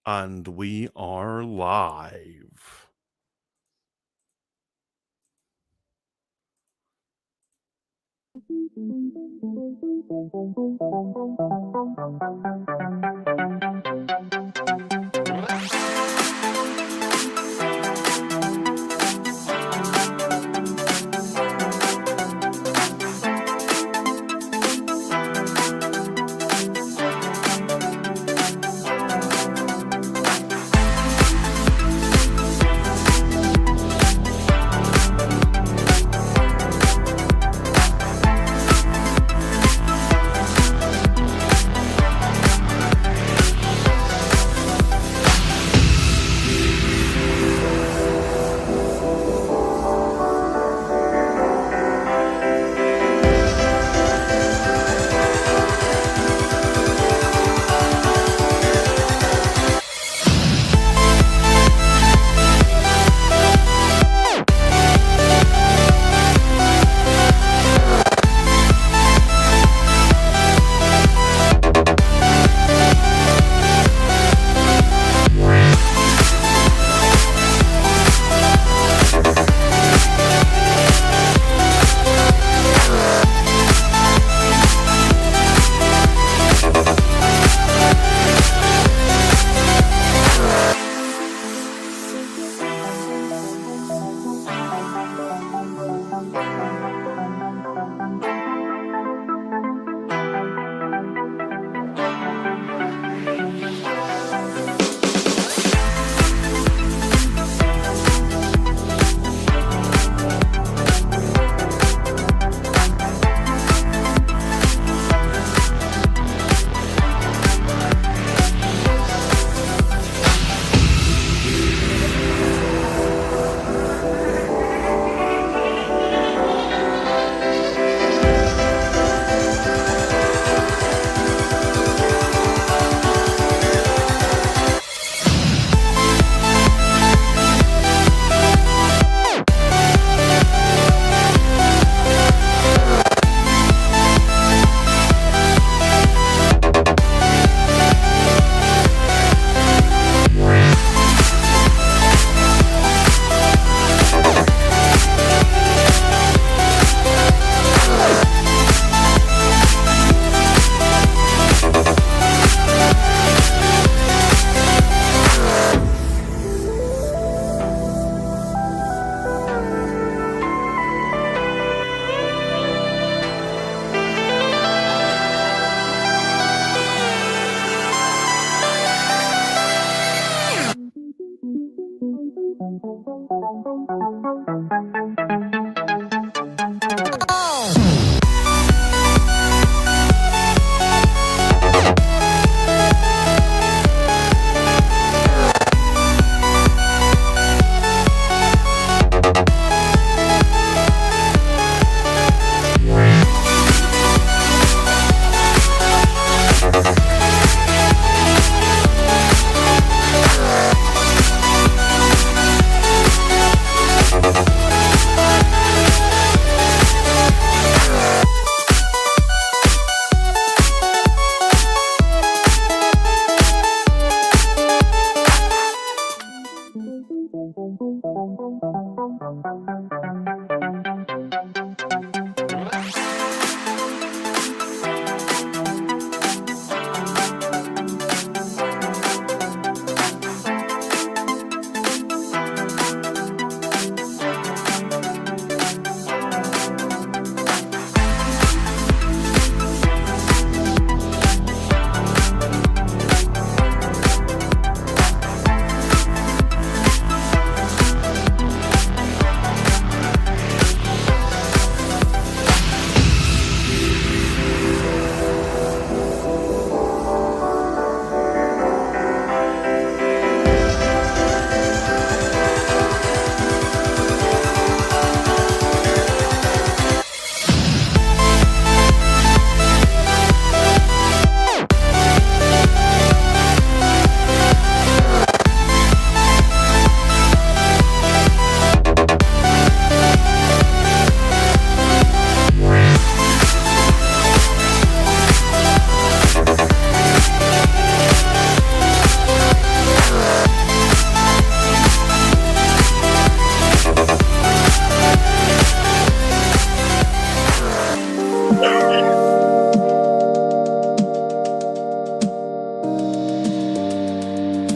And we are live.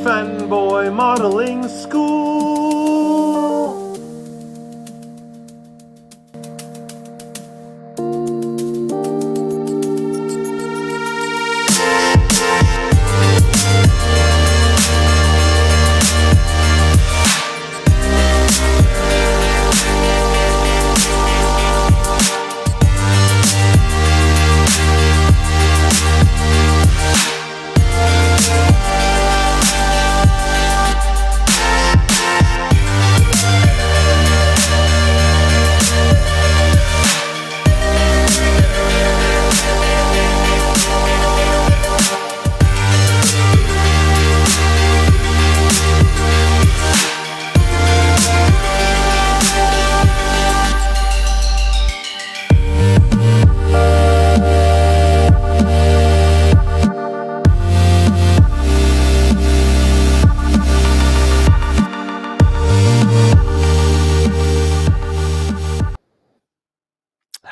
Fanboy Modeling School.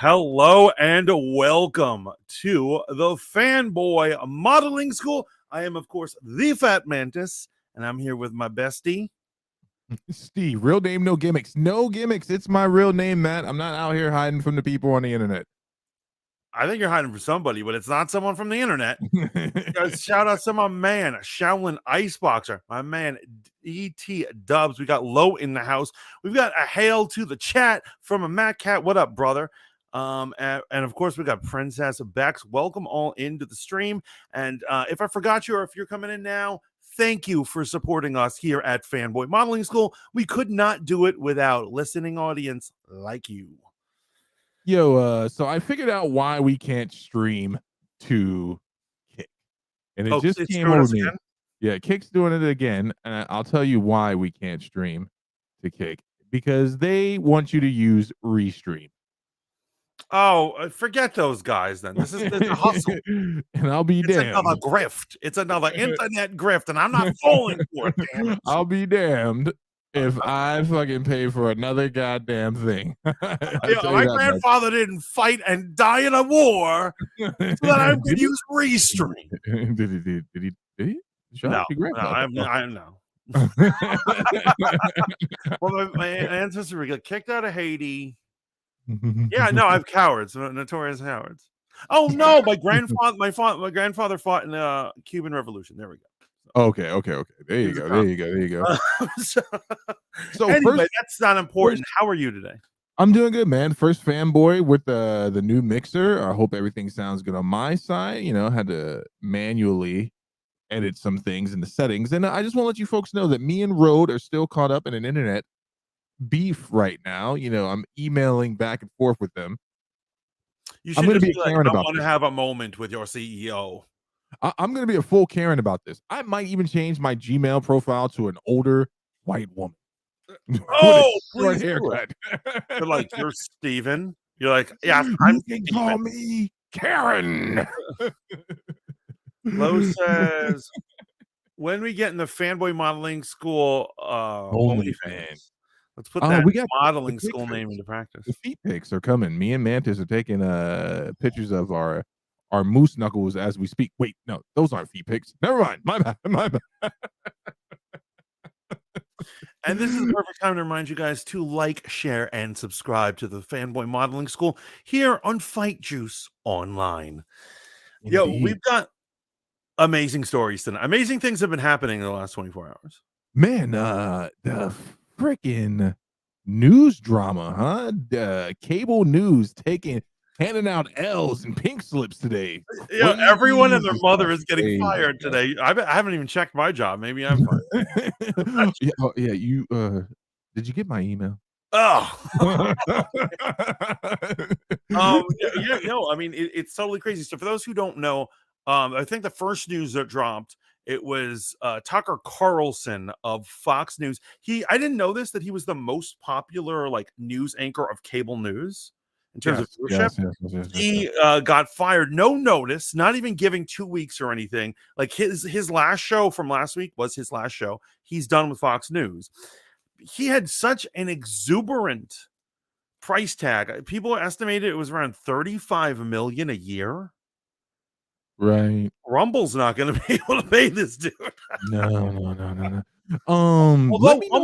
Hello and welcome to the Fanboy Modeling School. I am, of course, the Fat Mantis, and I'm here with my bestie, Steve. Real name, no gimmicks. No gimmicks. It's my real name, Matt. I'm not out here hiding from the people on the internet. I think you're hiding from somebody, but it's not someone from the internet. Shout out to my man, Shaolin Iceboxer, my man, E.T. Dubs. We got Low in the house. We've got a hail to the chat from a Matt Cat. What up, brother? And of course, we got Princess Bex. Welcome all into the stream. And if I forgot you or if you're coming in now, thank you for supporting us here at Fanboy Modeling School. We could not do it without listening audience like you. Yo, so I figured out why we can't stream to Kick. And it just came over me. Again? Yeah, Kick's doing it again. And I'll tell you why we can't stream to Kick. Because they want you to use Restream. Oh, forget those guys then. This is a hustle. And I'll be damned. It's another grift. It's another internet grift, and I'm not falling for it, damn it. I'll be damned if I fucking pay for another goddamn thing. My grandfather didn't fight and die in a war so that I could use Restream. Did he? No, I'm no. Well, my ancestors got kicked out of Haiti. Yeah, no, I have cowards, notorious cowards. Oh no, my grandfather fought in the Cuban Revolution. There we go. Okay. There you go. So anyway, that's not important. How are you today? I'm doing good, man. First fanboy with the new mixer. I hope everything sounds good on my side. You know, had to manually edit some things in the settings. And I just want to let you folks know that me and Rode are still caught up in an internet beef right now. You know, I'm emailing back and forth with them. I'm going to be Karen about. I want to have a moment with your CEO. I'm going to be a full Karen about this. I might even change my Gmail profile to an older white woman. Oh, please haircut. You're like, you're Steven. You're like, yeah, I'm Steven. Call me Karen. Lowe says, when we get in the Fanboy Modeling School, OnlyFans. Let's put that we got modeling school name into practice. The feet pics are coming. Me and Mantis are taking pictures of our moose knuckles as we speak. Wait, no, those aren't feet pics. Never mind. My bad. And this is the perfect time to remind you guys to like, share, and subscribe to the Fanboy Modeling School here on Fight Juice Online. Indeed. Yo, we've got amazing stories tonight. Amazing things have been happening in the last 24 hours. Man, the freaking news drama, huh? Cable news handing out L's and pink slips today. Yeah, everyone and their mother is getting fired today. I haven't even checked my job. Maybe I'm fired. Yeah, you did you get my email? Oh. I mean, it's totally crazy. So for those who don't know, I think the first news that dropped, it was Tucker Carlson of Fox News. I didn't know this, that he was the most popular news anchor of cable news in terms of viewership. Yes. He got fired, no notice, not even giving 2 weeks or anything. Like his last show from last week was his last show. He's done with Fox News. He had such an exuberant price tag. People estimated it was around $35 million a year. Right. Rumble's not going to be able to pay this dude. No. Let Although me know.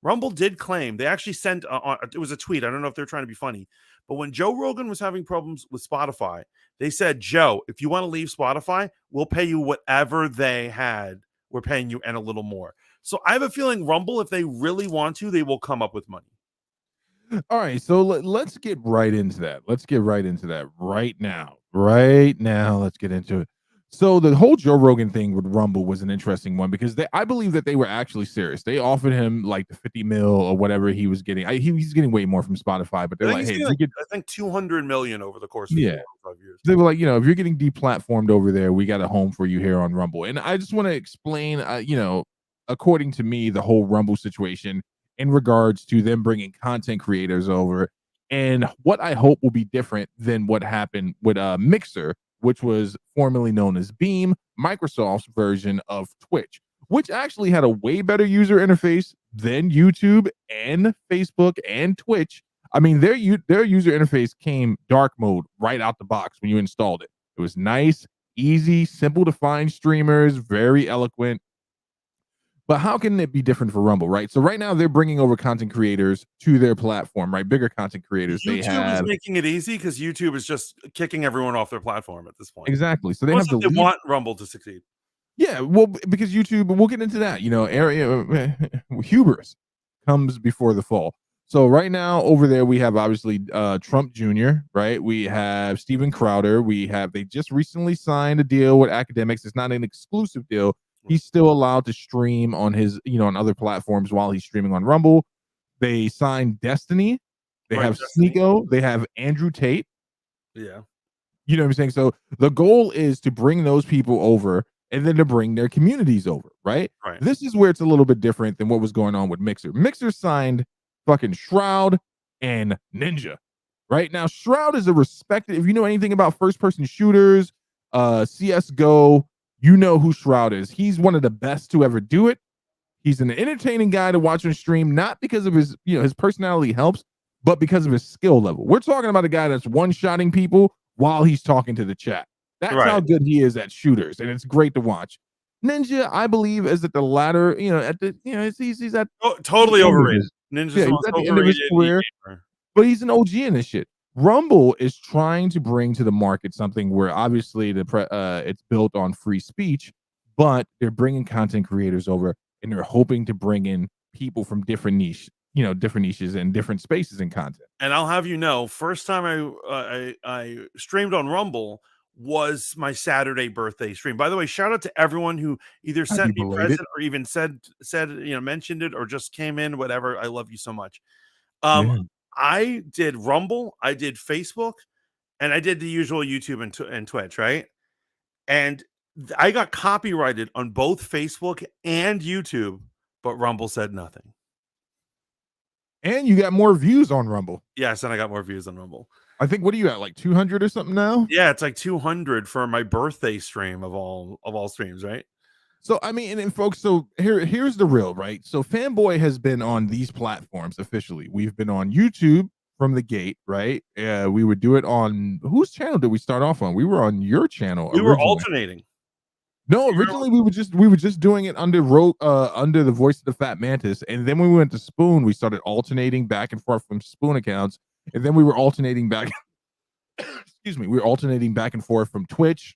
Rumble did claim they actually sent it was a tweet. I don't know if they're trying to be funny, but when Joe Rogan was having problems with Spotify, they said, "Joe, if you want to leave Spotify, we'll pay you whatever they had. We're paying you and a little more." So I have a feeling Rumble, if they really want to, they will come up with money. All right, so let's get right into that. Let's get right into that right now. Right now, let's get into it. So the whole Joe Rogan thing with Rumble was an interesting one because I believe that they were actually serious. They offered him like the 50 mil or whatever he was getting. He's getting way more from Spotify, but I they're think like, he's hey, if getting you like, get I think 200 million over the course of yeah, 4 or 5 years. they were like, if you're getting deplatformed over there, we got a home for you here on Rumble. And I just want to explain, according to me, the whole Rumble situation in regards to them bringing content creators over and what I hope will be different than what happened with Mixer, which was formerly known as Beam, Microsoft's version of Twitch, which actually had a way better user interface than YouTube and Facebook and Twitch. I mean, their user interface came dark mode right out the box when you installed it. It was nice, easy, simple to find streamers, very eloquent. But how can it be different for Rumble, right? So right now they're bringing over content creators to their platform, right? Bigger content creators. They YouTube is have making it easy because YouTube is just kicking everyone off their platform at this point. exactly. So they Unless have if the they lead. want Rumble to succeed. Yeah, well, because YouTube, we'll get into that. Hubris comes before the fall. So right now over there we have obviously Trump Jr., right? We have Steven Crowder. They just recently signed a deal with academics. It's not an exclusive deal. He's still allowed to stream on his, on other platforms while he's streaming on Rumble. They signed Destiny. They Right, have Destiny. Sneeko. They have Andrew Tate. Yeah. You know what I'm saying? So the goal is to bring those people over and then to bring their communities over, right? Right. This is where it's a little bit different than what was going on with Mixer. Mixer signed fucking Shroud and Ninja. Right now, Shroud is a respected, if you know anything about first person shooters, CSGO, you know who Shroud is. He's one of the best to ever do it. He's an entertaining guy to watch on stream, not because of his personality helps, but because of his skill level. We're talking about a guy that's one-shotting people while he's talking to the chat. That's how Right. good he is at shooters, and it's great to watch. Ninja, I believe, is at the latter, he's at Totally the end of overrated. his, Ninja's yeah, the he's most at the end of his overrated career, e-gamer. but he's an OG in this shit. Rumble is trying to bring to the market something where obviously it's built on free speech, but they're bringing content creators over and they're hoping to bring in people from different different niches and different spaces in content. And I'll have you know, first time I streamed on Rumble was my Saturday birthday stream. By the way, shout out to everyone who either Happy sent me belated. present or even said mentioned it or just came in, whatever. I love you so much. Yeah. I did Rumble, I did Facebook, and I did the usual YouTube and Twitch, right? And I got copyrighted on both Facebook and YouTube, but Rumble said nothing. And you got more views on Rumble. Yes, and I got more views on Rumble. I think, what are you at, like 200 or something now? Yeah, it's like 200 for my birthday stream of all streams, right? So I mean, and folks, so here's the real, right? So Fanboy has been on these platforms officially. We've been on YouTube from the gate, right? We would do it on, whose channel did we start off on? We were on your channel We were originally. alternating. No, originally we were just doing it under under the voice of the Fat Mantis, and then when we went to Spoon, we started alternating back and forth from Spoon accounts, and then we were alternating back. Excuse me, we were alternating back and forth from Twitch,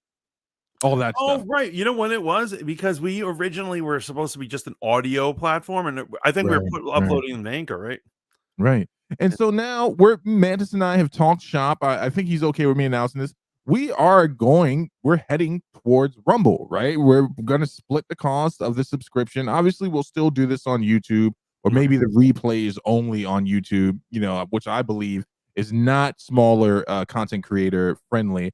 all that Oh, stuff. right. You know when it was? Because we originally were supposed to be just an audio platform, and I think we Right, were right. uploading in Anchor, right? Right. And so now Mantis and I have talked shop. I think he's okay with me announcing this. We're heading towards Rumble, right? We're gonna split the cost of the subscription. Obviously, we'll still do this on YouTube, or maybe the replays only on YouTube, which I believe is not smaller content creator friendly.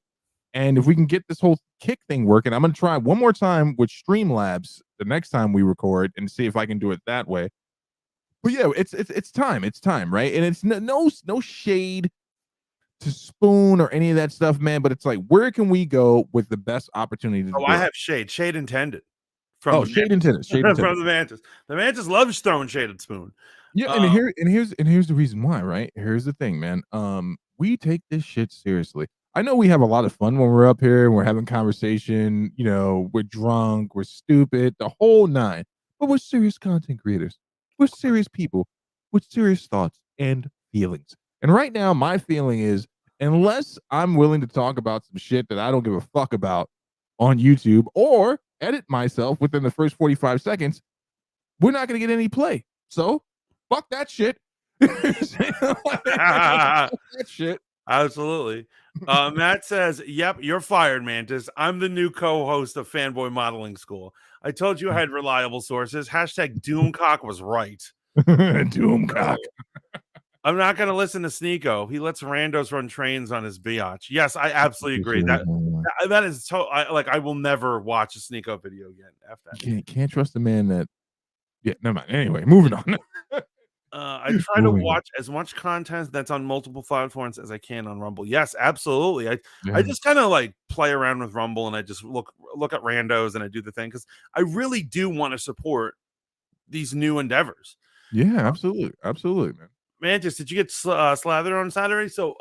And if we can get this whole kick thing working, I'm gonna try one more time with Streamlabs the next time we record and see if I can do it that way. But yeah, it's time, right? And it's no shade to Spoon or any of that stuff, man. But it's like, where can we go with the best opportunity to Oh, do I it? have shade intended from the Shade Mantis. intended, shade From intended. the Mantis. The Mantis loves throwing shade at Spoon. Yeah, and here's the reason why, right? Here's the thing, man. We take this shit seriously. I know we have a lot of fun when we're up here and we're having conversation. You know, we're drunk, we're stupid, the whole nine. But we're serious content creators. We're serious people with serious thoughts and feelings. And right now, my feeling is unless I'm willing to talk about some shit that I don't give a fuck about on YouTube or edit myself within the first 45 seconds, we're not going to get any play. So fuck that shit. Fuck that shit. Absolutely. Matt says, "Yep, you're fired, Mantis. I'm the new co-host of Fanboy Modeling School. I told you I had reliable sources. Hashtag Doomcock was right. Doomcock. I'm not going to listen to Sneeko. He lets randos run trains on his biatch. Yes, I absolutely agree. That is I will never watch a Sneeko video again. F that. You can't trust the man that. Yeah, never mind. Anyway, moving on. I try to watch as much content that's on multiple platforms as I can on Rumble. Yes, absolutely. I just kind of like play around with Rumble and I just look at randos and I do the thing because I really do want to support these new endeavors. Yeah, absolutely, absolutely, man. Mantis, did you get slathered on Saturday? So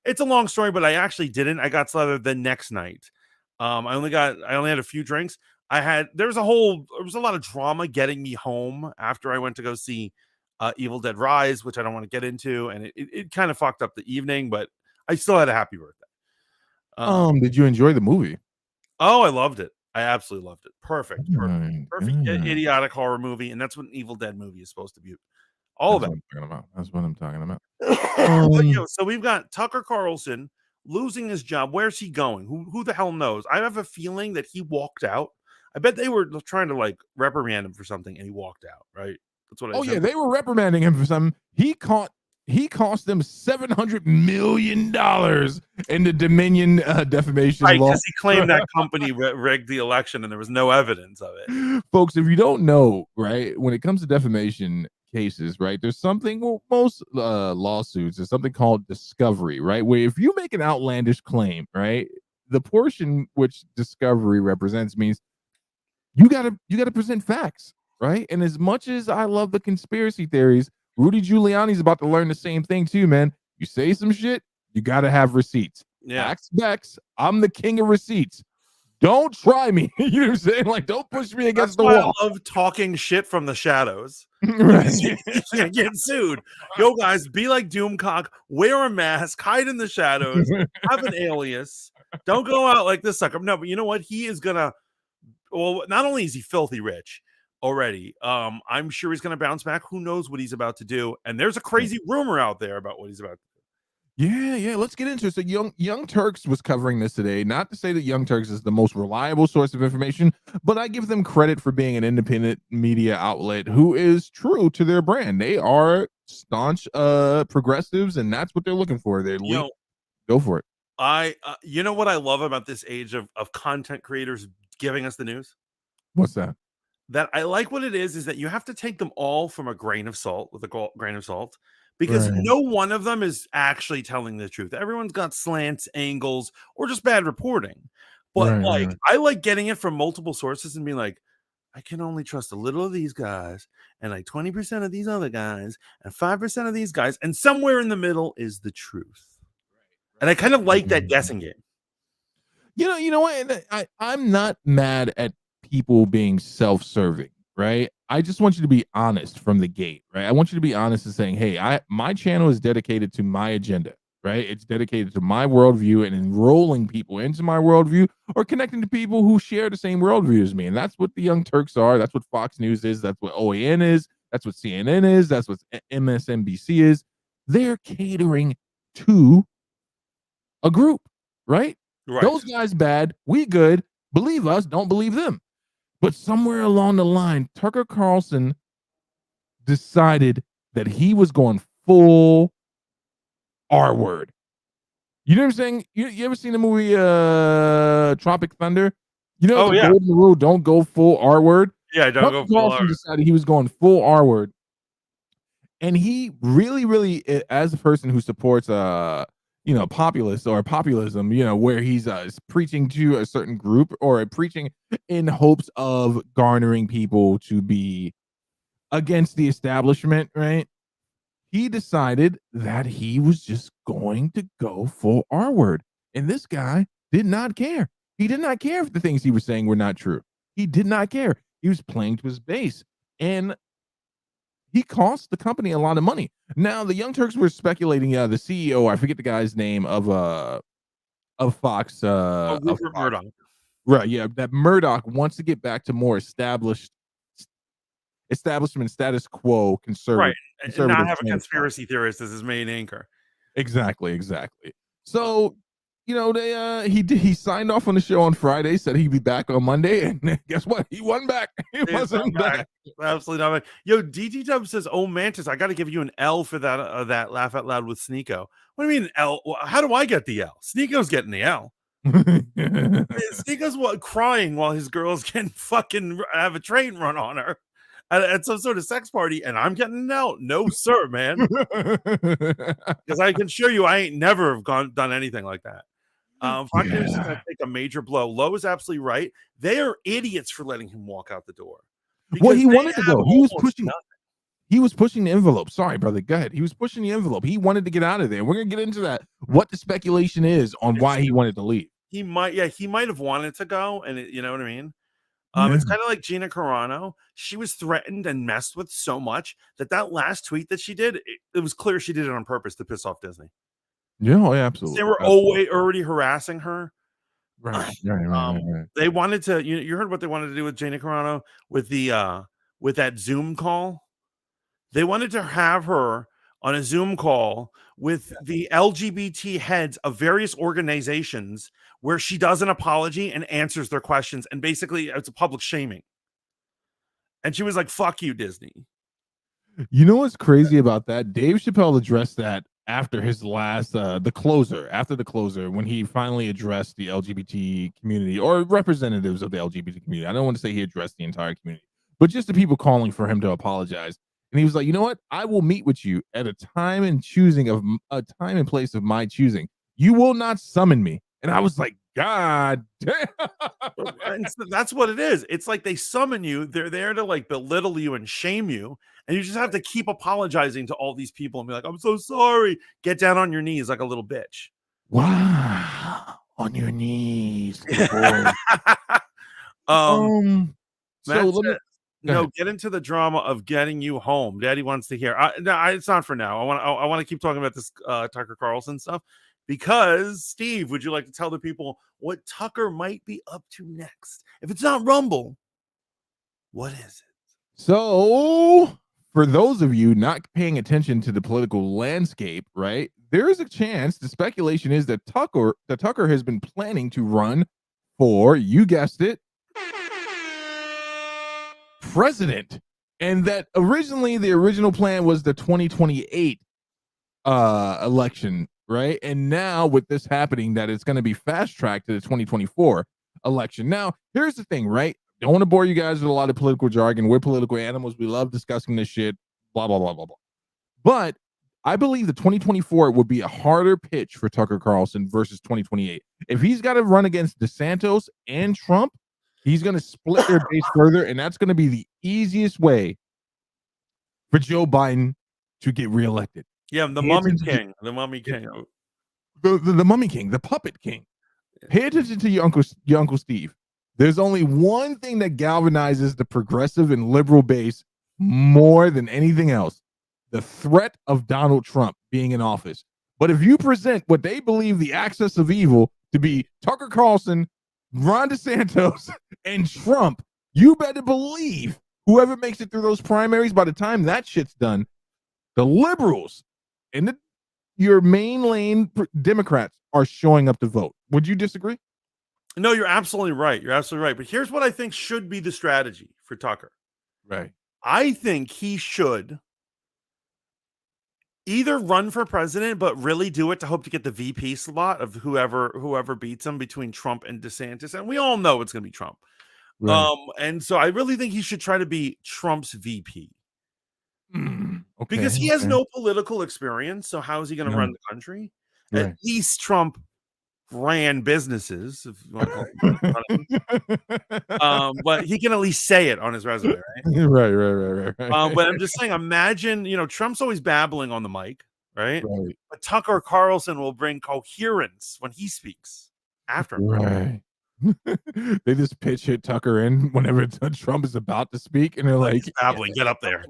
it's a long story, but I actually didn't. I got slathered the next night. I only had a few drinks. There was a lot of drama getting me home after I went to go see Evil Dead Rise, which I don't want to get into, and it kind of fucked up the evening, but I still had a happy birthday. Did you enjoy the movie? Oh, I loved it. I absolutely loved it. Perfect. Idiotic horror movie, and that's what an Evil Dead movie is supposed to be. All of it. That's what I'm talking about. So we've got Tucker Carlson losing his job. Where's he going? Who the hell knows? I have a feeling that he walked out. I bet they were trying to like reprimand him for something, and he walked out. Right? That's what. Yeah, they were reprimanding him for something. He cost them $700 million in the Dominion defamation law. Because he claimed that company rigged the election, and there was no evidence of it. Folks, if you don't know, right, when it comes to defamation cases, right, there's something, most lawsuits, there's something called discovery, right, where if you make an outlandish claim, right, the portion which discovery represents means you gotta present facts, right? And as much as I love the conspiracy theories, Rudy Giuliani's about to learn the same thing too, man. You say some shit, you gotta have receipts. Yeah. Facts, Bex, I'm the king of receipts. Don't try me. You know what I'm saying? Like, don't push me against the wall. I love talking shit from the shadows. Right. You can't get sued. Yo, guys, be like Doomcock. Wear a mask. Hide in the shadows. Have an alias. Don't go out like this sucker. No, but you know what? He is gonna. Well, not only is he filthy rich already, I'm sure he's gonna bounce back. Who knows what he's about to do? And there's a crazy rumor out there about what he's about to do. Yeah, let's get into it. So Young Turks was covering this today. Not to say that Young Turks is the most reliable source of information, but I give them credit for being an independent media outlet who is true to their brand. They are staunch progressives, and that's what they're looking for. Go for it. You know what I love about this age of content creators giving us the news? What's that? That I like what it is that you have to take them all from a grain of salt, because no one of them is actually telling the truth. Everyone's got slants, angles, or just bad reporting. But I like getting it from multiple sources and being like, I can only trust a little of these guys and like 20% of these other guys and 5% of these guys. And somewhere in the middle is the truth. And I kind of like that guessing game. You know what? I'm not mad at people being self-serving, right? I just want you to be honest from the gate, right? I want you to be honest and saying, hey, my channel is dedicated to my agenda, right? It's dedicated to my worldview and enrolling people into my worldview or connecting to people who share the same worldview as me. And that's what the Young Turks are. That's what Fox News is. That's what OAN is. That's what CNN is. That's what MSNBC is. They're catering to a group, right? Those guys bad, we good. Believe us, don't believe them. But somewhere along the line, Tucker Carlson decided that he was going full R word. You know what I'm saying? You ever seen the movie Tropic Thunder? You know the golden rule, don't go full R word. Yeah, don't go full R word. Decided he was going full R word. And he really, as a person who supports populist or populism, where he's preaching to a certain group or preaching in hopes of garnering people to be against the establishment, right? He decided that he was just going to go full R word. And this guy did not care. He did not care if the things he was saying were not true. He did not care. He was playing to his base. And he cost the company a lot of money. Now, the Young Turks were speculating, the CEO, I forget the guy's name of Fox, Oh, Rupert Murdoch. Right, yeah, that Murdoch wants to get back to more establishment status quo Right, and not conservative have a train of thought. conspiracy theorist as his main anchor. Exactly, exactly. So, he signed off on the show on Friday, said he'd be back on Monday, and guess what? He wasn't back. He He's not wasn't back. back. Absolutely not back. Yo, DT Dub says, "Oh, Mantis, I got to give you an L for that laugh out loud with Sneeko." What do you mean L? How do I get the L? Sneeko's getting the L. Sneeko's crying while his girl's getting fucking have a train run on her at some sort of sex party, and I'm getting an L. No, sir, man. Because I can assure you, I ain't never have done anything like that. Fox News is going to take a major blow. Lowe is absolutely right. They are idiots for letting him walk out the door. Well, he They wanted to have go. almost nothing. He was pushing the envelope. Sorry, brother. Go ahead. He was pushing the envelope. He wanted to get out of there. We're gonna get into that. What the speculation is on why he wanted to leave. He might have wanted to go, and you know what I mean. Yeah. It's kind of like Gina Carano. She was threatened and messed with so much that last tweet that she did, it was clear she did it on purpose to piss off Disney. Yeah, oh, yeah, absolutely. They were already harassing her. Right. They wanted to. You heard what they wanted to do with Gina Carano with the with that Zoom call. They wanted to have her on a Zoom call with the LGBT heads of various organizations where she does an apology and answers their questions. And basically, it's a public shaming. And she was like, fuck you, Disney. You know what's crazy about that? Dave Chappelle addressed that after his last, after the closer, when he finally addressed the LGBT community or representatives of the LGBT community. I don't want to say he addressed the entire community, but just the people calling for him to apologize. And he was like, you know what? I will meet with you at a time and place of my choosing. You will not summon me. And I was like, God damn. And so that's what it is. It's like they summon you. They're there to like belittle you and shame you. And you just have to keep apologizing to all these people and be like, I'm so sorry. Get down on your knees like a little bitch. Wow. On your knees. Get into the drama of getting you home. Daddy wants to hear. It's not for now. I want to keep talking about this Tucker Carlson stuff because Steve, would you like to tell the people what Tucker might be up to next? If it's not Rumble, what is it? So, for those of you not paying attention to the political landscape, right? There is a chance. The speculation is that Tucker has been planning to run for, you guessed it, president, and that originally the original plan was the 2028 election, right? And now with this happening, that it's going to be fast tracked to the 2024 election. Now, here's the thing, right? Don't want to bore you guys with a lot of political jargon. We're political animals. We love discussing this shit. Blah blah blah blah blah. But I believe the 2024 would be a harder pitch for Tucker Carlson versus 2028. If he's got to run against DeSantis and Trump, he's going to split their base further, and that's going to be the easiest way for Joe Biden to get reelected. Yeah, the Mummy King, the Mummy King, the Mummy King, the Puppet King. Pay attention to your Uncle Steve. There's only one thing that galvanizes the progressive and liberal base more than anything else: the threat of Donald Trump being in office. But if you present what they believe the axis of evil to be Tucker Carlson, Ron DeSantis, and Trump, you better believe whoever makes it through those primaries, by the time that shit's done, the liberals and your main lane Democrats are showing up to vote. Would you disagree? No, you're absolutely right. You're absolutely right. But here's what I think should be the strategy for Tucker. Right. I think he should either run for president, but really do it to hope to get the VP slot of whoever beats him between Trump and DeSantis. And we all know it's going to be Trump. Right. And so I really think he should try to be Trump's VP. Okay, because he has no political experience. So how is he going to run the country? Right. At least Trump ran businesses, if you want to call it. But he can at least say it on his resume, right? Right. But I'm just saying, imagine, Trump's always babbling on the mic. right? Right. But Tucker Carlson will bring coherence when he speaks after him. Right. They just pitch hit Tucker in whenever Trump is about to speak, and they're Like like, he's babbling, get up there.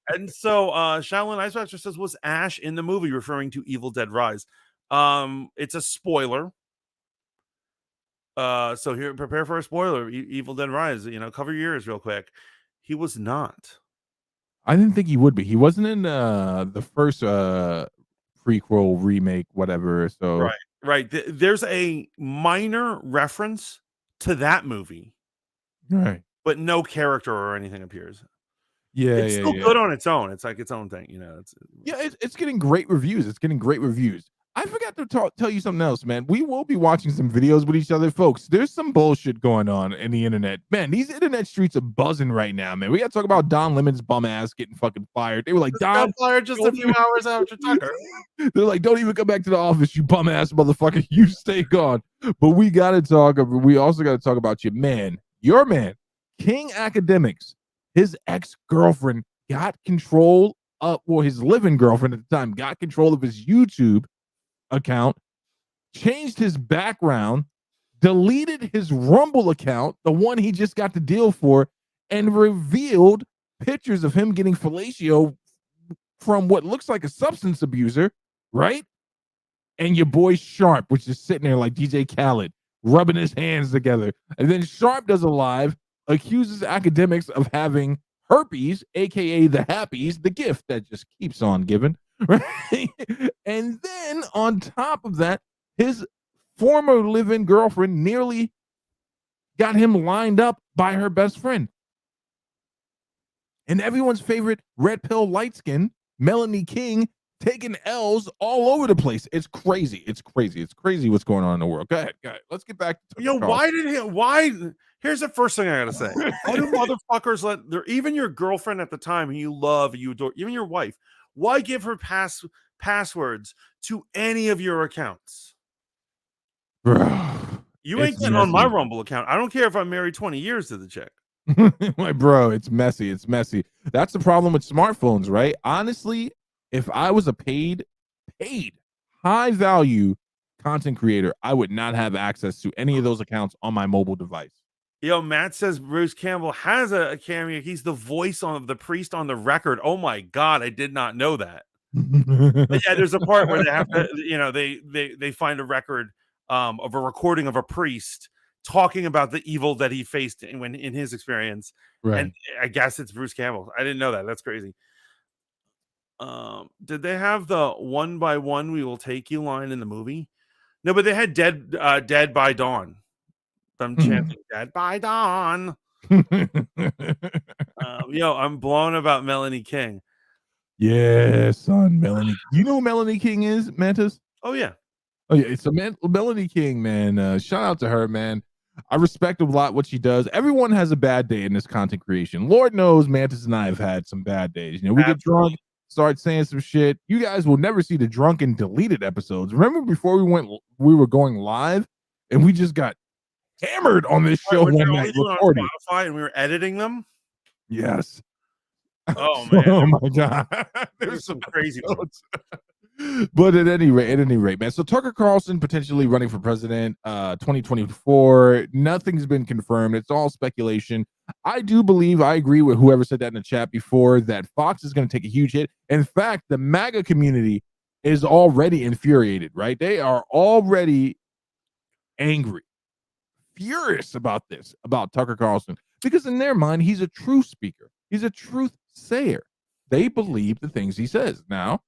And so Shaolin Iceboxer says, was Ash in the movie, referring to Evil Dead Rise? It's a spoiler. So here, prepare for a spoiler. Evil Dead Rise, cover your ears real quick. He was not. I didn't think he would be. He wasn't in the first prequel remake, whatever. So Right. There's a minor reference to that movie, right. but no character or anything appears. Yeah, It's yeah, still yeah. good on its own. It's like its own thing, It's Yeah, it's getting great reviews. It's getting great reviews. I forgot to tell you something else, man. We will be watching some videos with each other, folks. There's some bullshit going on in the internet. Man, these internet streets are buzzing right now, man. We got to talk about Don Lemon's bum ass getting fucking fired. They were like, This got Don, fired just a few hours after Tucker. they're like, don't even come back to the office, you bum ass motherfucker. You stay gone. But we got to talk. We also got to talk about your man, King Academics. His ex girlfriend got control of, well, his living girlfriend at the time got control of his YouTube account, changed his background, deleted his Rumble account, the one he just got the deal for, and revealed pictures of him getting fellatio from what looks like a substance abuser, right? And your boy Sharp, which is sitting there like DJ Khaled, rubbing his hands together. And then Sharp does a live, accuses Academics of having herpes, aka the happies, the gift that just keeps on giving, right? And then on top of that, his former live-in girlfriend nearly got him lined up by her best friend. And everyone's favorite red pill light skin, Melanie King, taking L's all over the place. It's crazy. It's crazy. It's crazy what's going on in the world. Go ahead. Let's get back to Why? Here's the first thing I gotta say. Why do motherfuckers even your girlfriend at the time who you love, you adore, even your wife, why give her passwords to any of your accounts? Bro, You ain't getting on my Rumble account. I don't care if I'm married 20 years to the chick. My bro, it's messy. It's messy. That's the problem with smartphones, right? Honestly, if I was a paid, high value content creator, I would not have access to any of those accounts on my mobile device. Matt says Bruce Campbell has a cameo. He's the voice of the priest on the record. Oh my God, I did not know that. But yeah, there's a part where they have to, they find a record of a recording of a priest talking about the evil that he faced in his experience. Right. And I guess it's Bruce Campbell. I didn't know that. That's crazy. Did they have the one by one we will take you line in the movie? No, but they had dead by dawn. I'm chanting dead by dawn. I'm blown about Melanie King. Yeah, son, Melanie. You know who Melanie King is, Mantis? Oh yeah. It's a Melanie King, man. Shout out to her, man. I respect a lot what she does. Everyone has a bad day in this content creation. Lord knows Mantis and I have had some bad days. We get drunk, start saying some shit. You guys will never see the drunken deleted episodes. Remember before we were going live and we just got hammered on this show one night recording. On Spotify and we were editing them. Yes. Oh man. Oh my God. There's some crazy ones. But at any rate, man. So Tucker Carlson potentially running for president 2024. Nothing's been confirmed. It's all speculation. I agree with whoever said that in the chat before, that Fox is going to take a huge hit. In fact, the MAGA community is already infuriated, right? They are already angry, furious about this, about Tucker Carlson, because in their mind, he's a truth speaker. He's a truth sayer. They believe the things he says. Now,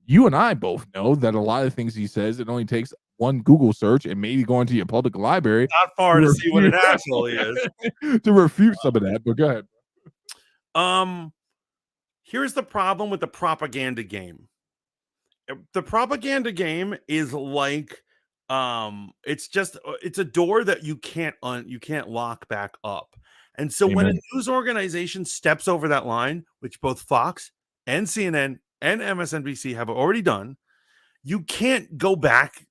you and I both know that a lot of things he says, it only takes one Google search and maybe going to your public library. Not far to see what an asshole he is. To refute some of that, but go ahead. Here's the problem with the propaganda game. The propaganda game is like, it's a door that you can't lock back up. And so when a news organization steps over that line, which both Fox and CNN and MSNBC have already done, you can't go back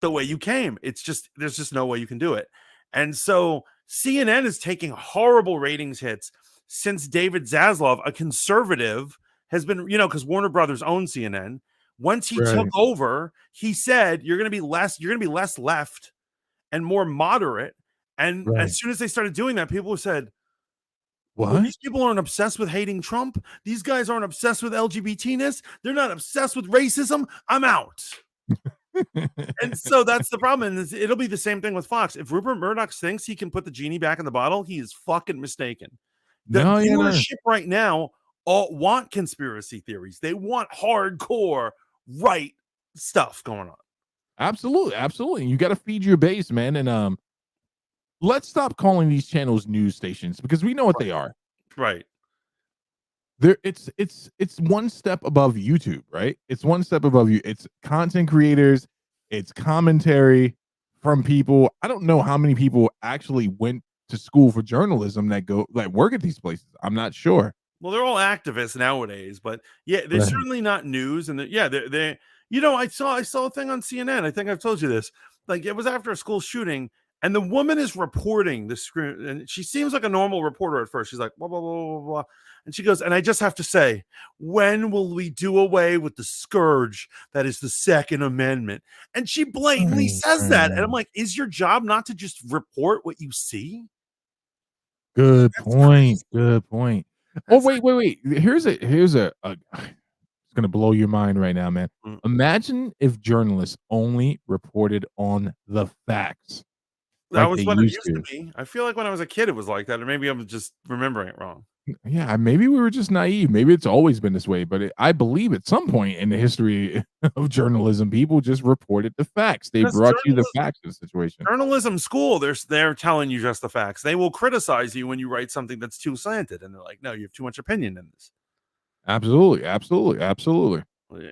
the way you came. There's just no way you can do it. And so CNN is taking horrible ratings hits since David Zaslav, a conservative, has been, because Warner Brothers owns CNN. Once he took Right. over, he said you're going to be less left and more moderate. And Right. as soon as they started doing that, people said, "Well, What? these people aren't obsessed with hating Trump. These guys aren't obsessed with LGBTness. They're not obsessed with racism. I'm out." And so that's the problem. And it'll be the same thing with Fox. If Rupert Murdoch thinks he can put the genie back in the bottle, he is fucking mistaken. The No, yeah, no. viewership right now all want conspiracy theories. They want hardcore right stuff going on. Absolutely, absolutely. You got to feed your base, man. And let's stop calling these channels news stations because we know what they are. Right. It's one step above YouTube, right? It's one step above you. It's content creators, it's commentary from people. I don't know how many people actually went to school for journalism that work at these places. I'm not sure. Well, they're all activists nowadays, but yeah, they're Right. certainly not news. And they I saw a thing on CNN. I think I've told you this. Like it was after a school shooting, and the woman is reporting the screen, and she seems like a normal reporter at first. She's like, blah, blah, blah, blah, blah. And she goes, and I just have to say, when will we do away with the scourge that is the Second Amendment? And she blatantly says that. And I'm like, is your job not to just report what you see? Good That's point. crazy. Good point. Oh, That's wait. Here's a it's gonna blow your mind right now, man. like, Imagine if journalists only reported on the facts that like was they what it used used to to. be. I feel like when I was a kid, it was like that, or maybe I'm just remembering it wrong. Yeah, maybe we were just naive. Maybe it's always been this way, but I believe at some point in the history of journalism, people just reported the facts. They Because brought you the facts of the situation. journalism school, they're telling you just the facts. They will criticize you when you write something that's too slanted, and they're like, "No, you have too much opinion in this." Absolutely, absolutely, absolutely.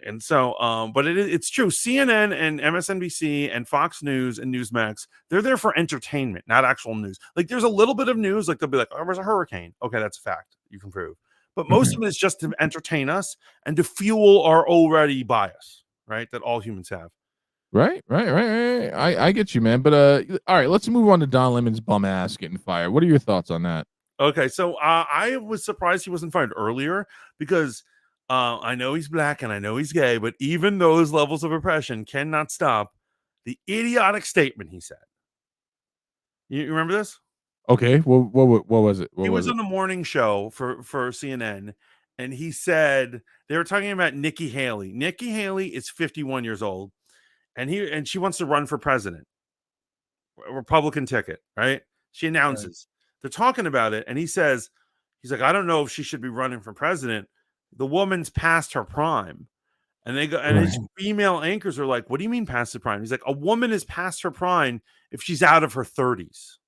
And so, but it's true. CNN and MSNBC and Fox News and Newsmax, they're there for entertainment, not actual news. Like there's a little bit of news, like they'll be like, "Oh, there's a hurricane." Okay, that's a fact. You can prove. But most of it is just to entertain us and to fuel our already bias, right? That all humans have. Right. I get you, man. But all right, let's move on to Don Lemon's bum ass getting fired. What are your thoughts on that? Okay, so I was surprised he wasn't fired earlier because I know he's black and I know he's gay, but even those levels of oppression cannot stop the idiotic statement he said. You remember this? Okay, what was it? He What was was on it? the morning show for CNN, and he said they were talking about Nikki Haley. Nikki Haley is 51 years old, and she wants to run for president, a Republican ticket, right? She Right. announces they're talking about it, and he's like, I don't know if she should be running for president. The woman's past her prime. And they go, and his Right. female anchors are like, "What do you mean past the prime?" He's like, "A woman is past her prime if she's out of her 30s."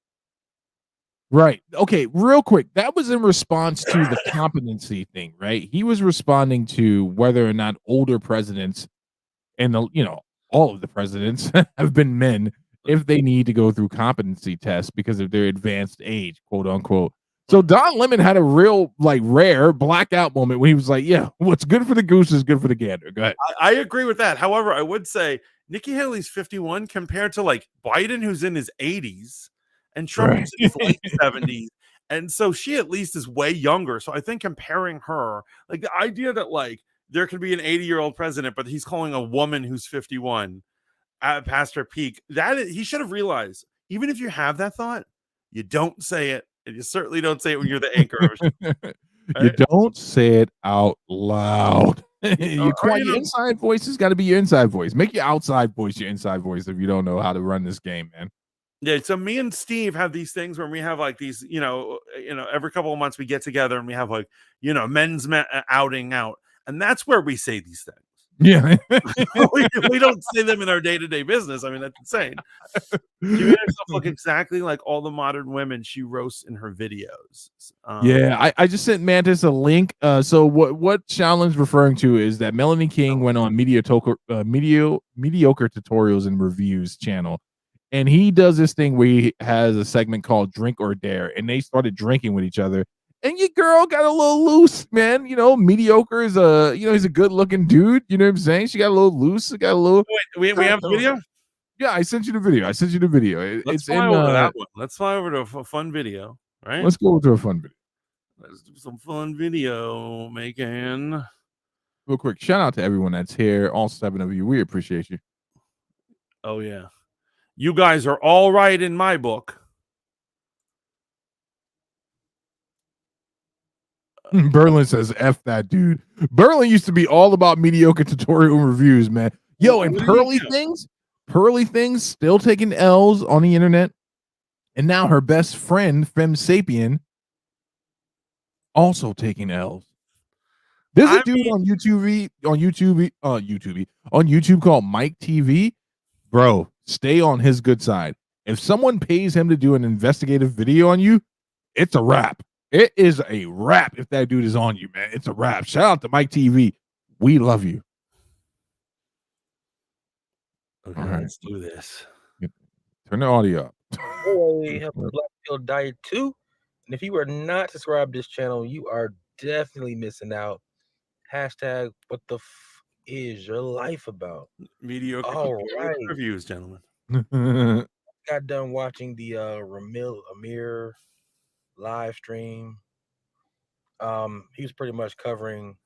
Right. Okay, real quick. That was in response to the competency thing, right? He was responding to whether or not older presidents and all of the presidents have been men if they need to go through competency tests because of their advanced age, quote unquote. So Don Lemon had a real rare blackout moment when he was like, "Yeah, what's good for the goose is good for the gander." Go ahead. I agree with that. However, I would say Nikki Haley's 51 compared to like Biden, who's in his 80s, and Trump, Right. who's in his late 70s. And so she at least is way younger. So I think comparing her, like the idea that like there could be an 80-year-old president, but he's calling a woman who's 51 past her peak, he should have realized, even if you have that thought, you don't say it. And you certainly don't say it when you're the anchor of a show, You right? don't say it out loud. Or, Your inside voice has got to be your inside voice. Make your outside voice your inside voice if you don't know how to run this game, man. yeah. So me and Steve have these things where we have like these, every couple of months we get together and we have like, outing out, and that's where we say these things. Yeah. we don't say them in our day-to-day business. I mean, that's insane. She made herself look exactly like all the modern women she roasts in her videos. Yeah, I just sent Mantis a link. So what Shaolin's referring to is that Melanie King went on mediocre tutorials and reviews channel, and he does this thing where he has a segment called Drink or Dare, and they started drinking with each other. And your girl got a little loose, man. Mediocre is he's a good looking dude. You know what I'm saying? She got a little loose. Got a little. Wait, we have the video. Yeah, I sent you the video. Let's It's fly in. over that one. Let's fly over to a fun video. Right. Let's go to a fun video. Let's do some fun video making. real quick, shout out to everyone that's here. All 7 of you. We appreciate you. Oh, yeah. You guys are all right in my book. Berlin says, F that dude. Berlin used to be all about mediocre tutorial reviews, man. Yo, and Pearly Things still taking L's on the internet. And now her best friend, Fem Sapien, also taking L's. There's a dude on YouTube called Mike TV. Bro, stay on his good side. If someone pays him to do an investigative video on you, it's a wrap. It is a wrap if that dude is on you, man. It's a wrap. Shout out to Mike TV. We love you. Okay, all right, let's do this. Turn the audio up. Boy, Blackfield Diet 2. And if you are not subscribed to this channel, you are definitely missing out. Hashtag what the is your life about? Mediocre reviews, gentlemen. Got done watching the Ramil Amir live stream. He was pretty much covering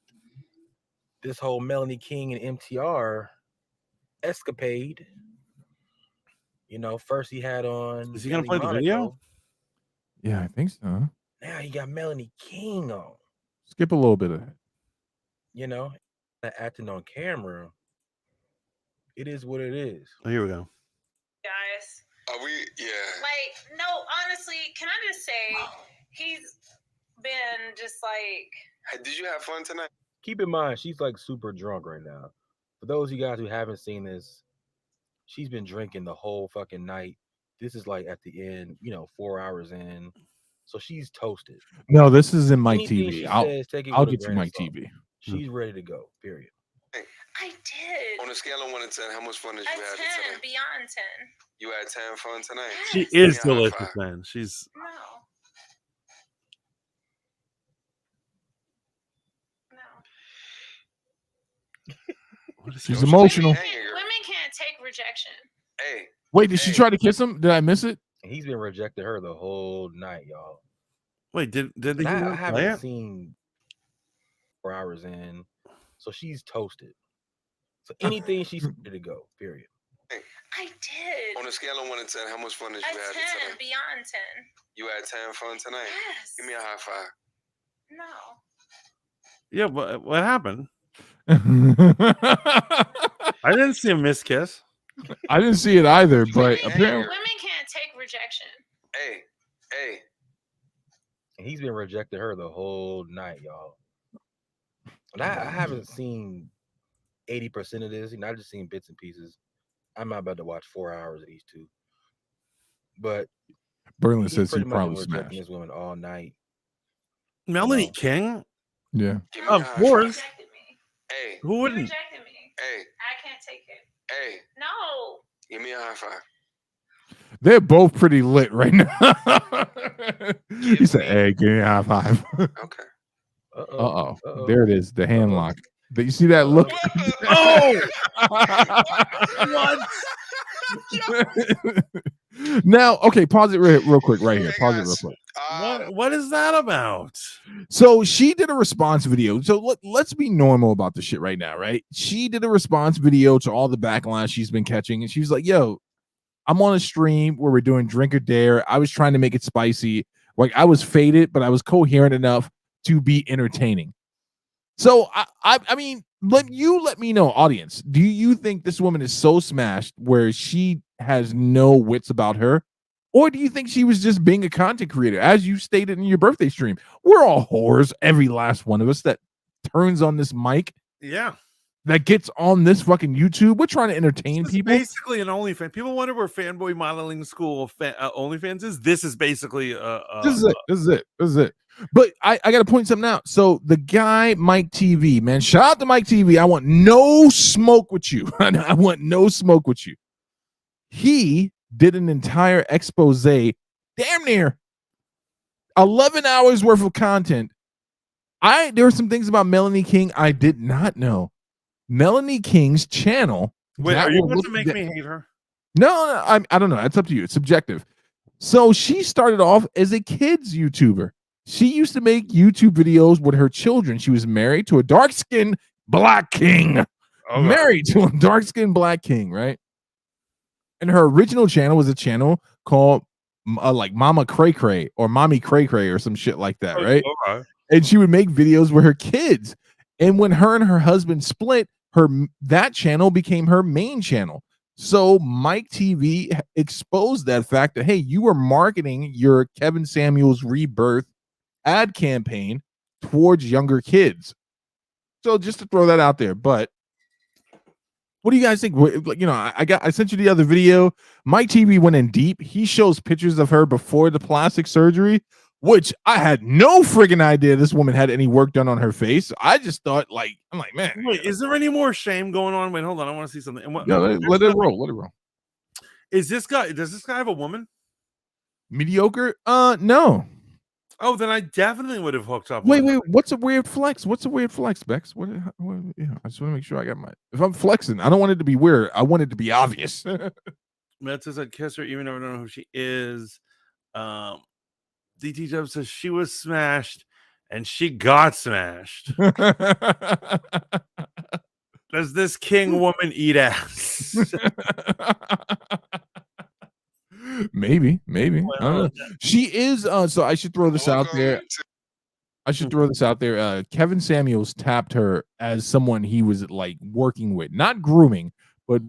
this whole Melanie King and MTR escapade. You know, first he had on. Is he gonna play the video? Yeah, I think so. Now he got Melanie King on. Skip a little bit of it. You know, acting on camera. It is what it is. Oh, here we go. Guys. Are we? Yeah. Like, no, honestly, can I just say he's been just like. Hey, did you have fun tonight? Keep in mind, she's like super drunk right now. For those of you guys who haven't seen this, she's been drinking the whole fucking night. This is like at the end, 4 hours in. So she's toasted. No, this is in Mike Anything TV. I'll get you Mike TV. She's ready to go, period. I did. On a scale of 1 to 10, how much fun did you have 10, tonight? beyond 10. You had 10 fun tonight? Yes. She is delicious, man. She's... No. She's emotional. Women can't take rejection. Hey. Wait, did she try to kiss him? Did I miss it? He's been rejecting her the whole night, y'all. Wait, did they? I haven't seen 4 hours in, so she's toasted. So anything she's ready to go, period. I did. On a scale of 1 to 10, how much fun did you have 10, tonight? beyond 10. You had 10 fun tonight? Yes. Give me a high five. No. Yeah, but what happened? I didn't see a miss kiss. I didn't see it either, but apparently women can't take rejection. Hey. And he's been rejecting her the whole night, y'all. And I haven't seen 80% of this. I've just seen bits and pieces. I'm not about to watch 4 hours of these two. But Berlin says he pretty probably much smashed this woman all night. Melanie King? Yeah. Of course. Hey. Who wouldn't? You rejected me. Hey. I can't take it. Hey. No. Give me a high five. They're both pretty lit right now. He said, hey, give me a high five. Okay. Uh-oh. There it is, the hand lock. Did you see that look? Oh! What? Now, okay, pause it real quick right here. Pause it real quick. What is that about? So she did a response video. So let's be normal about the shit right now, right? She did a response video to all the backlash she's been catching, and she's like, yo, I'm on a stream where we're doing Drink or Dare. I was trying to make it spicy. Like, I was faded, but I was coherent enough to be entertaining. So I mean, let me know, audience. Do you think this woman is so smashed where she has no wits about her? Or do you think she was just being a content creator? As you stated in your birthday stream, we're all whores, every last one of us that turns on this mic. Yeah. That gets on this fucking YouTube. We're trying to entertain people. Basically an OnlyFans. People wonder where Fanboy Modeling School OnlyFans is. This is basically This is it. But I got to point something out. So the guy, Mike TV, man, shout out to Mike TV. I want no smoke with you. I want no smoke with you. He did an entire expose, damn near 11 hours worth of content. There were some things about Melanie King I did not know. Melanie King's channel. Wait, are you going to make me hate her? No, I don't know. That's up to you. It's subjective. So she started off as a kids YouTuber. She used to make YouTube videos with her children. She was married to a dark-skinned black king, Okay. married to a dark-skinned black king, right? And her original channel was a channel called like Mama Cray Cray or Mommy Cray Cray or some shit like that, right? Okay. And she would make videos with her kids. And when her and her husband split, that channel became her main channel. So Mike TV exposed that fact that, hey, you were marketing your Kevin Samuels Rebirth ad campaign towards younger kids. So just to throw that out there. But what do you guys think? You know, I sent you the other video. Mike TV went in deep. He shows pictures of her before the plastic surgery, which I had no friggin' idea this woman had any work done on her face. I just thought, I'm like, man. Wait, is there any more shame going on? Wait, hold on. I want to see something. Yeah, let it roll. Let it roll. Does this guy have a woman? Mediocre? No. Oh, then I definitely would have hooked up. Wait. What's a weird flex? Bex? Yeah, I just want to make sure I got my. If I'm flexing, I don't want it to be weird. I want it to be obvious. Matt says I'd kiss her even though I don't know who she is. DT Dub says she was smashed and she got smashed. Does this king woman eat ass? Maybe. I don't know. She is. So I should throw this out there. Kevin Samuels tapped her as someone he was like working with, not grooming, but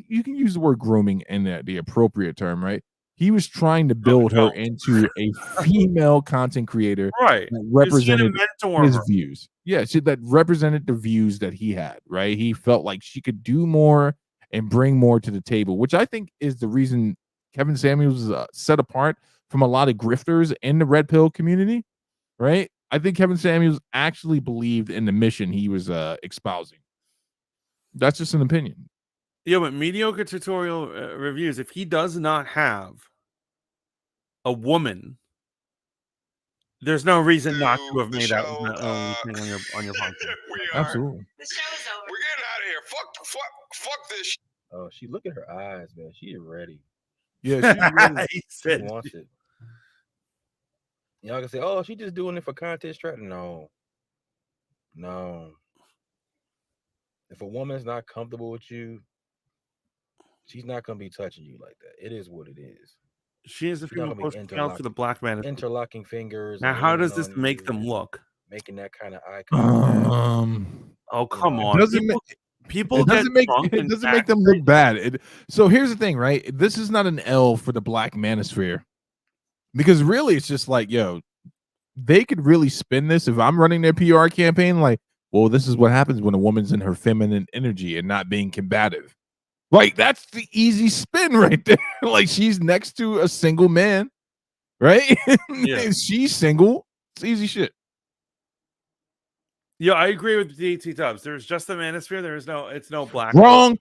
you can use the word grooming in the appropriate term, right? He was trying to build her into a female content creator, right? That represented his views. Yeah, that represented the views that he had, right? He felt like she could do more and bring more to the table, which I think is the reason Kevin Samuels is set apart from a lot of grifters in the red pill community, right? I think Kevin Samuels actually believed in the mission he was espousing. That's just an opinion. Yeah, but mediocre tutorial reviews, if he does not have a woman, there's no reason not to have made that thing on your podcast. Absolutely. The show is over. We're getting out of here. Fuck this. Oh, she look at her eyes, man. She is ready. Yeah, she wants it. Y'all can say, "Oh, she just doing it for content strategy." No. If a woman's not comfortable with you, she's not gonna be touching you like that. It is what it is. She is the female poster child for the black man. Interlocking fingers. Now, how does this make them look? Making that kind of eye contact. Oh, come on. People it doesn't make them look bad. So here's the thing, right? This is not an L for the black manosphere, because really it's just like, yo, they could really spin this if I'm running their PR campaign. Like, well, this is what happens when a woman's in her feminine energy and not being combative. Like, that's the easy spin right there. Like, she's next to a single man, right? Yeah. She's single. It's easy shit. Yeah, I agree with DT Tubbs. There's just the manosphere. It's no black. Wrong.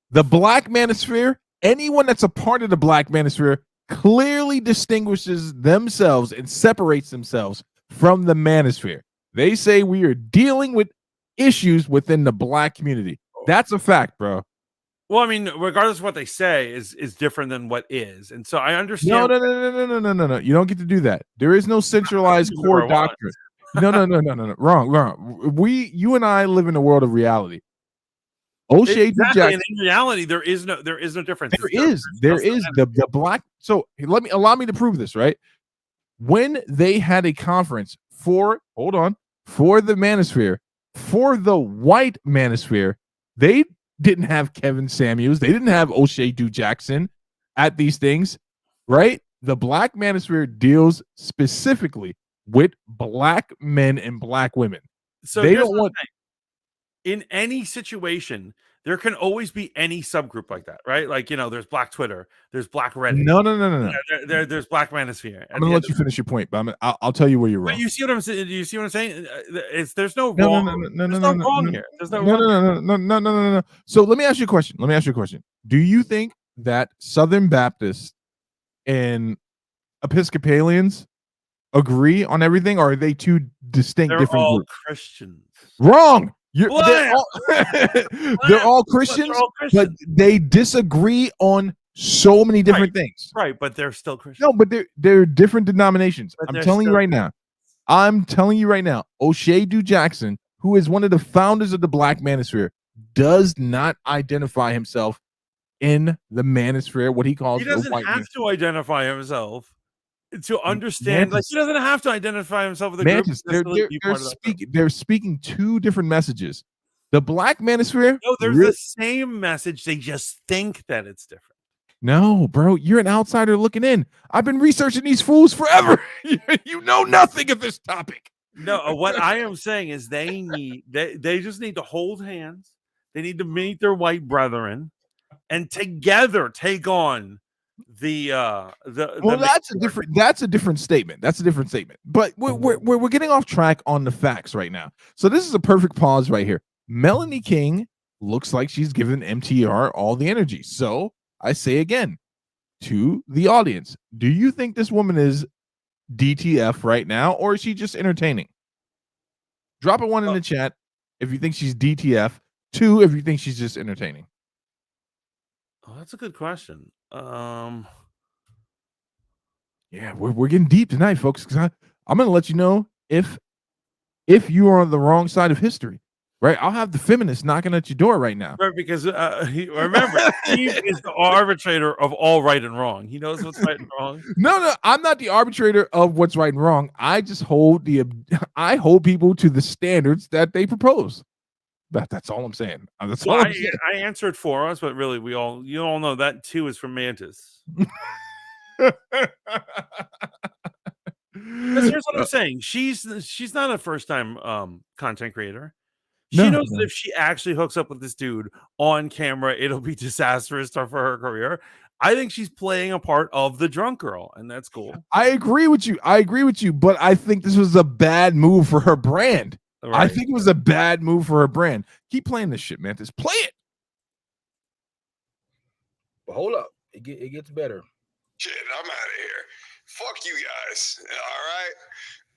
The black manosphere, anyone that's a part of the black manosphere clearly distinguishes themselves and separates themselves from the manosphere. They say we are dealing with issues within the black community. That's a fact, bro. Well, I mean, regardless of what they say is different than what is. And so I understand. No. You don't get to do that. There is no centralized core doctrine. No. Wrong. You and I live in a world of reality. O'Shea exactly. And in reality, there is no difference. There is the black. So allow me to prove this, right? When they had a conference for the manosphere, for the white manosphere, they didn't have Kevin Samuels. They didn't have O'Shea Jackson at these things, right? The black manosphere deals specifically with black men and black women. So they don't want. In any situation, there can always be any subgroup like that, right? Like, there's Black Twitter, there's Black Reddit. No. There's Black Manosphere. I'm gonna let you finish your point, but I'll tell you where you're wrong. But you see what I'm saying? Do you see what I'm saying? There's no wrong. No, here. There's no wrong. No. So let me ask you a question. Do you think that Southern Baptists and Episcopalians agree on everything, or are they two distinct different groups? Christians. Wrong. They're all Christians, but they disagree on so many different things. Right, but they're still Christians. No, but they're different denominations. I'm telling you right now. O'Shea Jackson who is one of the founders of the Black Manosphere, does not identify himself in the Manosphere, what he calls He the doesn't white have man. to identify himself to understand. Like, he doesn't have to identify himself with a group. Mantis, to necessarily be part of that group. they're speaking two different messages. The Black Manosphere. No, there's the same message. They just think that it's different. No, bro, you're an outsider looking in. I've been researching these fools forever. You know nothing of this topic. No, what I am saying is they just need to hold hands. They need to meet their white brethren and together take on that's a different statement. That's a different statement. But we're getting off track on the facts right now. So this is a perfect pause right here. Melanie King looks like she's given MTR all the energy. So I say again to the audience, do you think this woman is DTF right now, or is she just entertaining? Drop a 1 in the chat if you think she's DTF. 2 if you think she's just entertaining. Oh, that's a good question. Yeah, we're getting deep tonight, folks, because I'm going to let you know if you are on the wrong side of history. Right, I'll have the feminists knocking at your door right now. Right, because remember, Steve is the arbitrator of all right and wrong. He knows what's right and wrong. No, I'm not the arbitrator of what's right and wrong. I just hold people to the standards that they propose. That's all I'm saying. That's all I'm saying. I answered for us, but really, you all know that 2 is from Mantis. Here's what I'm saying: she's not a first time content creator. She knows that if she actually hooks up with this dude on camera, it'll be disastrous for her career. I think she's playing a part of the drunk girl, and that's cool. I agree with you, but I think this was a bad move for her brand. Right. I think it was a bad move for her brand. Keep playing this shit, man. Just play it. But hold up. It gets better. Shit, I'm out of here. Fuck you guys.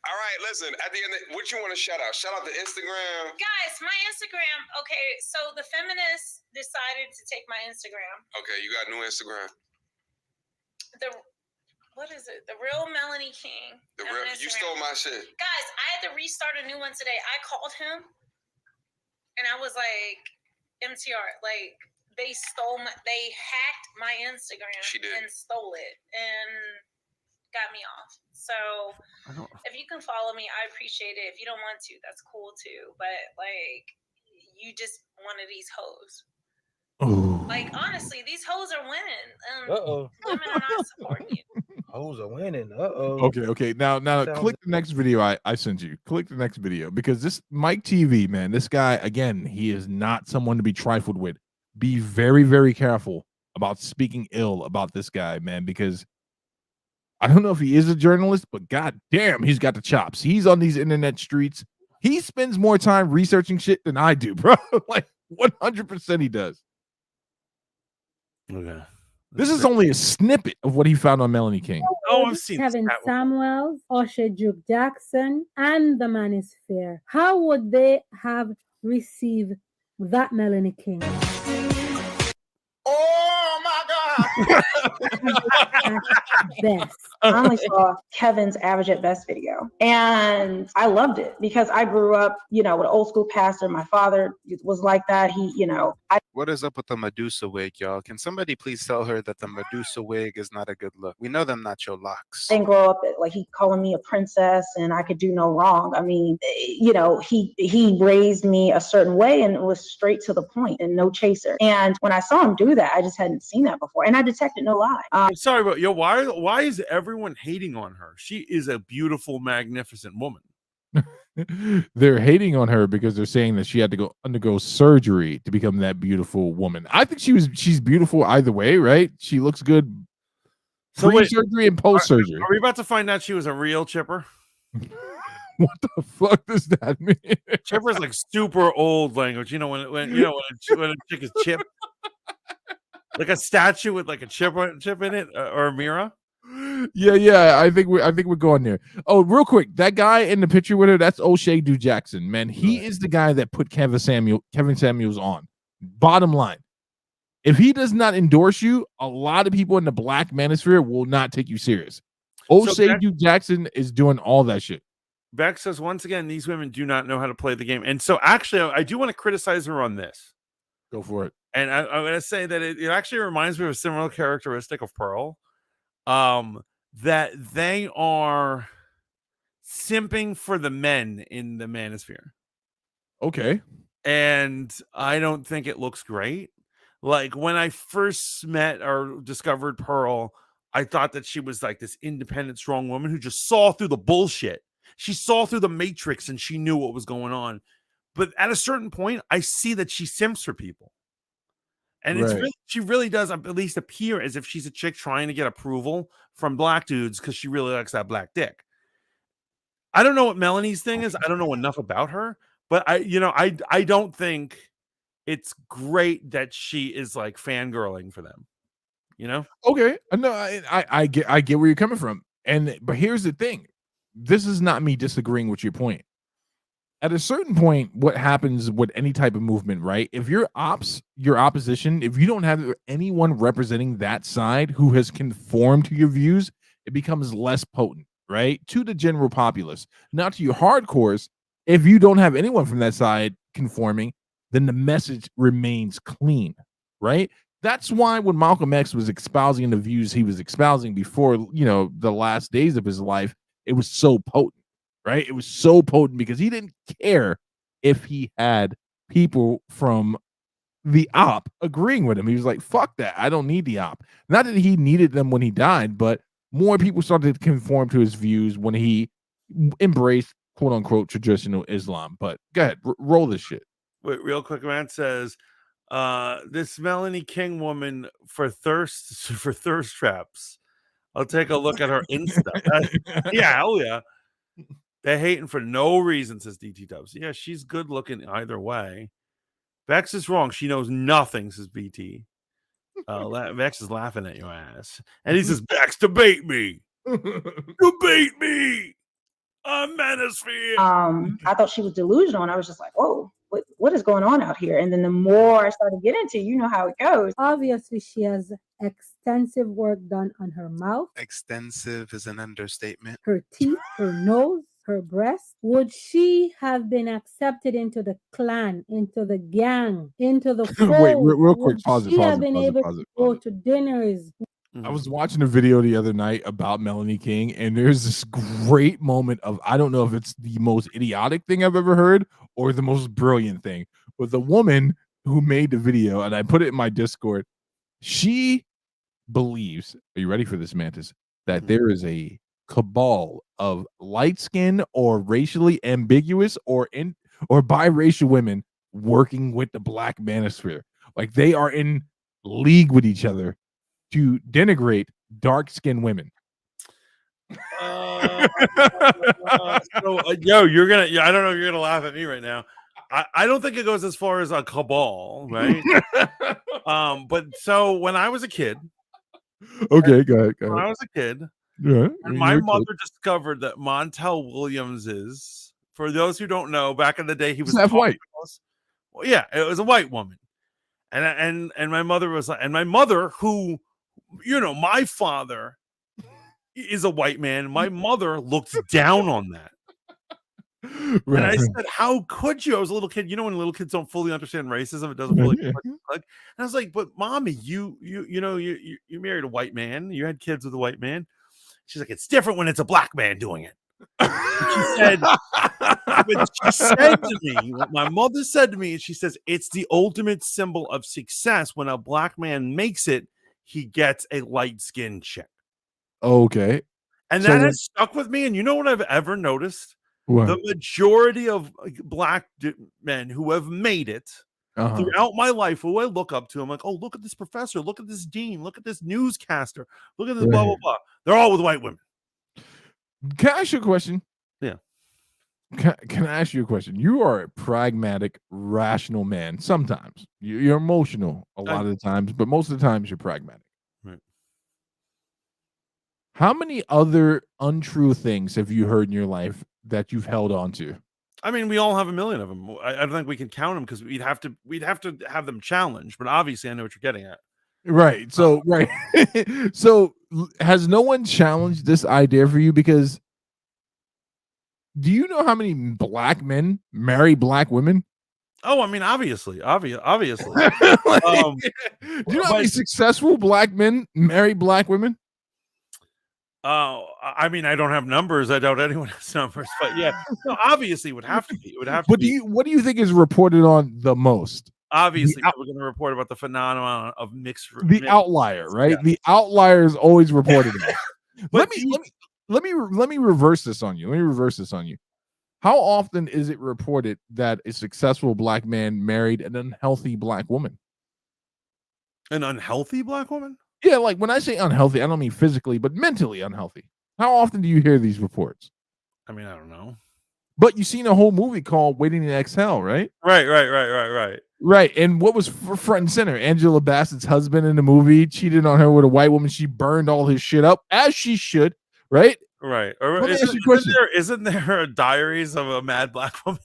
All right, listen, at the end, what you want to shout out? Shout out to Instagram. Guys, my Instagram. Okay, so the feminists decided to take my Instagram. Okay, you got a new Instagram. What is it? The real Melanie King. You stole my shit. Guys, I had to restart a new one today. I called him and I was like, MTR, like they hacked my Instagram and stole it and got me off. So if you can follow me, I appreciate it. If you don't want to, that's cool too. But like, you just one of these hoes. Ooh. Like honestly, these hoes are winning. Women are not supporting you. Hoes are winning. Okay. Now click the next video I sent you. Click the next video because this Mike TV, man, this guy again, he is not someone to be trifled with. Be very, very careful about speaking ill about this guy, man, because I don't know if he is a journalist, but god damn, he's got the chops. He's on these internet streets. He spends more time researching shit than I do, bro. Like 100% he does. Okay. This is only a snippet of what he found on Melanie King. Oh, I've seen Kevin Samuels, Usher Duke Jackson, and the Manosphere. How would they have received that Melanie King? Oh my God! Best. I only saw Kevin's Average at Best video, and I loved it because I grew up, with an old school pastor. My father was like that. What is up with the Medusa wig, y'all? Can somebody please tell her that the Medusa wig is not a good look? We know them not your locks. I didn't grow up like he calling me a princess and I could do no wrong. I mean, he raised me a certain way and it was straight to the point and no chaser. And when I saw him do that, I just hadn't seen that before. And I detected no lie. I'm sorry, but why is everyone hating on her? She is a beautiful, magnificent woman. They're hating on her because they're saying that she had to undergo surgery to become that beautiful woman. I think she's beautiful either way, right? She looks good pre-surgery and post-surgery. Are we about to find out she was a real chipper? What the fuck does that mean? Chipper is like super old language. When a chick is chipped, like a statue with like a chip in it, or a mirror. Yeah. I think we're going there. Oh, real quick, that guy in the picture with her, that's O'Shea Duke Jackson, man. He is the guy that put Kevin Samuels on. Bottom line, if he does not endorse you, a lot of people in the Black Manosphere will not take you serious. O'Shea Duke Jackson is doing all that shit. Beck says, once again, these women do not know how to play the game. And so actually, I do want to criticize her on this. Go for it. And I'm going to say that it actually reminds me of a similar characteristic of Pearl, that they are simping for the men in the manosphere. Okay. And I don't think it looks great. Like when I first met or discovered Pearl, I thought that she was like this independent, strong woman who just saw through the bullshit. She saw through the matrix and she knew what was going on. But at a certain point, I see that she simps for people. And it's really, she really does at least appear as if she's a chick trying to get approval from black dudes because she really likes that black dick. I don't know what Melanie's thing is. I don't know enough about her, but I don't think it's great that she is like fangirling for them. Okay. No, I get where you're coming from. But here's the thing. This is not me disagreeing with your point. At a certain point, what happens with any type of movement, right? If your opposition, if you don't have anyone representing that side who has conformed to your views, it becomes less potent, right? To the general populace. Not to your hardcores. If you don't have anyone from that side conforming, then the message remains clean, right? That's why when Malcolm X was espousing the views he was espousing before, the last days of his life, it was so potent. Right? It was so potent because he didn't care if he had people from the op agreeing with him. He was like, fuck that. I don't need the op. Not that he needed them when he died, but more people started to conform to his views when he embraced quote unquote traditional Islam. But go ahead, roll this shit. Wait, real quick, man says, this Melanie King woman for thirst traps. I'll take a look at her Insta. Yeah, hell yeah. They're hating for no reason, says DT Dubs. Yeah, she's good looking either way. Vex is wrong. She knows nothing, says BT. Vex is laughing at your ass. And he says, Vex, debate me. Debate me. I'm Manosphere. I thought she was delusional, and I was just like, whoa, what is going on out here? And then the more I started getting into, you know how it goes. Obviously, she has extensive work done on her mouth. Extensive is an understatement. Her teeth, her nose, her breast. Would she have been accepted into the clan, into the gang, into the fold? Wait, real quick, Would pause it. she have been able to go to dinners? I was watching a video the other night about Melanie King, and there's this great moment of, I don't know if it's the most idiotic thing I've ever heard or the most brilliant thing, but the woman who made the video, and I put it in my Discord, she believes, are you ready for this, Mantis, that there is a cabal of light skin or racially ambiguous or biracial women working with the black manosphere. Like they are in league with each other to denigrate dark-skinned women. Yo, you're gonna. I don't know if you're gonna laugh at me right now. I don't think it goes as far as a cabal, right? But so when I was a kid, okay, go ahead. When I was a kid, yeah, and my mother discovered that Montel Williams is, for those who don't know, back in the day he was half white. Well, yeah, it was a white woman, and my mother was like, and my mother who. My father is a white man. My mother looks down on that. Right. And I said, how could you? I was a little kid. When little kids don't fully understand racism, it doesn't fully click. And I was like, but mommy, you married a white man. You had kids with a white man. She's like, it's different when it's a black man doing it. She said to me, what my mother said to me, she says, it's the ultimate symbol of success when a black man makes it. He gets a light-skinned chick. Okay. And that has stuck with me. And you know what I've ever noticed? What? The majority of black men who have made it throughout my life, who I look up to, I'm like, oh, look at this professor. Look at this dean. Look at this newscaster. Look at this blah, blah, blah. They're all with white women. Can I ask you a question? Yeah. Can I ask you a question? You are a pragmatic, rational man. Sometimes you're emotional a lot of the times, but most of the times you're pragmatic. Right. How many other untrue things have you heard in your life that you've held on to? I mean, we all have a million of them. I don't think we can count them because we'd have to have them challenged. But obviously, I know what you're getting at. Right. So right. So has no one challenged this idea for you? Because do you know how many black men marry black women? Oh, I mean, obviously. Like, Um, do you know how many but successful black men marry black women? I mean, I don't have numbers. I doubt anyone has numbers, but yeah, no, obviously, it would have to be. It would have to But be. what do you think is reported on the most? Obviously, people are going to report about the phenomenon of The outlier, right? Yeah. The outlier is always reported on. But let me reverse this on you. Let me reverse this on you. How often is it reported that a successful black man married an unhealthy black woman? An unhealthy black woman? Yeah, like when I say unhealthy, I don't mean physically, but mentally unhealthy. How often do you hear these reports? I mean, I don't know. But you've seen a whole movie called Waiting to Exhale, right? Right. Right. And what was front and center? Angela Bassett's husband in the movie cheated on her with a white woman. She burned all his shit up, as she should, right? Right. Or Let me ask you a question. Isn't there a Diaries of a Mad Black Woman?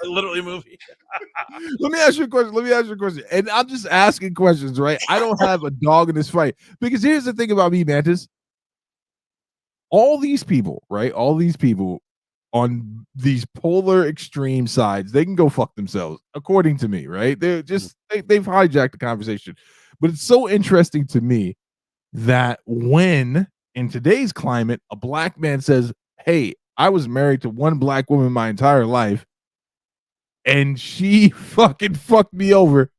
Literally a movie. Let me ask you a question. And I'm just asking questions, right? I don't have a dog in this fight. Because here's the thing about me, Mantis. All these people, right? All these people on these polar extreme sides, they can go fuck themselves, according to me, right? They're just they've hijacked the conversation. But it's so interesting to me that when in today's climate, a black man says, "Hey, I was married to one black woman my entire life, and she fucking fucked me over,"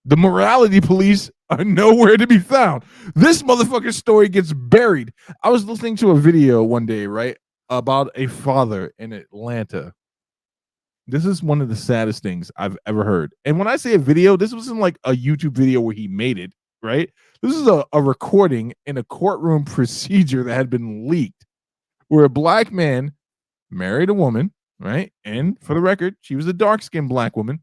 the morality police are nowhere to be found. This motherfucker's story gets buried. I was listening to a video one day, right, about a father in Atlanta. This is one of the saddest things I've ever heard. And when I say a video, this wasn't like a YouTube video where he made it, right? This is a recording in a courtroom procedure that had been leaked where a black man married a woman, right? And for the record, she was a dark-skinned black woman.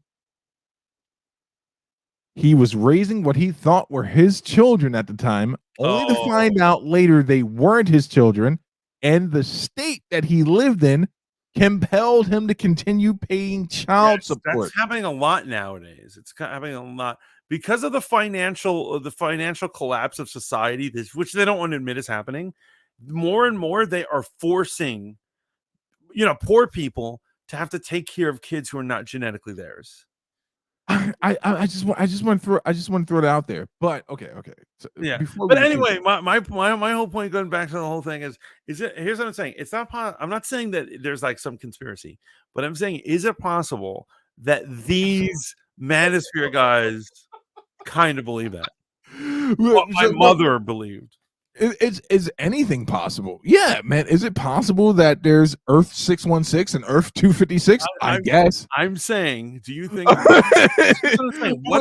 He was raising what he thought were his children at the time, only to find out later they weren't his children, and the state that he lived in compelled him to continue paying child support. That's happening a lot nowadays. It's happening a lot because of the financial collapse of society, which they don't want to admit is happening. More and more, they are forcing, poor people to have to take care of kids who are not genetically theirs. I just want to throw it out there, but okay. So yeah, but anyway, my whole point, going back to the whole thing, here's what I'm saying. It's not. I'm not saying that there's like some conspiracy, but I'm saying, is it possible that these manosphere guys kind of believe that? What my mother believed. Is anything possible? Yeah, man. Is it possible that there's Earth 616 and Earth 256? I guess. I'm saying, do you think? What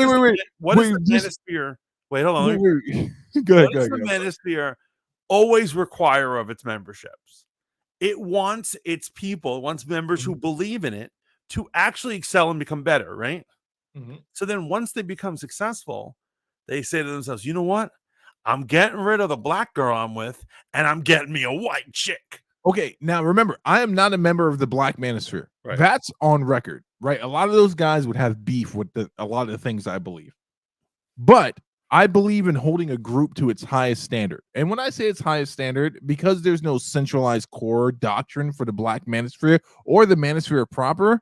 is the manosphere? Wait, hold on. Go ahead. The manosphere always require of its memberships? It wants its people, it wants members who believe in it to actually excel and become better, right? Mm-hmm. So then once they become successful, they say to themselves, you know what? I'm getting rid of the black girl I'm with, and I'm getting me a white chick. Okay, now remember, I am not a member of the Black Manosphere. Right. That's on record, right? A lot of those guys would have beef with a lot of the things I believe. But I believe in holding a group to its highest standard. And when I say its highest standard, because there's no centralized core doctrine for the Black Manosphere or the Manosphere proper,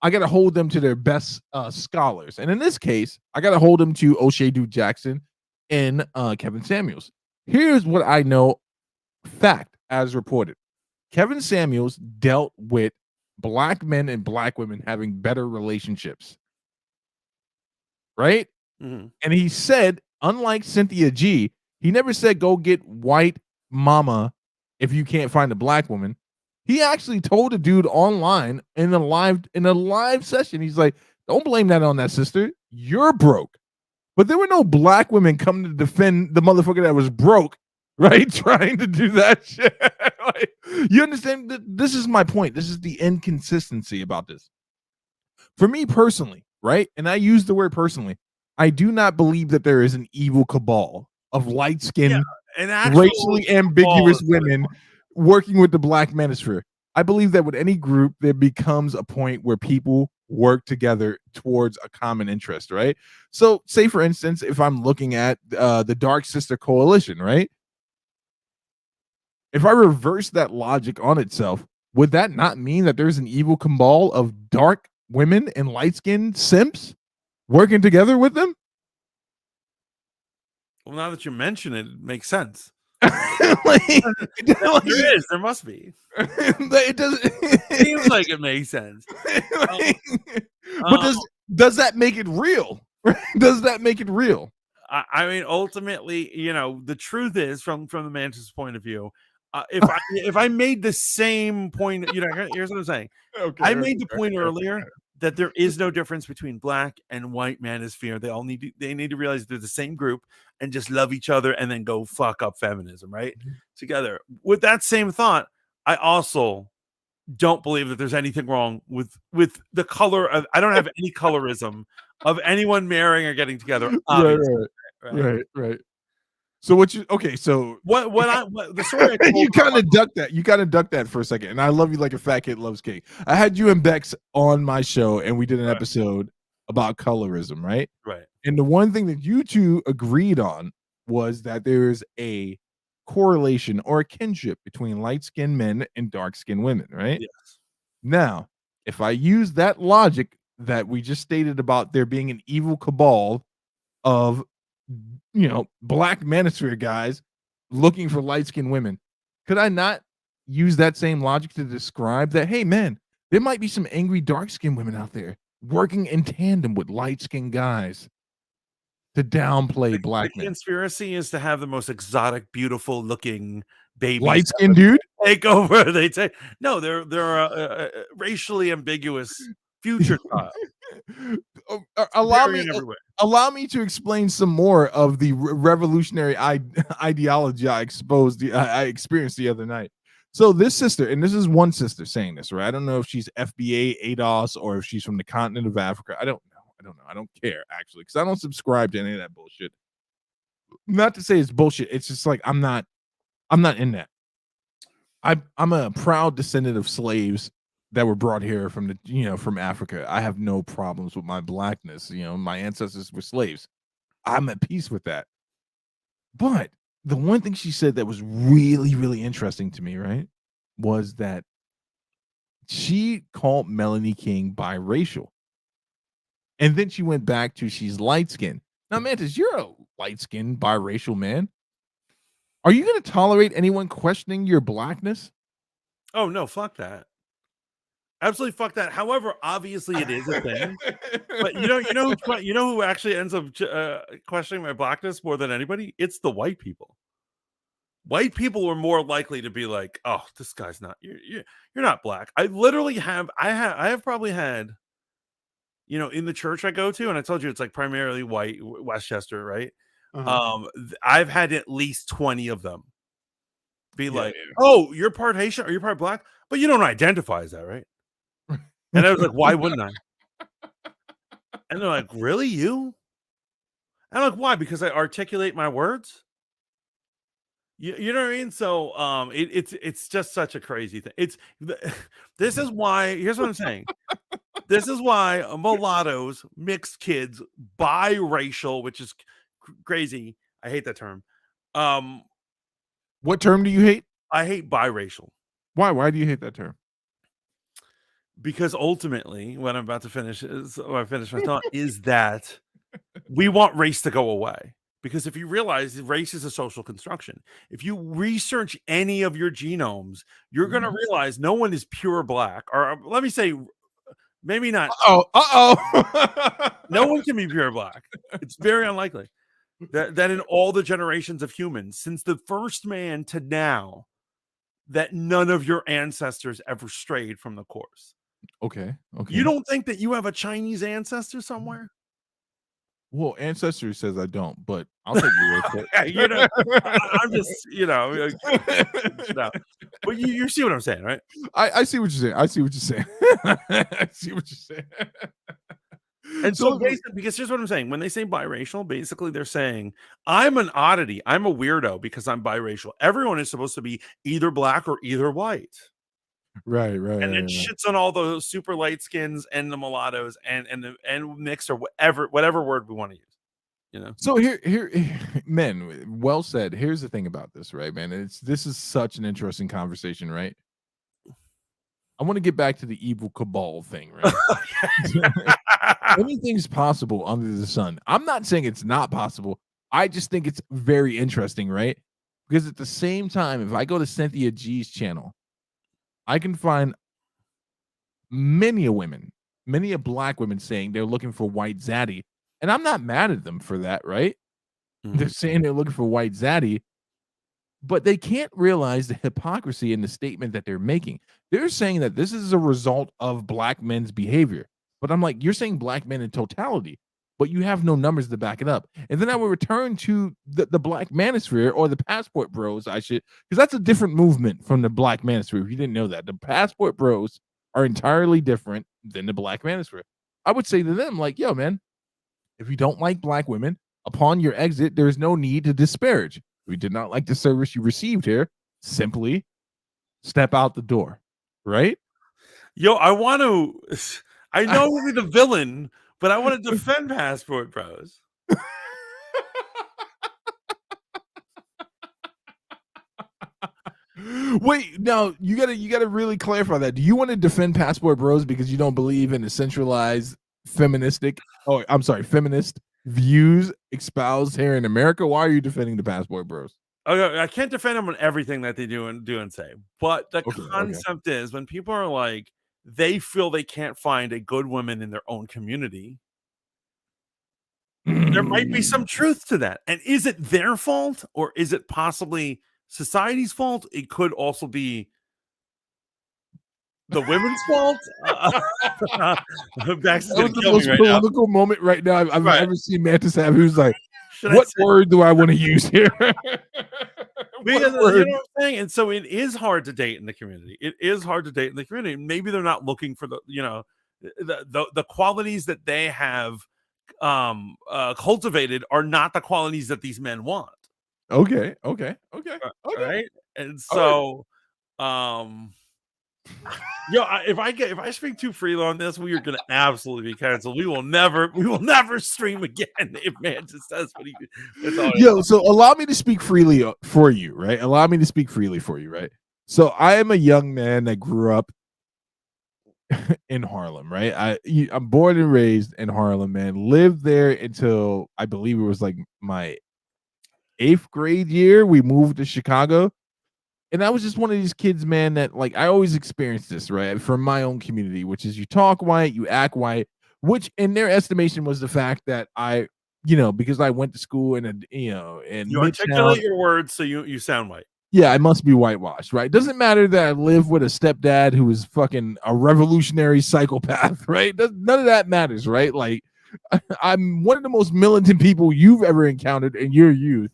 I got to hold them to their best scholars. And in this case, I got to hold them to O'Shea Duke Jackson and Kevin Samuels. Here's what I know, fact as reported. Kevin Samuels dealt with black men and black women having better relationships. Right? Mm-hmm. And he said, unlike Cynthia G, he never said go get white mama if you can't find a black woman. He actually told a dude online in a live session, he's like, don't blame that on that sister. You're broke. But there were no black women coming to defend the motherfucker that was broke, right? Trying to do that shit. Like, you understand? This is my point. This is the inconsistency about this. For me personally, right? And I use the word personally. I do not believe that there is an evil cabal of light-skinned, racially ambiguous women working with the Black Manosphere. I believe that with any group, there becomes a point where people work together towards a common interest, right? So, say for instance, if I'm looking at the Dark Sister Coalition, right? If I reverse that logic on itself, would that not mean that there's an evil cabal of dark women and light-skinned simps working together with them? Well, now that you mention it, it makes sense. There must be. It doesn't Seems like it makes sense. But does that make it real? Does that make it real? I mean, ultimately, the truth is, from the Mantis point of view, if I made the same point, here's what I'm saying. Okay, I made the point earlier that there is no difference between black and white manosphere. They need to realize they're the same group and just love each other and then go fuck up feminism, right? Together. With that same thought, I also don't believe that there's anything wrong with the color of. I don't have any colorism of anyone marrying or getting together. Obviously, Right. So what you so the story I told you kind of duck that. You kind of duck that for a second. And I love you like a fat kid loves cake. I had you and Bex on my show and we did an episode about colorism, right? Right. And the one thing that you two agreed on was that there's a correlation or a kinship between light-skinned men and dark-skinned women, right? Yes. Now, if I use that logic that we just stated about there being an evil cabal of black manosphere guys looking for light-skinned women, could I not use that same logic to describe that, hey man, there might be some angry dark-skinned women out there working in tandem with light-skinned guys to downplay black the men? conspiracy is to have the most exotic, beautiful looking baby Light-skinned dude take over. They say no, they're a racially ambiguous future child. Allow me to explain some more of the revolutionary ideology I experienced the other night. So this sister, and this is one sister saying this, right? I don't know if she's FBA, ADOS, or if she's from the continent of Africa. I don't know. I don't care, actually, because I don't subscribe to any of that bullshit. Not to say it's bullshit. It's just like I'm not in that. I'm a proud descendant of slaves that were brought here from from Africa. I have no problems with my blackness. My ancestors were slaves. I'm at peace with that. But the one thing she said that was really, really interesting to me, right, was that she called Melanie King biracial. And then she went back to she's light-skinned. Now, Mantis, you're a light-skinned biracial man. Are you going to tolerate anyone questioning your blackness? Oh no, fuck that. Absolutely fuck that. However, obviously it is a thing. But you know who actually ends up questioning my blackness more than anybody? It's the white people. White people are more likely to be like, "Oh, this guy's not you're not black." I have probably had, in the church I go to, and I told you it's like primarily white, Westchester, right? I've had at least 20 of them be like, "Oh, you're part Haitian or you're part black, but you don't identify as that, right?" And I was like, "Why wouldn't I?" And they're like, "Really, you?" And I'm like, "Why? Because I articulate my words." You know what I mean? So it's just such a crazy thing. This is why. Here's what I'm saying. This is why mulattoes, mixed kids, biracial, which is crazy. I hate that term. What term do you hate? I hate biracial. Why? Why do you hate that term? Because ultimately, what I'm about to finish my thought is that we want race to go away. Because if you realize race is a social construction, if you research any of your genomes, you're going to realize no one is pure black. Or let me say, maybe not. No one can be pure black. It's very unlikely that in all the generations of humans, since the first man to now, that none of your ancestors ever strayed from the course. Okay. You don't think that you have a Chinese ancestor somewhere? Well, Ancestry says I don't, but I'll take your word for it. I'm just, no. But you see what I'm saying, right? I see what you're saying. I see what you're saying. I see what you're saying. And so basically, because here's what I'm saying. When they say biracial, basically they're saying, I'm an oddity. I'm a weirdo because I'm biracial. Everyone is supposed to be either black or either white. Right. And then shits on all those super light skins and the mulattoes and mixed or whatever word we want to use. So here, men, well said. Here's the thing about this, right, man? This is such an interesting conversation, right? I want to get back to the evil cabal thing, right? Anything's possible under the sun. I'm not saying it's not possible. I just think it's very interesting, right? Because at the same time, if I go to Cynthia G's channel, I can find many a black women saying they're looking for white zaddy. And I'm not mad at them for that, right? They're saying they're looking for white zaddy, but they can't realize the hypocrisy in the statement that they're making. They're saying that this is a result of black men's behavior. But I'm like, you're saying black men in totality, but you have no numbers to back it up. And then I will return to the black manosphere or the passport bros, because that's a different movement from the black manosphere. If you didn't know that, the passport bros are entirely different than the black manosphere. I would say to them, like, yo, man, if you don't like black women, upon your exit, there's no need to disparage. If you did not like the service you received here, simply step out the door, right? Yo, I know we'll be the villain, but I want to defend passport bros. Wait, now you gotta really clarify that. Do you want to defend passport bros because you don't believe in the centralized feminist views espoused here in America? Why are you defending the passport bros? Okay, I can't defend them on everything that they do and say, but the concept is when people are like, they feel they can't find a good woman in their own community. There might be some truth to that. And is it their fault or is it possibly society's fault? It could also be the women's fault. That was the most political moment right now I've ever seen Mantis have. He was like, what word do I want to use here? Because, you know what I'm saying? And so it is hard to date in the community. It is hard to date in the community. Maybe they're not looking for the qualities that they have cultivated are not the qualities that these men want. Okay. Right. And so if I speak too freely on this, we are going to absolutely be canceled. We will never stream again if Mantis says what he. So allow me to speak freely for you, right? Right? So I am a young man that grew up in Harlem, right? I'm born and raised in Harlem, man. Lived there until I believe it was like my 8th grade year. We moved to Chicago. And I was just one of these kids, man, that like I always experienced this, right? From my own community, which is you talk white, you act white, which in their estimation was the fact that I, because I went to school and you articulate your words so you sound white. Yeah, I must be whitewashed, right? Doesn't matter that I live with a stepdad who is fucking a revolutionary psychopath, right? None of that matters, right? Like I'm one of the most militant people you've ever encountered in your youth,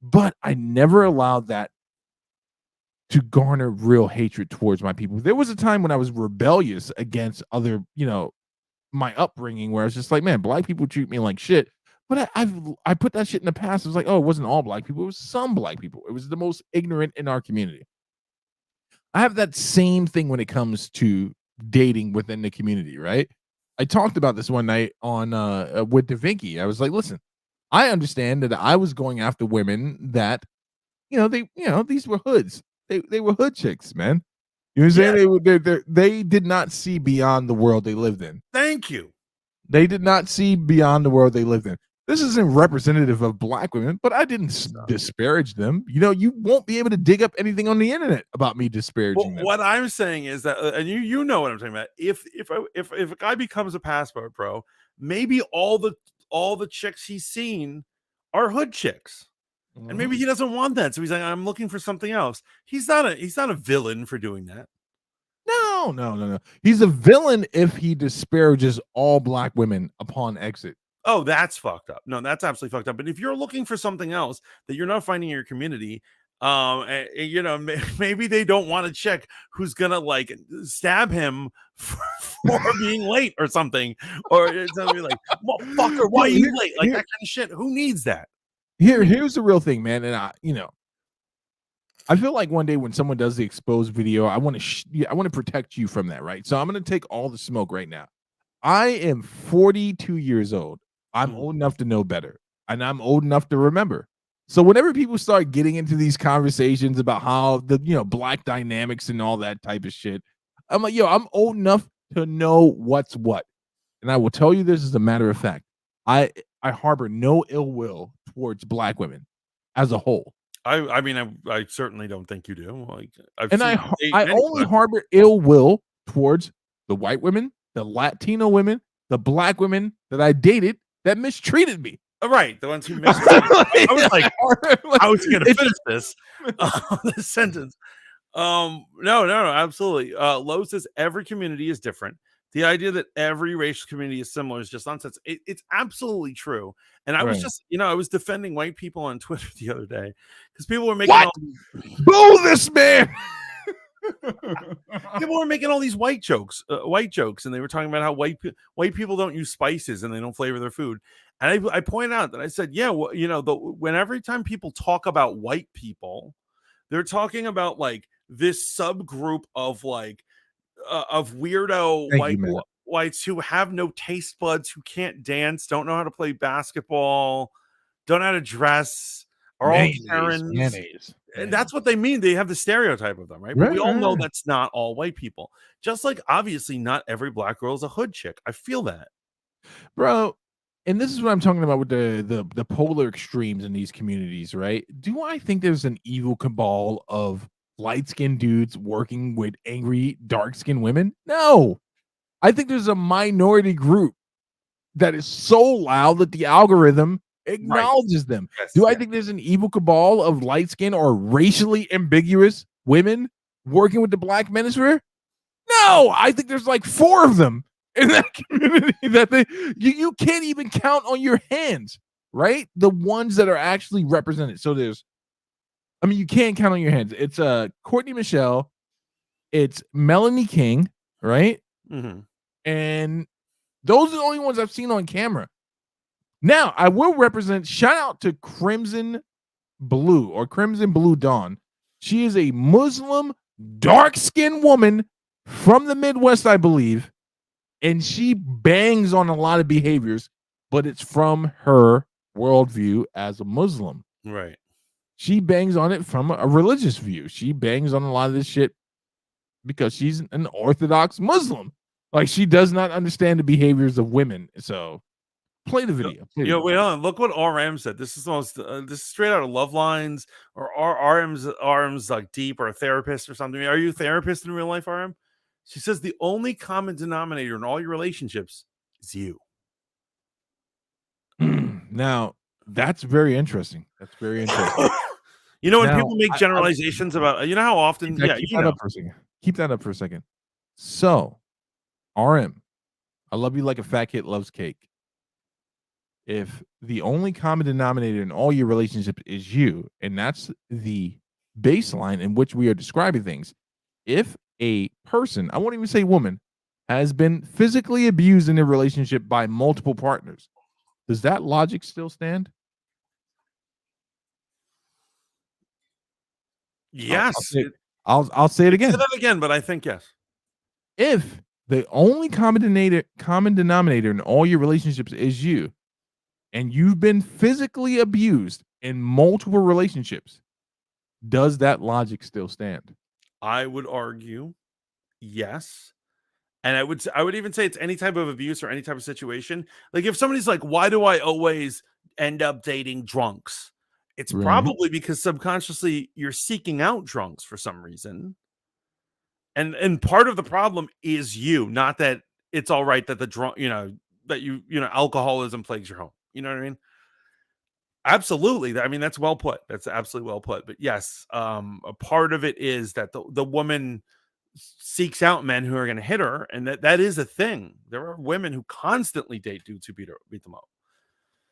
but I never allowed that to garner real hatred towards my people. There was a time when I was rebellious against other, my upbringing, where I was just like, man, black people treat me like shit. But I put that shit in the past. It was like, oh, it wasn't all black people. It was some black people. It was the most ignorant in our community. I have that same thing when it comes to dating within the community, right? I talked about this one night on with DaVinci. I was like, listen, I understand that I was going after women that, these were hoods. They were hood chicks, man. You know what I'm saying? They did not see beyond the world they lived in. Thank you. They did not see beyond the world they lived in. This isn't representative of black women, but I didn't disparage them. You won't be able to dig up anything on the internet about me disparaging them. What I'm saying is that, and you know what I'm talking about. If a guy becomes a passport bro, maybe all the chicks he's seen are hood chicks. And maybe he doesn't want that. So he's like, I'm looking for something else. He's not a villain for doing that. No. He's a villain if he disparages all black women upon exit. Oh, that's fucked up. No, that's absolutely fucked up. But if you're looking for something else that you're not finding in your community, maybe they don't want to check who's gonna like stab him for being late or something, or it's gonna be like, motherfucker, why are you late? Like that kind of shit. Who needs that? Here's the real thing, man. And I feel like one day when someone does the exposed video, I want to protect you from that, right? So I'm going to take all the smoke right now. I am 42 years old. I'm old enough to know better, and I'm old enough to remember. So whenever people start getting into these conversations about how the black dynamics and all that type of shit, I'm like, yo, I'm old enough to know what's what. And I will tell you this as a matter of fact. I harbor no ill will towards black women as a whole. I mean, I certainly don't think you do. Like, I've And seen I only harbor ill will towards the white women, the Latino women, the black women that I dated that mistreated me. Right, the ones who mistreated. I was like, I was gonna finish this this sentence. No, absolutely. Lowe says every community is different. The idea that every racial community is similar is just nonsense. It's absolutely true. And I was just, I was defending white people on Twitter the other day because people were making all boo this man. People were making all these white jokes, and they were talking about how white people don't use spices and they don't flavor their food. And I pointed out that I said, yeah, well, when every time people talk about white people, they're talking about like this subgroup of like of weirdo whites who have no taste buds, who can't dance, don't know how to play basketball, don't know how to dress, are all Karens. And that's what they mean. They have the stereotype of them, right? But we all know that's not all white people. Just like obviously not every black girl is a hood chick. I feel that, bro. And this is what I'm talking about with the polar extremes in these communities, right? Do I think there's an evil cabal of light-skinned dudes working with angry, dark-skinned women? No. I think there's a minority group that is so loud that the algorithm acknowledges them. Yes, I think there's an evil cabal of light-skinned or racially ambiguous women working with the Black Manosphere? No, I think there's like 4 of them in that community that you can't even count on your hands, right? The ones that are actually represented. So you can't count on your hands. It's Courtney Michelle, it's Melanie King, right? Mm-hmm. And those are the only ones I've seen on camera. Now, I will represent, shout out to Crimson Blue or Crimson Blue Dawn. She is a Muslim, dark-skinned woman from the Midwest, I believe. And she bangs on a lot of behaviors, but it's from her worldview as a Muslim. Right. She bangs on it from a religious view. She bangs on a lot of this shit because she's an Orthodox Muslim. Like, she does not understand the behaviors of women. So, play the video. Wait on. Look what RM said. This is the most. This is straight out of Love Lines, or RM's like deep, or a therapist or something. Are you a therapist in real life, RM? She says the only common denominator in all your relationships is you. Now, that's very interesting. That's very interesting. When people make generalizations about, how often, keep that up for a second. Keep that up for a second. So, RM, I love you like a fat kid loves cake. If the only common denominator in all your relationships is you, and that's the baseline in which we are describing things, if a person, I won't even say woman, has been physically abused in a relationship by multiple partners, does that logic still stand? Yes. I'll say it again. Say that again, but I think yes. If the only common denominator in all your relationships is you, and you've been physically abused in multiple relationships, does that logic still stand? I would argue yes. And I would even say it's any type of abuse or any type of situation. Like if somebody's like, why do I always end up dating drunks? It's probably because subconsciously you're seeking out drunks for some reason. And part of the problem is you, not that it's all right that the drunk, that alcoholism plagues your home. You know what I mean? Absolutely. I mean, that's well put. That's absolutely well put. But yes, a part of it is that the woman seeks out men who are going to hit her, and that is a thing. There are women who constantly date dudes who beat them up.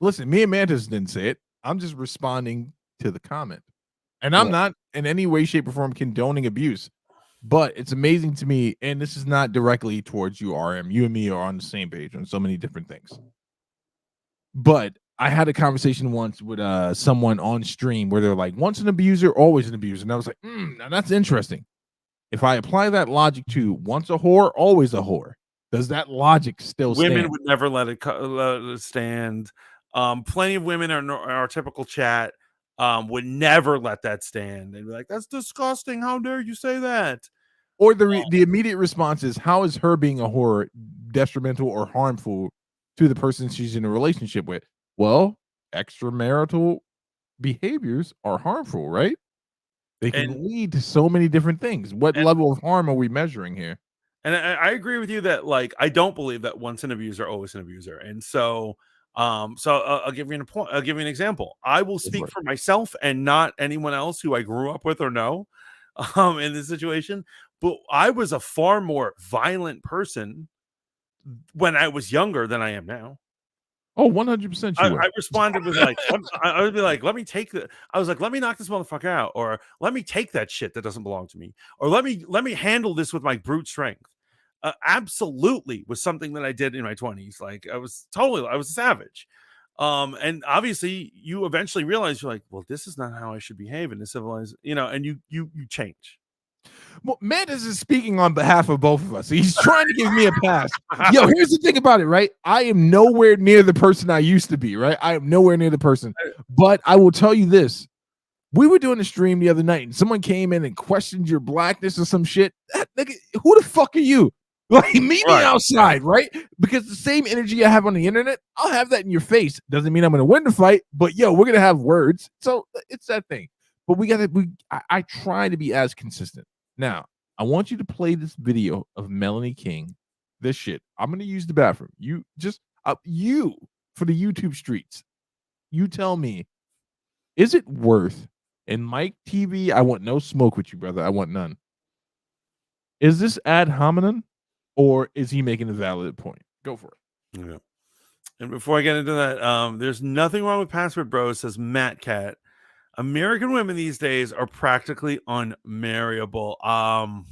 Listen, me and Mantis didn't say it. I'm just responding to the comment. And I'm not in any way, shape, or form condoning abuse. But it's amazing to me, and this is not directly towards you, RM. You and me are on the same page on so many different things. But I had a conversation once with someone on stream where they're like, once an abuser, always an abuser. And I was like, now that's interesting. If I apply that logic to once a whore, always a whore, does that logic still stand? Women would never let it stand. Plenty of women in our typical chat would never let that stand. They'd be like, that's disgusting. How dare you say that? Or the immediate response is, how is her being a whore detrimental or harmful to the person she's in a relationship with? Well, extramarital behaviors are harmful, right? They can And- lead to so many different things. What level of harm are we measuring here? And I agree with you that, like, I don't believe that once an abuser, always an abuser. And so, I'll give you I'll give you an example. I will speak for myself and not anyone else who I grew up with or know, in this situation. But I was a far more violent person when I was younger than I am now. Oh, 100% you were. I responded with like, I would be like, let me take the. I was like, let me knock this motherfucker out, or let me take that shit that doesn't belong to me, or let me handle this with my brute strength. Absolutely was something that I did in my 20s. Like I was a savage. And obviously you eventually realize you're like, well, this is not how I should behave in a civilized, and you change. Well, Mantis is speaking on behalf of both of us. He's trying to give me a pass. Yo, here's the thing about it, right? I am nowhere near the person I used to be, right? I am nowhere near the person. But I will tell you this. We were doing a stream the other night and someone came in and questioned your blackness or some shit. That nigga, who the fuck are you? Like, meet me outside, right? Because the same energy I have on the internet, I'll have that in your face. Doesn't mean I'm going to win the fight, but yo, we're going to have words. So it's that thing. But I try to be as consistent. Now, I want you to play this video of Melanie King. This shit. I'm going to use the bathroom. You just, you for the YouTube streets. You tell me, is it worth, and Mike TV, I want no smoke with you, brother. I want none. Is this ad hominem? Or is he making a valid point? Go for it. Yeah. And before I get into that, there's nothing wrong with Password Bros, says Matt Cat. American women these days are practically unmarriable. I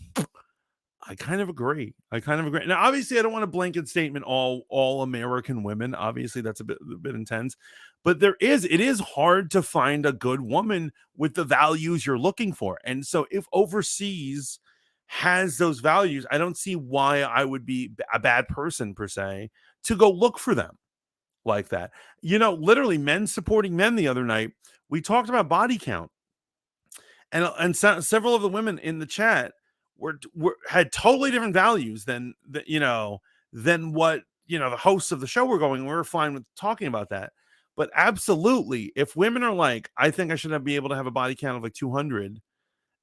kind of agree. Now, obviously, I don't want a blanket statement all American women. Obviously, that's a bit intense. But it is hard to find a good woman with the values you're looking for. And so if overseas has those values, I don't see why I would be a bad person per se to go look for them like that. Literally men supporting men the other night, we talked about body count, and several of the women in the chat had totally different values than what the hosts of the show were going. We were fine with talking about that. But absolutely, if women are like, I think I should be able to have a body count of like 200,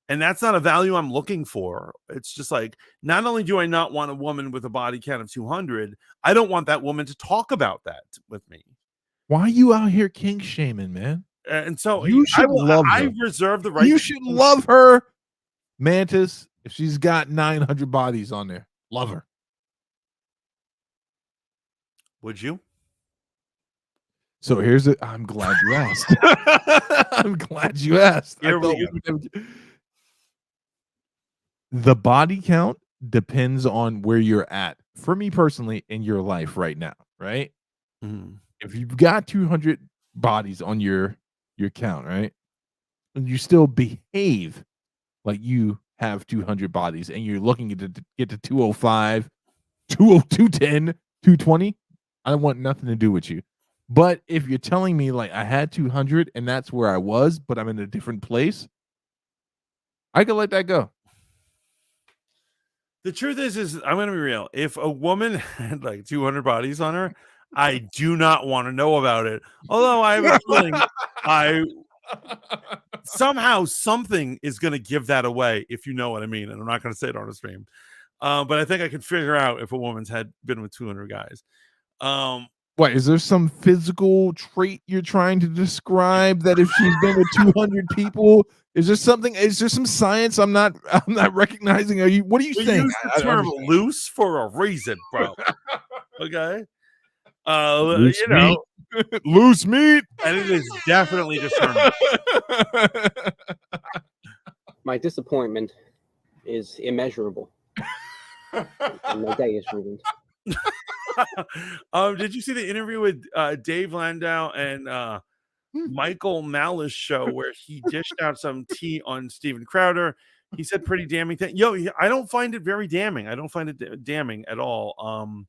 and that's not a value I'm looking for. It's just like, not only do I not want a woman with a body count of 200, I don't want that woman to talk about that with me. Why are you out here kink shaming, man? And so you should love her. I reserve the right. You should love her, Mantis. If she's got 900 bodies on there, love her. Would you? So here's it. I'm glad you asked. I'm glad you asked. Here we go. The body count depends on where you're at. For me personally, in your life right now, right? Mm-hmm. If you've got 200 bodies on your count, right? And you still behave like you have 200 bodies and you're looking to get to 205, 210, 220, I want nothing to do with you. But if you're telling me like I had 200 and that's where I was, but I'm in a different place, I could let that go. The truth is I'm going to be real. If a woman had like 200 bodies on her, I do not want to know about it. Although I have a feeling somehow something is going to give that away, if you know what I mean. And I'm not going to say it on a stream. But I think I can figure out if a woman's had been with 200 guys. What, is there some physical trait you're trying to describe that if she's been with 200 people? Is there something? Is there some science I'm not recognizing? What are you saying? Use the term loose for a reason, bro. Okay. Loose meat. Loose meat, and it is definitely discernible. My disappointment is immeasurable. And my day is ruined. Did you see the interview with Dave Landau and Michael Malice show where he dished out some tea on Steven Crowder? He said pretty damning thing. I don't find it very damning. I don't find it damning at all.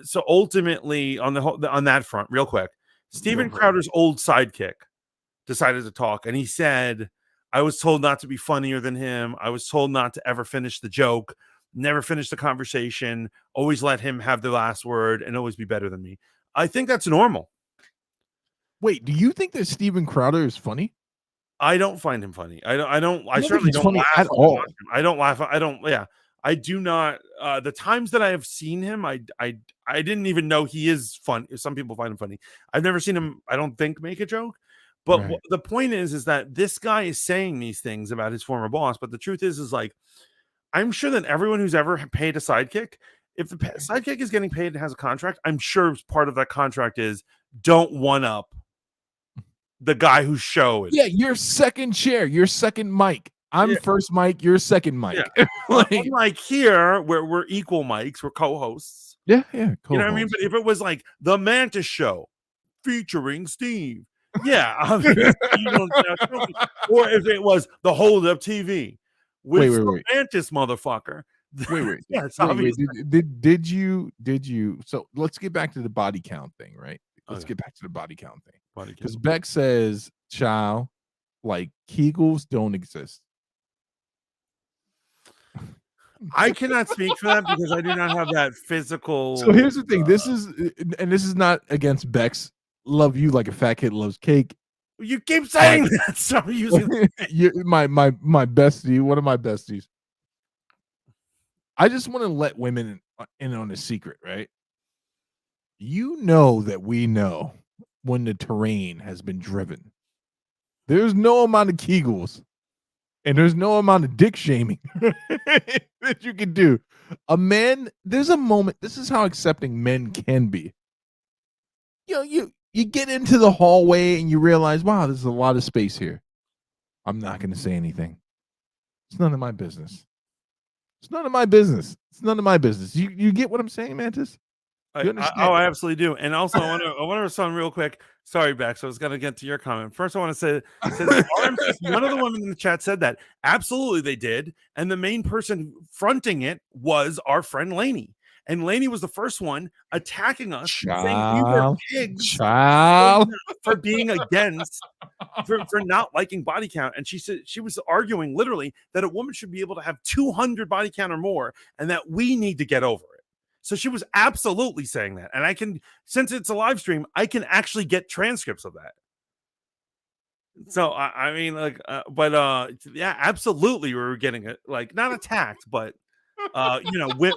So ultimately, on that front, real quick, Steven Crowder's old sidekick decided to talk, and he said, I was told not to be funnier than him. I was told not to ever finish the joke, never finish the conversation, always let him have the last word, and always be better than me. I think that's normal. Wait, do you think that Steven Crowder is funny? I don't find him funny. I think certainly he's don't funny laugh at when I all. watch him. I don't laugh. I do not. The times that I have seen him, I didn't even know he is fun. Some people find him funny. I've never seen him, I don't think, make a joke. But Right. the point is that this guy is saying these things about his former boss. But the truth is like, I'm sure that everyone who's ever paid a sidekick, if the sidekick is getting paid and has a contract, I'm sure part of that contract is don't one up the guy whose show it is. Yeah, you're second chair, you're second mic. I'm first mic, you're second mic. Yeah. Like, Unlike here, where we're equal mics, we're co-hosts. yeah, You know what I mean? But if it was like the Mantis show featuring Steve, yeah, obviously you don't or if it was the Hold Up TV with Wait. Mantis motherfucker. Wait. Yes, Wait, obviously. did you so let's get back to the body count thing, right? Let's Okay. get back to the body count thing. Body Because count. Beck says, child, like Kegels don't exist. I cannot speak for that because I do not have that physical. So here's the thing. This is not against Beck's love you like a fat kid loves cake. You keep saying that. So using my bestie, one of my besties. I just want to let women in on a secret, right? You know that we know when the terrain has been driven. There's no amount of Kegels and there's no amount of dick shaming that you can do. A man, there's a moment. This is how accepting men can be. You know, you get into the hallway and you realize, wow, there's a lot of space here. I'm not going to say anything. It's none of my business. It's none of my business. It's none of my business. You get what I'm saying, Mantis? You understand? I absolutely do. And also, I want to respond real quick. Sorry, Bex. I was going to get to your comment. First, I want to say none of the women in the chat said that. Absolutely, they did. And the main person fronting it was our friend Lainey. And Lainey was the first one attacking us, saying we were pigs for being against, for not liking body count. And she said she was arguing literally that a woman should be able to have 200 body count or more, and that we need to get over it. So she was absolutely saying that. And I can, since it's a live stream, I can actually get transcripts of that. So I mean, like, yeah, absolutely, we were getting it, like, not attacked, but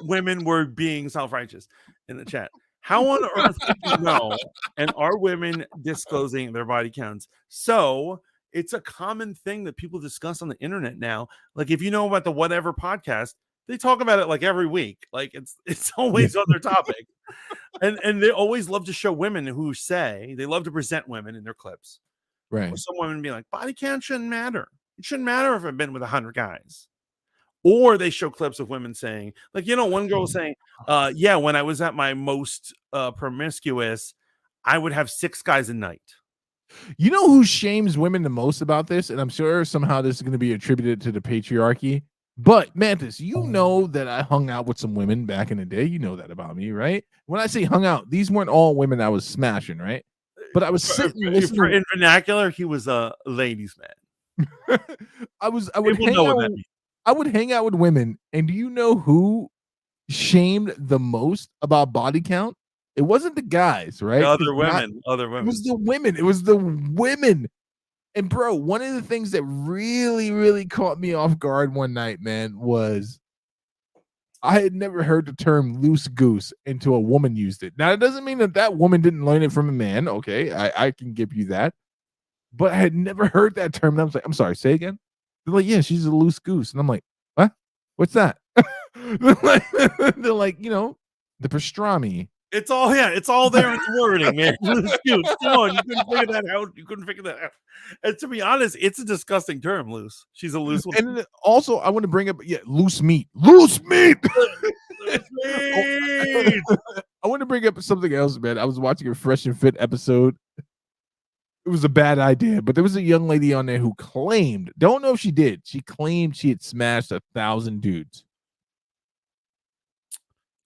women were being self-righteous in the chat. How on earth did you know? And are women disclosing their body counts? So it's a common thing that people discuss on the internet now. Like, if you know about the Whatever podcast, they talk about it like every week. Like it's always on their topic. And they always love to show women who say they love to present women in their clips. Right. Or some women be like, body count shouldn't matter. It shouldn't matter if I've been with 100 guys. Or they show clips of women saying, like, one girl was saying, yeah, when I was at my most promiscuous, I would have 6 guys a night. You know who shames women the most about this? And I'm sure somehow this is going to be attributed to the patriarchy. But Mantis, you know that I hung out with some women back in the day. You know that about me, right? When I say hung out, these weren't all women I was smashing, right? But I was sitting listening. In vernacular, he was a ladies' man. I would hang out with women, and do you know who shamed the most about body count? It wasn't the guys, right? Other women. It was the women. And bro, one of the things that really, really caught me off guard one night, man, was I had never heard the term loose goose until a woman used it. Now, it doesn't mean that woman didn't learn it from a man. Okay, I can give you that. But I had never heard that term. And I was like, I'm sorry, say again? They're like, yeah, she's a loose goose. And I'm like, what? What's that? They're like, the pastrami. It's all there in the wording, man. Dude, come on, you couldn't figure that out. And to be honest, it's a disgusting term, loose. She's a loose one. And also, I want to bring up, loose meat. Loose meat! Loose meat! I want to bring up something else, man. I was watching a Fresh and Fit episode. It was a bad idea, but there was a young lady on there who claimed, don't know if she did, she claimed she had smashed 1,000 dudes.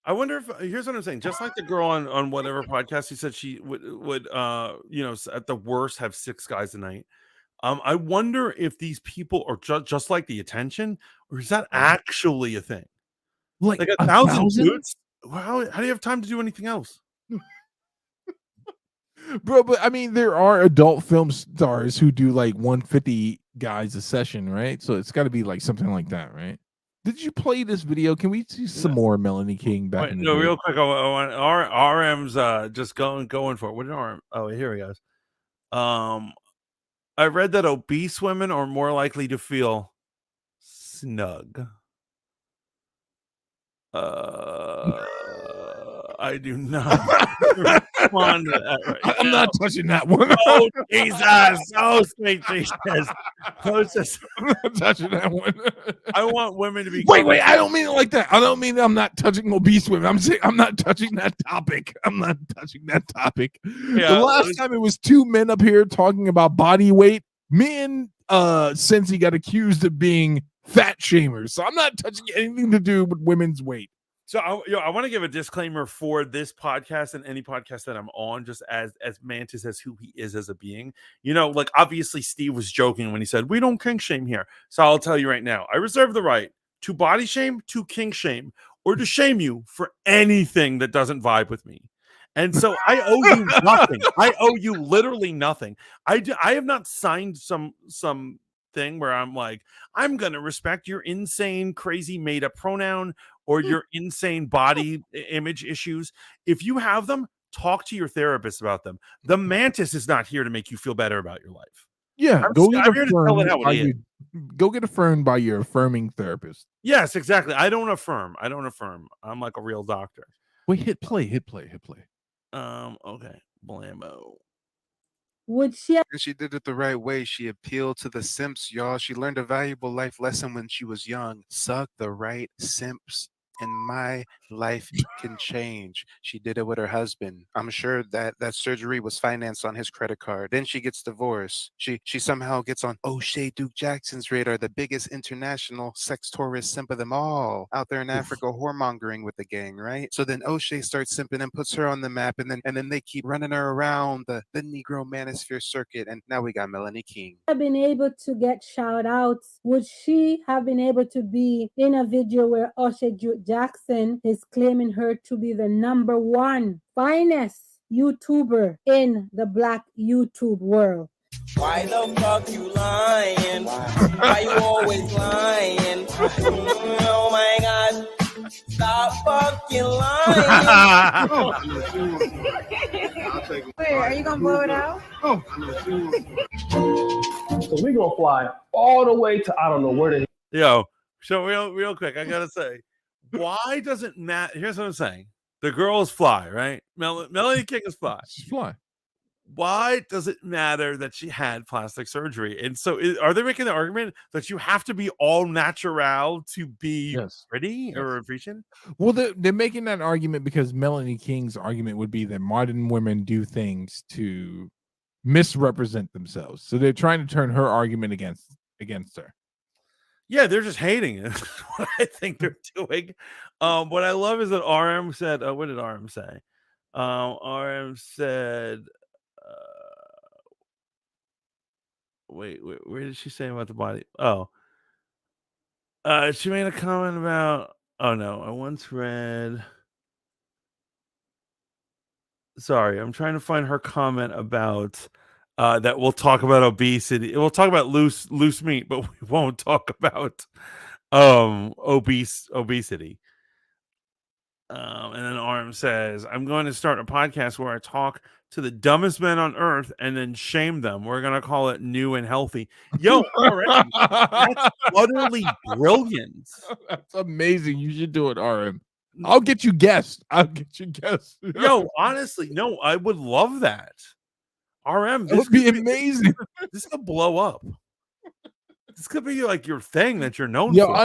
I wonder if, here's what I'm saying. Just like the girl on Whatever podcast, she said she would at the worst have 6 guys a night. I wonder if these people are just like the attention, or is that actually a thing? Like, Like 1,000 1,000 dudes? How do you have time to do anything else? Bro, but I mean, there are adult film stars who do like 150 guys a session, right? So it's got to be like something like that, right? Did you play this video? Can we see some more Melanie King back in the day? Real quick. I want RM's just going for it. What did RM? Oh, here he goes. I read that obese women are more likely to feel snug. I do not respond to that right I'm now. not touching that one. Oh, Jesus. Oh, sweet Jesus. I'm not touching that one. I want women to be. Wait. I don't mean it like that. I don't mean I'm not touching obese women. I'm saying I'm not touching that topic. I'm not touching that topic. Yeah, the last time it was two men up here talking about body weight. Me and Sensi got accused of being fat shamers. So I'm not touching anything to do with women's weight. So I want to give a disclaimer for this podcast and any podcast that I'm on, just as Mantis as who he is as a being. Like obviously Steve was joking when he said we don't kink shame here. So I'll tell you right now, I reserve the right to body shame, to kink shame, or to shame you for anything that doesn't vibe with me. And so I owe you nothing. I owe you literally nothing. I have not signed some thing where I'm like, I'm gonna respect your insane, crazy made up pronoun or your insane body image issues. If you have them, talk to your therapist about them. The Mantis is not here to make you feel better about your life. Yeah, I'm here to tell it how it is. Go get affirmed by your affirming therapist. Yes, exactly. I don't affirm. I'm like a real doctor. Wait, hit play. Okay. Blammo. Would she? And she did it the right way. She appealed to the simps, y'all. She learned a valuable life lesson when she was young. Suck the right simps, and my life can change. She did it with her husband. I'm sure that surgery was financed on his credit card. Then she gets divorced. She somehow gets on O'Shea Duke Jackson's radar, the biggest international sex tourist simp of them all, out there in Africa whoremongering with the gang, right? So then O'Shea starts simping and puts her on the map, and then they keep running her around the Negro Manosphere circuit, and now we got Melanie King. Have been able to get shout outs? Would she have been able to be in a video where O'Shea Duke Jackson is claiming her to be the #1 finest YouTuber in the Black YouTube world? Why the fuck you lying? Why you always lying? Oh my god. Stop fucking lying. Wait, are you gonna blow it out? So we gonna fly all the way to I don't know where the. Yo, so real quick, I gotta say, why does it matter? Here's what I'm saying: the girl is fly, right? Melanie King is fly. She's fly. Why does it matter that she had plastic surgery? And so, are they making the argument that you have to be all natural to be pretty or appreciated? Well, they're making that argument because Melanie King's argument would be that modern women do things to misrepresent themselves. So they're trying to turn her argument against her. Yeah, they're just hating it. What I think they're doing. What I love is that RM said, what did RM say? RM said, wait, where did she say about the body? Oh, she made a comment about, oh no, I once read. Sorry, I'm trying to find her comment about that we'll talk about obesity. We'll talk about loose meat, but we won't talk about obesity. And then RM says, I'm going to start a podcast where I talk to the dumbest men on earth and then shame them. We're going to call it New and Healthy. Yo, RM, that's utterly brilliant. That's amazing. You should do it, RM. I'll get you guests. Yo, honestly, no, I would love that. RM, this would be amazing. This could blow up. This could be like your thing that you're known for.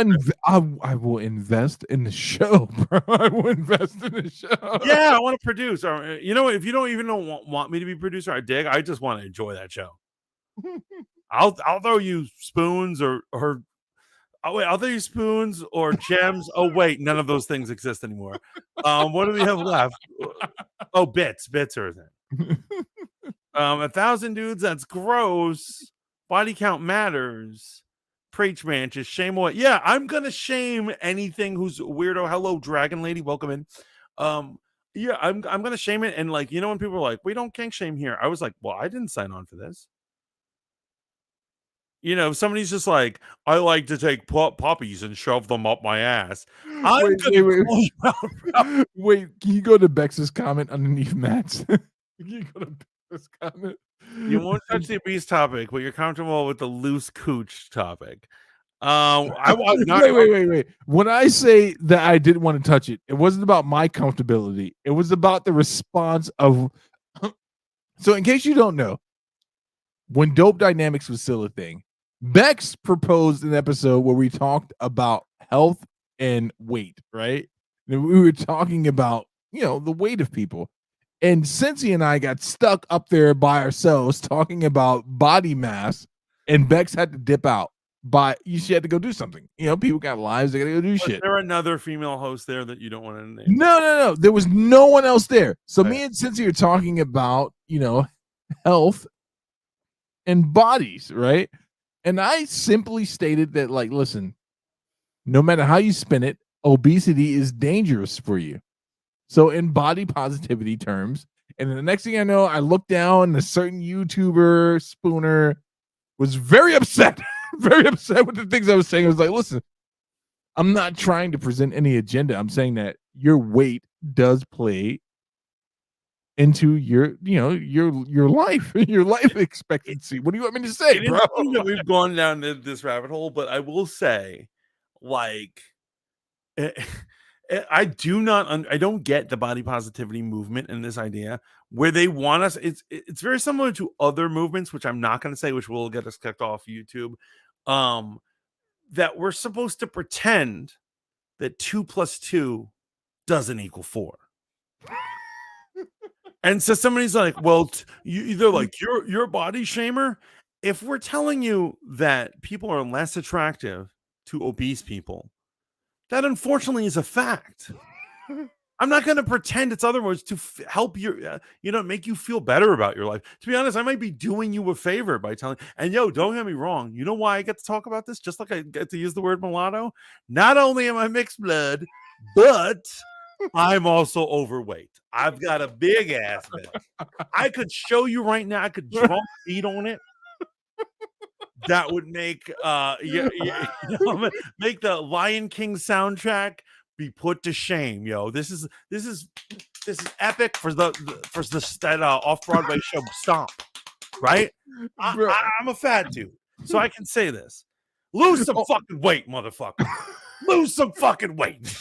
I will invest in the show, bro. I will invest in the show. Yeah, I want to produce. Or, you know, if you don't even want me to be producer, I dig. I just want to enjoy that show. I'll throw you spoons or oh wait, I'll throw you spoons or gems. Oh wait, none of those things exist anymore. What do we have left? Oh, bits are a thing. 1,000 dudes. That's gross. Body count matters. Preach, Mantis. Shame what? Yeah, I'm gonna shame anything who's weirdo. Hello, Dragon Lady. Welcome in. Yeah, I'm gonna shame it. And like, you know, when people are like, we don't kink shame here, I was like, well, I didn't sign on for this. You know, if somebody's just like, I like to take puppies and shove them up my ass. I'm Wait, can you go to Bex's comment underneath Matt's? Can you go to Bex's comment? You won't touch the obese topic, but you're comfortable with the loose cooch topic. I was not. Wait. When I say that I didn't want to touch it, it wasn't about my comfortability. It was about the response of. So, in case you don't know, when Dope Dynamics was still a thing, Bex proposed an episode where we talked about health and weight, right? And we were talking about, you know, the weight of people. And Cincy and I got stuck up there by ourselves talking about body mass, and Bex had to dip out. She had to go do something. You know, people got lives, they gotta go do shit. Is there another female host there that you don't want to name? No. There was no one else there. So me and Cincy are talking about, you know, health and bodies, right? And I simply stated that, like, listen, no matter how you spin it, obesity is dangerous for you. So in body positivity terms, and the next thing I know, I look down and a certain YouTuber, Spooner, was very upset, very upset with the things I was saying. I was like, listen, I'm not trying to present any agenda. I'm saying that your weight does play into your, you know, your life, your life expectancy. What do you want me to say, bro? That we've gone down this rabbit hole, but I will say, like, I don't get the body positivity movement and this idea where they want us. It's very similar to other movements, which I'm not going to say, which will get us kicked off YouTube. That we're supposed to pretend that 2 + 2 doesn't equal 4. And so somebody's like, well, you either like you're a body shamer. If we're telling you that people are less attractive to obese people, that unfortunately is a fact. I'm not going to pretend it's otherwise to help you, make you feel better about your life. To be honest, I might be doing you a favor by telling. And don't get me wrong. You know why I get to talk about this? Just like I get to use the word mulatto. Not only am I mixed blood, but I'm also overweight. I've got a big ass man. I could show you right now. I could drum beat on it. That would make make the Lion King soundtrack be put to shame. This is epic for that off Broadway show Stomp, right? I'm a fat dude, so I can say this: lose some fucking weight, motherfucker. Lose some fucking weight.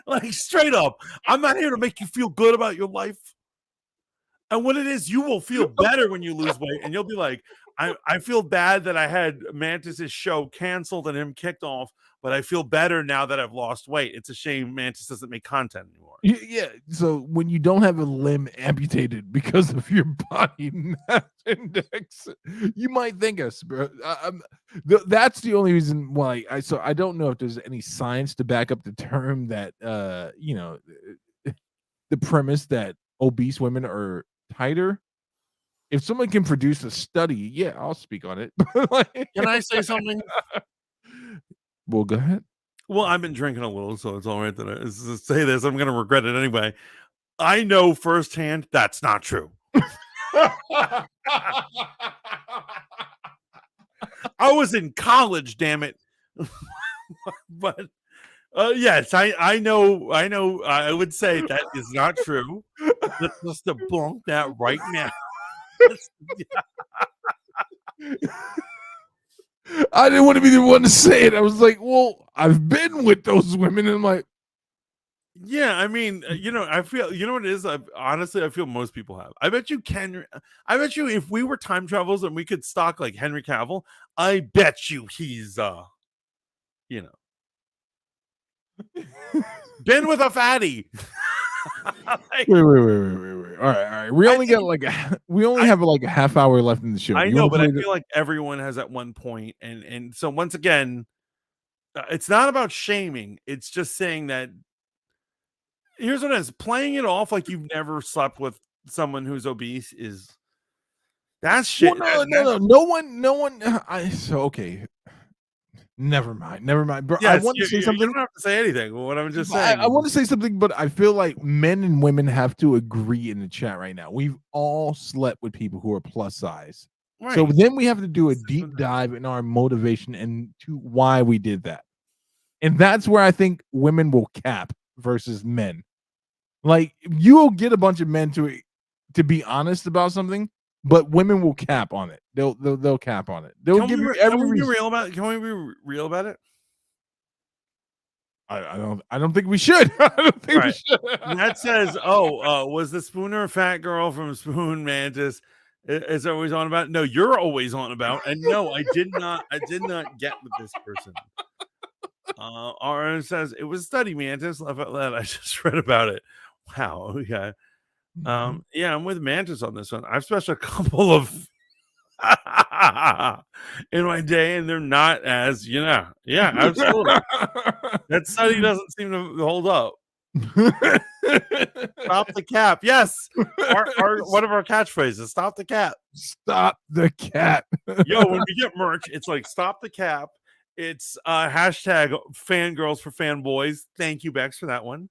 Like, straight up, I'm not here to make you feel good about your life. And what it is, you will feel better when you lose weight, and you'll be like, I feel bad that I had Mantis's show canceled and him kicked off, but I feel better now that I've lost weight. It's a shame Mantis doesn't make content anymore. Yeah. So when you don't have a limb amputated because of your body mass index, you might think us, bro. That's the only reason why I don't know if there's any science to back up the term that the premise that obese women are tighter. If someone can produce a study, yeah, I'll speak on it. Can I say something? Well, go ahead. Well, I've been drinking a little, so it's all right that I say this. I'm going to regret it anyway. I know firsthand that's not true. I was in college, damn it. But yes, I know. I would say that is not true. Let's just debunk that right now. I didn't want to be the one to say it. I was like, well, I've been with those women, and I'm like, yeah, I mean, I feel, what it is? Honestly, I feel most people have. I bet you if we were time travelers and we could stalk like Henry Cavill, I bet you he's, been with a fatty. Wait. All right. We only have like a half hour left in the show. I know, but I feel like everyone has at one point, and so once again, it's not about shaming. It's just saying that here's what it is: playing it off like you've never slept with someone who's obese That's shit. Well, no one. Okay. Never mind, bro. I Yes, want to say you something. don't have to say anything. What I'm just I saying. want to say something, but I feel like men and women have to agree in the chat right now. We've all slept with people who are plus size. So Right. then we have to do a deep dive in our motivation and to why we did that. And that's where I think women will cap versus men. Like you'll get a bunch of men to be honest about something, but women will cap on it. They'll cap on it. They'll give you every Can we be reason. real about it? Can we be real about it? I don't think we should. I don't think we should. That says, oh, was the Spooner a fat girl from Spoon Mantis? Is always on about? No, you're always on about. And no, I did not get with this person. RN says it was a study, Mantis. Love it, lad. I just read about it. Wow. Okay. Yeah, I'm with Mantis on this one. I've special a couple of in my day, and they're not as yeah, absolutely. That study doesn't seem to hold up. Stop the cap. Yes, our one of our catchphrases. Stop the cap. Stop the cap. Yo, when we get merch, it's like stop the cap. It's hashtag fangirls for fanboys. Thank you, Bex, for that one.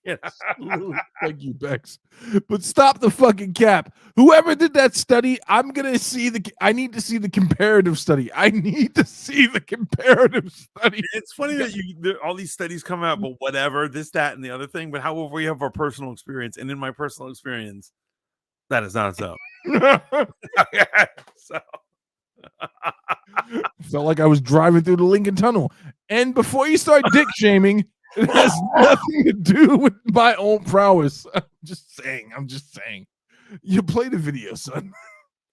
Yeah. Thank you, Bex. But stop the fucking cap. Whoever did that study, I need to see the comparative study. I need to see the comparative study. It's funny that all these studies come out, but whatever, this, that, and the other thing. But however, we have our personal experience, and in my personal experience, that is not so. So. Felt like I was driving through the Lincoln Tunnel. And before you start dick shaming, it has nothing to do with my own prowess. I'm just saying. You play the video, son.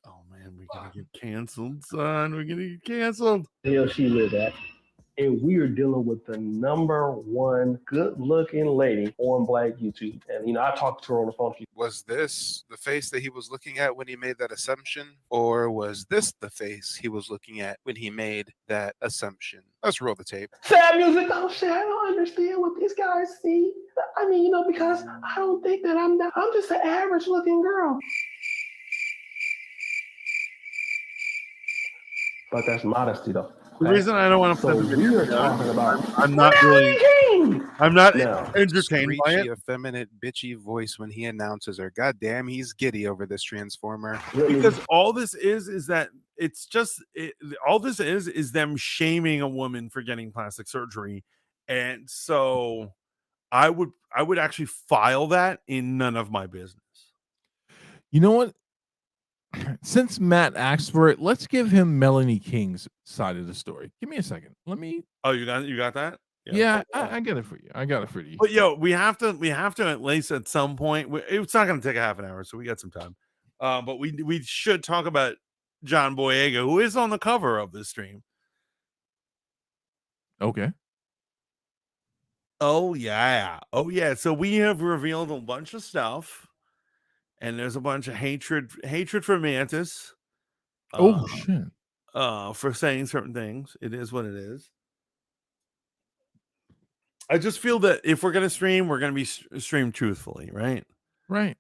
Oh man, we're gonna get canceled, son. We're gonna get canceled. Hell, she live at. And we are dealing with the #1 good-looking lady on Black YouTube. And I talked to her on the phone. Was this the face that he was looking at when he made that assumption? Or was this the face he was looking at when he made that assumption? Let's roll the tape. Sad music. Oh shit, I don't understand what these guys see. I mean, because I don't think that I'm just an average looking girl. But that's modesty though. The reason I don't want to play the video, I'm not entertained by it. Effeminate, bitchy voice when he announces her. God damn, he's giddy over this transformer. Because all this is that it's just all this is them shaming a woman for getting plastic surgery, and so I would actually file that in none of my business. You know what? Since Matt asked for it, let's give him Melanie King's side of the story. Give me a second. Let me. Oh, you got that? Yeah, I got it for you. But yo, we have to at least at some point. It's not going to take a half an hour, so we got some time. But we should talk about John Boyega, who is on the cover of this stream. Okay. Oh yeah. So we have revealed a bunch of stuff. And there's a bunch of hatred for Mantis. Shit. For saying certain things. It is what it is. I just feel that if we're gonna stream, we're gonna be streamed truthfully, right? Right.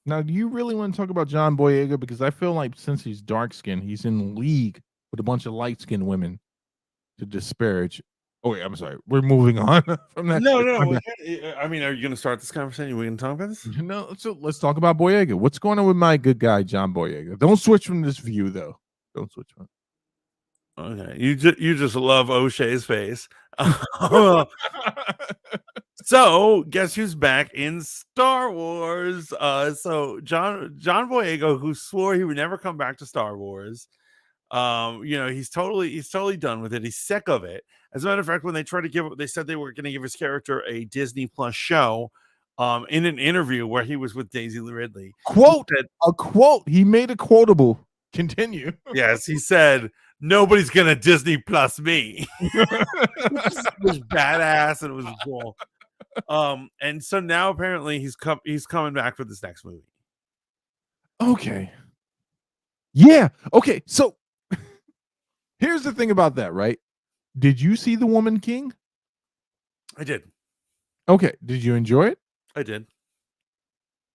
Now, do you really want to talk about John Boyega? Because I feel like since he's dark skinned, he's in league with a bunch of light skinned women to disparage. Oh wait, I'm sorry. We're moving on from that. No. I mean, are you going to start this conversation? Are we going to talk about this? No. So let's talk about Boyega. What's going on with my good guy John Boyega? Don't switch from this view, though. Don't switch from. Okay, you just love O'Shea's face. So guess who's back in Star Wars? So John Boyega, who swore he would never come back to Star Wars. He's totally done with it. He's sick of it. As a matter of fact, when they said they were going to give his character a Disney Plus show. In an interview where he was with Daisy Ridley, a quote. He made a quotable. Continue. Yes, he said, "Nobody's gonna Disney Plus me." It was badass and it was cool. And so now apparently he's coming back for this next movie. Okay. Yeah. Okay. So here's the thing about that, right? Did you see The Woman King? I did. Okay. Did you enjoy it? I did.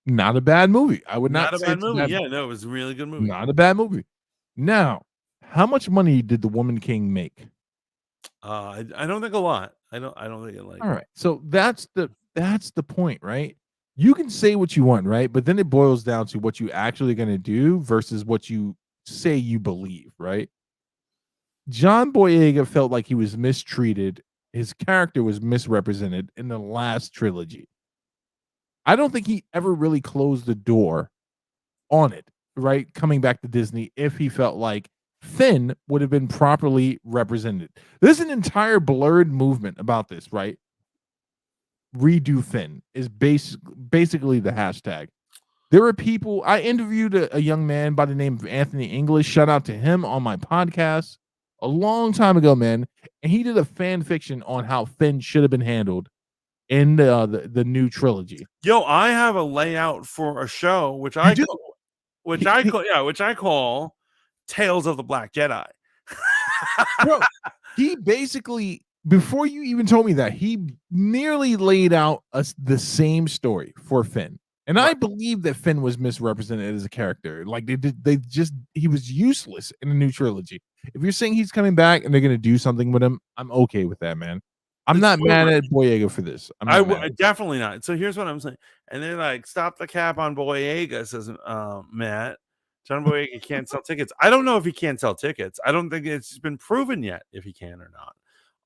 Not a bad movie. I would Not not a say bad it's a movie. bad Yeah, no, it was a really good movie. Not a bad movie. Now, how much money did The Woman King make? I don't think a lot. I don't think it like. All right. So that's the point, right? You can say what you want, right? But then it boils down to what you actually going to do versus what you say you believe, right? John Boyega felt like he was mistreated. His character was misrepresented in the last trilogy. I don't think he ever really closed the door on it, right? Coming back to Disney, if he felt like Finn would have been properly represented. There's an entire blurred movement about this, right? Redo Finn is basically the hashtag. There are people, I interviewed a young man by the name of Anthony English. Shout out to him on my podcast a long time ago, man. And he did a fan fiction on how Finn should have been handled in the new trilogy. Yo, I have a layout for a show which I call Tales of the Black Jedi. Bro, he basically, before you even told me that, he nearly laid out the same story for Finn. And I believe that Finn was misrepresented as a character. Like he was useless in the new trilogy. If you're saying he's coming back and they're going to do something with him, I'm okay with that, man. I'm not mad at Boyega for this. Definitely not. So here's what I'm saying. And they're like, stop the cap on Boyega, says Matt. John Boyega can't sell tickets. I don't know if he can't sell tickets. I don't think it's been proven yet if he can or not.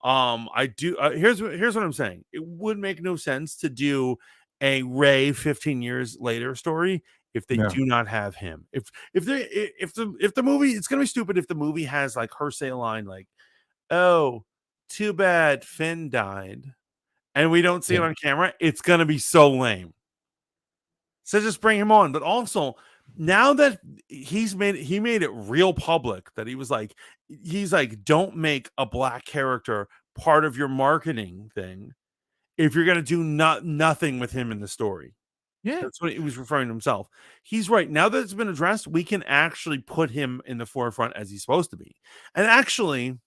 I do. Here's what I'm saying. It would make no sense to do a Rey 15 years later story if they do not have him. If the movie, it's gonna be stupid if the movie has like her say a line like, "Oh, too bad Finn died," and we don't see it on camera. It's gonna be so lame. So just bring him on. But also, now that he made it real public that he's like, don't make a black character part of your marketing thing if you're gonna do nothing with him in the story. Yeah, that's what he was referring to himself. He's right. Now that it's been addressed, we can actually put him in the forefront as he's supposed to be. And actually,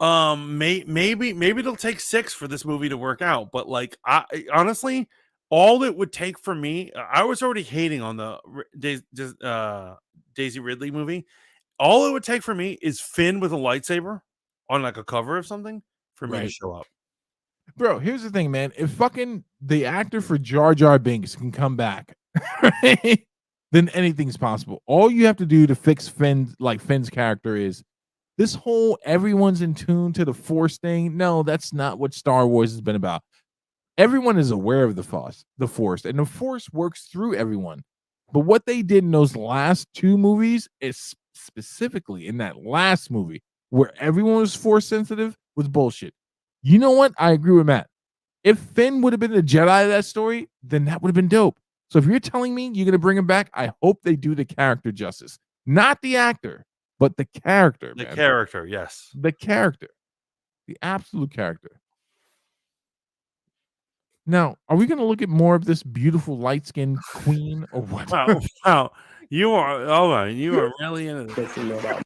maybe it'll take 6 for this movie to work out. But like, I honestly, all it would take for me, I was already hating on the Daisy Ridley movie. All it would take for me is Finn with a lightsaber on like a cover of something for me to show up. Bro, here's the thing, man. If fucking the actor for Jar Jar Binks can come back, right, then anything's possible. All you have to do to fix Finn's character is this whole everyone's in tune to the Force thing. No, that's not what Star Wars has been about. Everyone is aware of the Force, and the Force works through everyone. But what they did in those last 2 movies, is specifically in that last movie where everyone was Force sensitive, was bullshit. You know what? I agree with Matt. If Finn would have been the Jedi of that story, then that would have been dope. So if you're telling me you're going to bring him back, I hope they do the character justice. Not the actor, but the character. The character, yes. The character. The absolute character. Now, are we going to look at more of this beautiful light-skinned queen or what? Wow. You are really into this.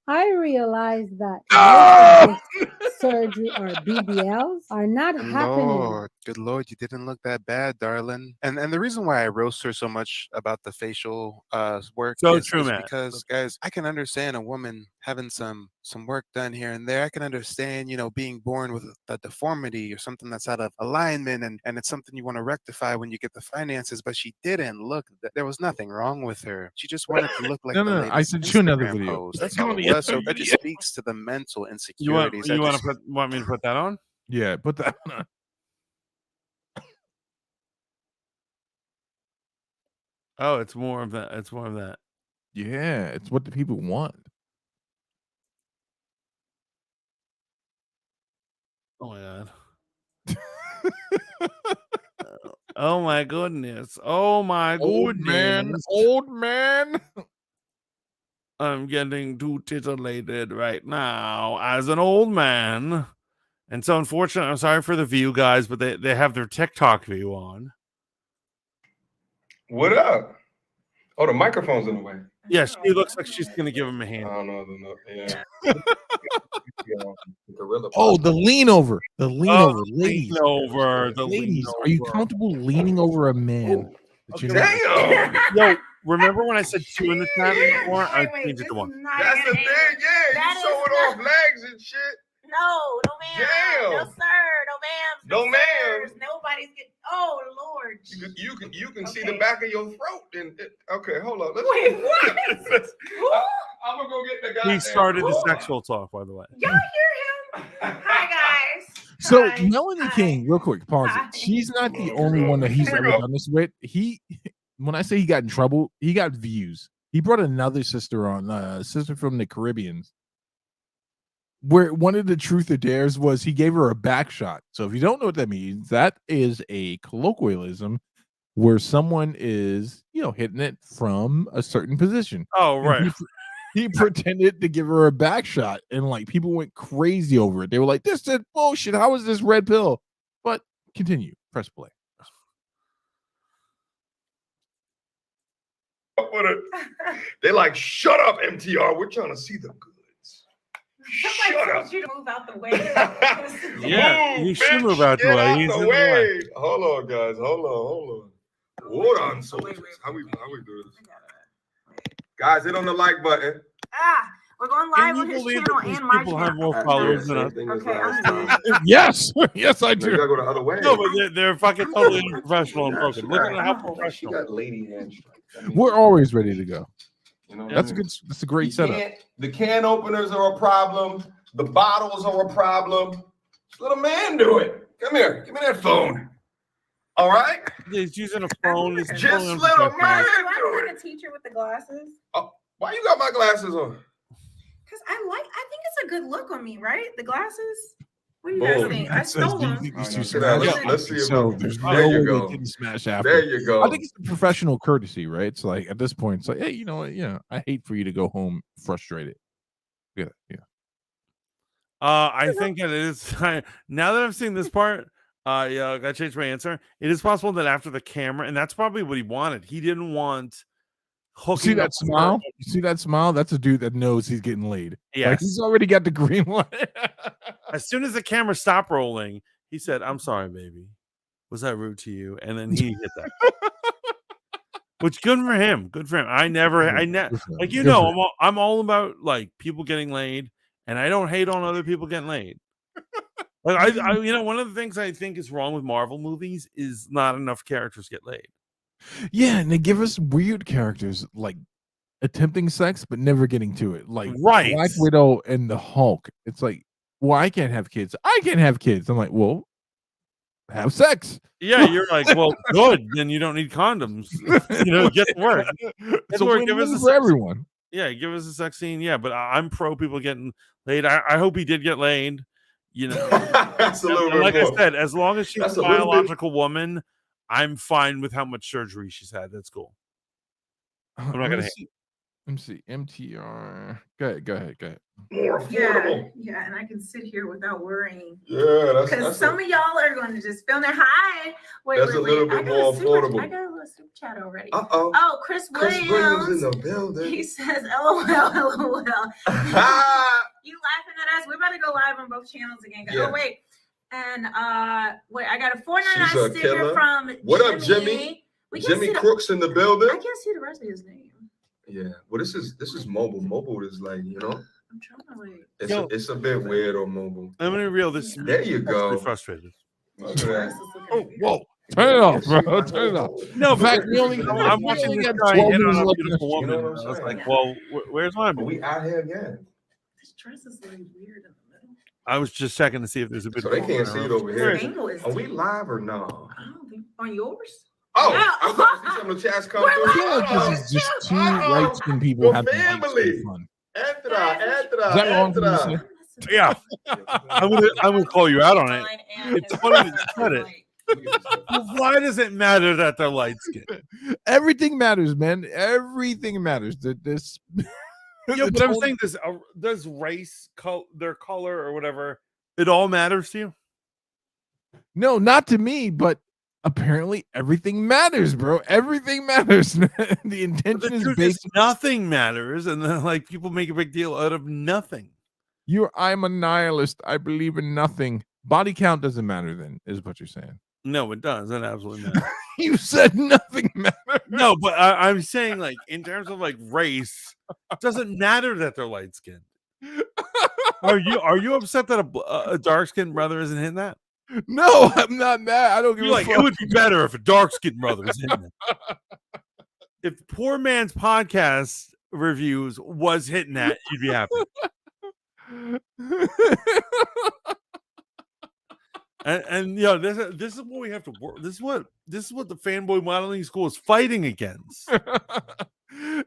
I realize that surgery or BBLs are not happening. Good Lord, you didn't look that bad, darling. And the reason why I roast her so much about the facial work is because, guys, I can understand a woman having some work done here and there. I can understand, being born with a deformity or something that's out of alignment, and it's something you want to rectify when you get the finances. But she didn't look. There was nothing wrong with her. She just wanted to look like no. I sent you another video. Pose. That's all it was. So that just speaks to the mental insecurities. You want me to put that on? Yeah, put that on. Oh, it's more of that. It's more of that. Yeah, it's what the people want. Oh my god. Oh my goodness. Oh my goodness. Old man. I'm getting too titillated right now as an old man. And so unfortunately, I'm sorry for the view, guys, but they have their TikTok view on. What up? Oh, the microphone's in the way. Yeah, she looks like she's gonna give him a hand. I don't know. Yeah. Oh, the lean over. The lean over. Ladies. Lean over. Ladies, are you comfortable leaning over a man? Okay, Damn. Yo, remember when I said 2 in the chat before? I changed it to 1. That's the thing. Yeah, That you is showing off legs and shit. No, no ma'am. Damn. No sir. No ma'am. No ma'am. sirs. Nobody's getting. Oh Lord. You can see the back of your throat. Okay, hold on. Wait, what? I'm gonna go get the guy. He started the sexual talk, by the way. Y'all hear him? Hi guys. So Hi. Melanie King, real quick, pause Hi. it. She's not the only one that he's ever done this with. When I say he got in trouble, he got views. He brought another sister on, sister from the Caribbean, where one of the truth or dares was he gave her a back shot. So if you don't know what that means, that is a colloquialism where someone is, hitting it from a certain position. Oh, right. He pretended to give her a back shot, and like people went crazy over it. They were like, "This is bullshit. How is this red pill?" But continue. Press play. They like, shut up, MTR. We're trying to see the goods. Shut up. You to move out the way. Yeah, you should move out the Get way. out He's the in the way. way. Hold on, guys. Hold on, soldiers. How we do this? Guys, hit on the like button. We're going Can live you on his believe channel that these and my people have channel. more followers than us? Okay, Yes, yes, I You do. gotta go the other way. No, but they're fucking totally unprofessional and broken. Look at how She professional. got lady hand strikes. We're always ready to go. You know, That's a great setup. The can openers are a problem. The bottles are a problem. Just let a man do it. Come here. Give me that phone. All right? He's using a phone. He's Just totally let a unprofessional. man Do I do look it. like a teacher with the glasses? Why you got my glasses on? Because I think it's a good look on me, right? The glasses. What do you guys Boom. think? I stole them. Let's see So about there's this. no There you way go. they didn't smash after. There you go. I think it's a professional courtesy, right? It's like at this point, it's like, hey, you know what? Yeah, I hate for you to go home frustrated. Yeah. I think it is. Now that I've seen this part, yeah, I changed my answer. It is possible that after the camera, and that's probably what he wanted. He didn't want hooking. See that up smile? You see that smile? That's a dude that knows he's getting laid. Yes. Like he's already got the green light. As soon as the camera stopped rolling, he said, "I'm sorry, baby. Was that rude to you?" And then he hit that. Which good for him. Good for him. I never like I'm all about like people getting laid, and I don't hate on other people getting laid. Like I one of the things I think is wrong with Marvel movies is not enough characters get laid. Yeah, and they give us weird characters like attempting sex but never getting to it. Like Right. Black Widow and the Hulk. It's like, well, I can't have kids. I can't have kids. I'm like, well, have sex. Yeah, you're like, well, good. Then you don't need condoms. Get to work. It's a win-win for everyone. Yeah, give us a sex scene. Yeah, but I'm pro people getting laid. I hope he did get laid. That's a little bit like more. I said, as long as she's That's a a little bit- biological woman, I'm fine with how much surgery she's had. That's cool. I'm not gonna hate. Let me see. MTR. Go ahead. More affordable. Yeah, and I can sit here without worrying. Yeah, that's Because some of y'all are going to just film it. Hi. Wait, That's a little bit more affordable. I got a little super chat already. Uh-oh. Oh, Chris Williams. in the building. He says, LOL. You laughing at us? We're about to go live on both channels again. Yeah. Oh, wait. And wait, I got a She's $4.99 a sticker killer. from What up, Jimmy? We can Jimmy see Crooks in the building. I can't see the rest of his name. Yeah. Well, this is mobile. Mobile is like, I'm trying to like. it's a bit weird on mobile. I'm gonna reel this. There you go. Frustrated. Look at that. Oh, whoa. Turn it off, bro. Turn it off. No, In fact, we only I'm watching this got guy 12 hit minutes on a left. beautiful woman. You know what I'm I was saying? like, well, where's mine? Are we out here again? This dress is like weird in the middle. I was just checking to see if there's a bit. So they can't see it over here. Angle is Are we live or no? I don't think on yours. Oh, Yeah. I'm about to see some of the chats come We're through. I feel like this is just two Uh-oh. light-skinned people The having lights family. for fun. Entra. Is that wrong for me to say? Yeah, I'm gonna call you out on it. It's funny that you said it. Well, why does it matter that they're light skinned? Everything matters, man. Everything matters. This. Yeah, but I'm saying this: does race, their color, or whatever, it all matters to you? No, not to me, but apparently everything matters, bro. Everything matters. The intention is based. Nothing matters, and then like people make a big deal out of nothing. I'm a nihilist. I believe in nothing. Body count doesn't matter. Then is what you're saying. No, it does. It absolutely matters. You said nothing matters. No, but I'm saying, like, in terms of like race, it doesn't matter that they're light skinned. Are you upset that a dark skinned brother isn't hitting that? No, I'm not mad. I don't give You're a like, fuck. it would be better if a dark skinned brother was hitting that. If Poor Man's podcast reviews was hitting that, you'd be happy. And you know, this is what we have to work. This is what the fanboy modeling school is fighting against.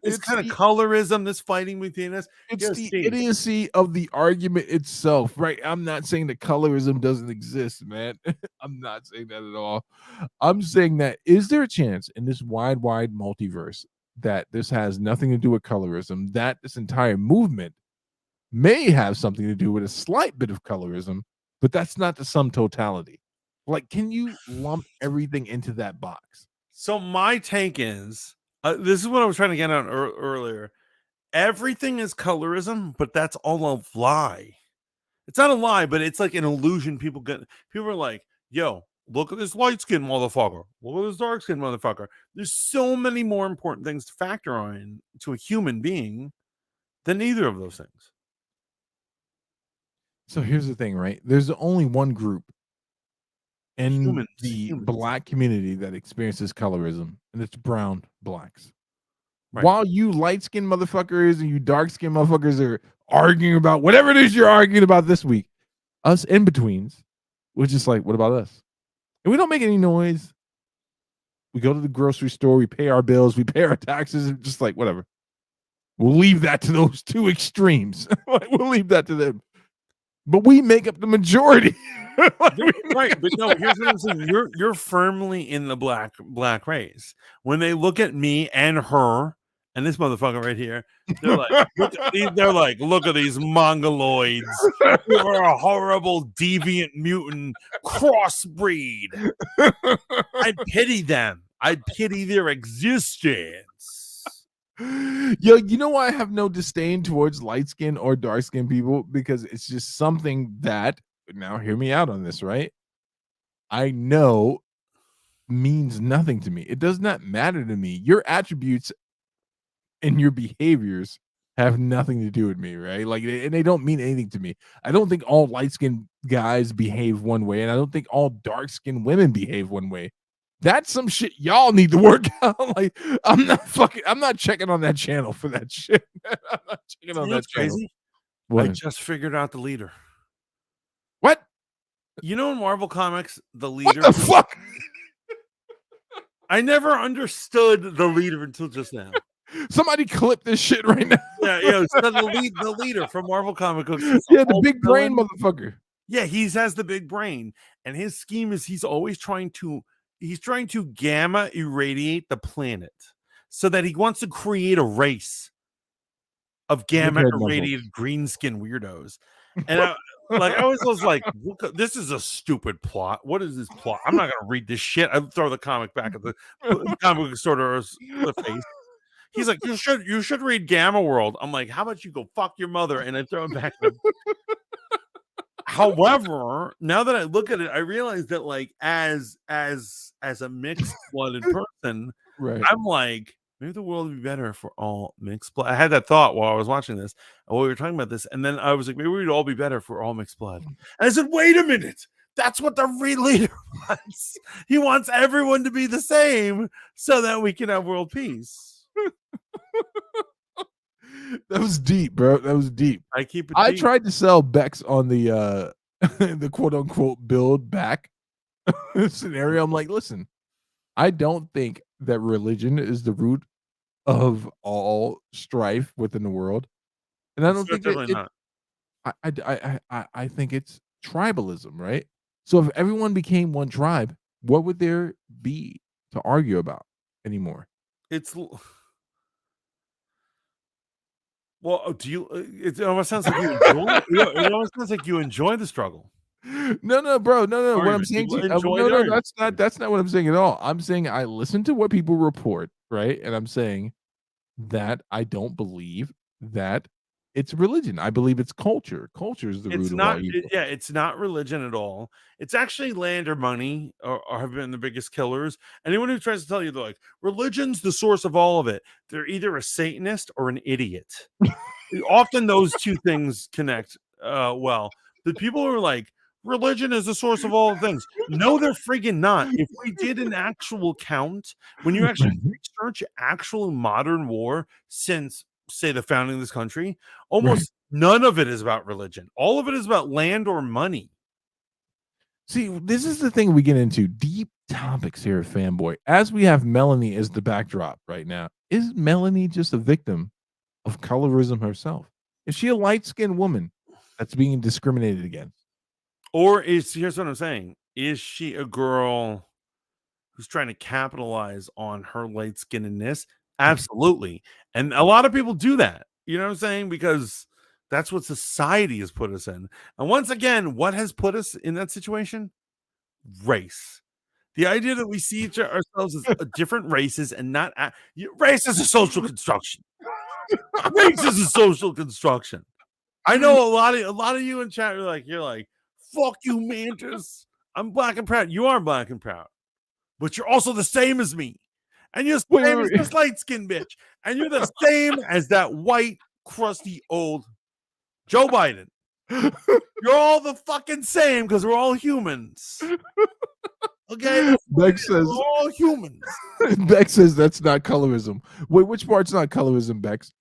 This kind of colorism, this fighting between us. It's the idiocy of the argument itself, right? I'm not saying that colorism doesn't exist, man. I'm not saying that at all. I'm saying that is there a chance in this wide multiverse that this has nothing to do with colorism, that this entire movement may have something to do with a slight bit of colorism, but that's not the sum totality. Like, can you lump everything into that box? So my take is, this is what I was trying to get on earlier. Everything is colorism, but that's all a lie. It's not a lie, but it's like an illusion. People are like, yo, look at this light skinned motherfucker. Look at this dark skinned motherfucker. There's so many more important things to factor on to a human being than either of those things. So here's the thing, right? There's only one group in the black community that experiences colorism, and it's brown blacks. Right. While you light-skinned motherfuckers and you dark-skinned motherfuckers are arguing about whatever it is you're arguing about this week, us in-betweens, we're just like, what about us? And we don't make any noise. We go to the grocery store, we pay our bills, we pay our taxes, and just like, whatever. We'll leave that to those two extremes. We'll leave that to them. But we make up the majority. Right, but no, here's what I'm saying. You're firmly in the black race. When they look at me and her and this motherfucker right here, they're like, look at these mongoloids. You're a horrible deviant mutant crossbreed. I pity them. I pity their existence. Yo, you know why I have no disdain towards light-skinned or dark-skinned people? Because it's just something that, now hear me out on this, right? I know means nothing to me. It does not matter to me. Your attributes and your behaviors have nothing to do with me, right? Like, and they don't mean anything to me. I don't think all light-skinned guys behave one way, and I don't think all dark-skinned women behave one way. That's some shit y'all need to work out. Like, I'm not checking on that channel for that shit. I'm not checking on that channel. Crazy? What? I just figured out the leader. What? You know, in Marvel Comics, the leader. What the fuck? I never understood the leader until just now. Somebody clip this shit right now. Yeah, so the leader from Marvel Comic Books. Yeah, the big brain motherfucker. Yeah, he has the big brain, and his scheme is he's trying to gamma irradiate the planet so that he wants to create a race of gamma irradiated green skin weirdos. And I was like, this is a stupid plot. What is this plot? I'm not going to read this shit. I throw the comic back at the comic book store's face. He's like, you should read Gamma World. I'm like, how about you go fuck your mother? And I throw it back at him. However, now that I look at it, I realize that, like, as a mixed blooded person, right, I'm like, maybe the world would be better for all mixed blood. I had that thought while I was watching this, while we were talking about this, and then I was like, maybe we'd all be better for all mixed blood. And I said, wait a minute, that's what the leader wants. He wants everyone to be the same so that we can have world peace. That was deep, bro. That was deep. I keep it. I deep. tried to sell Bex on the the quote unquote build back scenario. I'm like, listen, I don't think that religion is the root of all strife within the world, and I don't think I think it's tribalism, right? So if everyone became one tribe, what would there be to argue about anymore? Well, do you? It almost sounds like you enjoy. It almost sounds like you enjoy the struggle. No, bro. No. What I'm saying, that's not what I'm saying at all. I'm saying I listen to what people report, right? And I'm saying that I don't believe that it's religion. I believe it's culture. Culture is the root It's of all not. evil. Yeah, it's not religion at all. It's actually land or money, or have been the biggest killers. Anyone who tries to tell you they're like religion's the source of all of it, they're either a Satanist or an idiot. Often those two things connect well. The people who are like religion is the source of all things. No, they're friggin' not. If we did an actual count, when you actually research actual modern war since, say, the founding of this country, almost none of it is about religion. All of it is about land or money. See, this is the thing we get into deep topics here at Fanboy. As we have Melanie as the backdrop right now, is Melanie just a victim of colorism herself? Is she a light-skinned woman that's being discriminated against? Or here's what I'm saying. Is she a girl who's trying to capitalize on her light skinnedness? Absolutely. And a lot of people do that. You know what I'm saying? Because that's what society has put us in. And once again, what has put us in that situation? Race. The idea that we see ourselves as different races and not race is a social construction. Race is a social construction. I know a lot of you in chat are like, you're like, fuck you, Mantis. I'm black and proud. You are black and proud, but you're also the same as me. And you're the same as this light skinned bitch. And you're the same as that white, crusty old Joe Biden. You're all the fucking same because we're all humans. Okay? Beck says we're all humans. Beck says that's not colorism. Wait, which part's not colorism, Bex?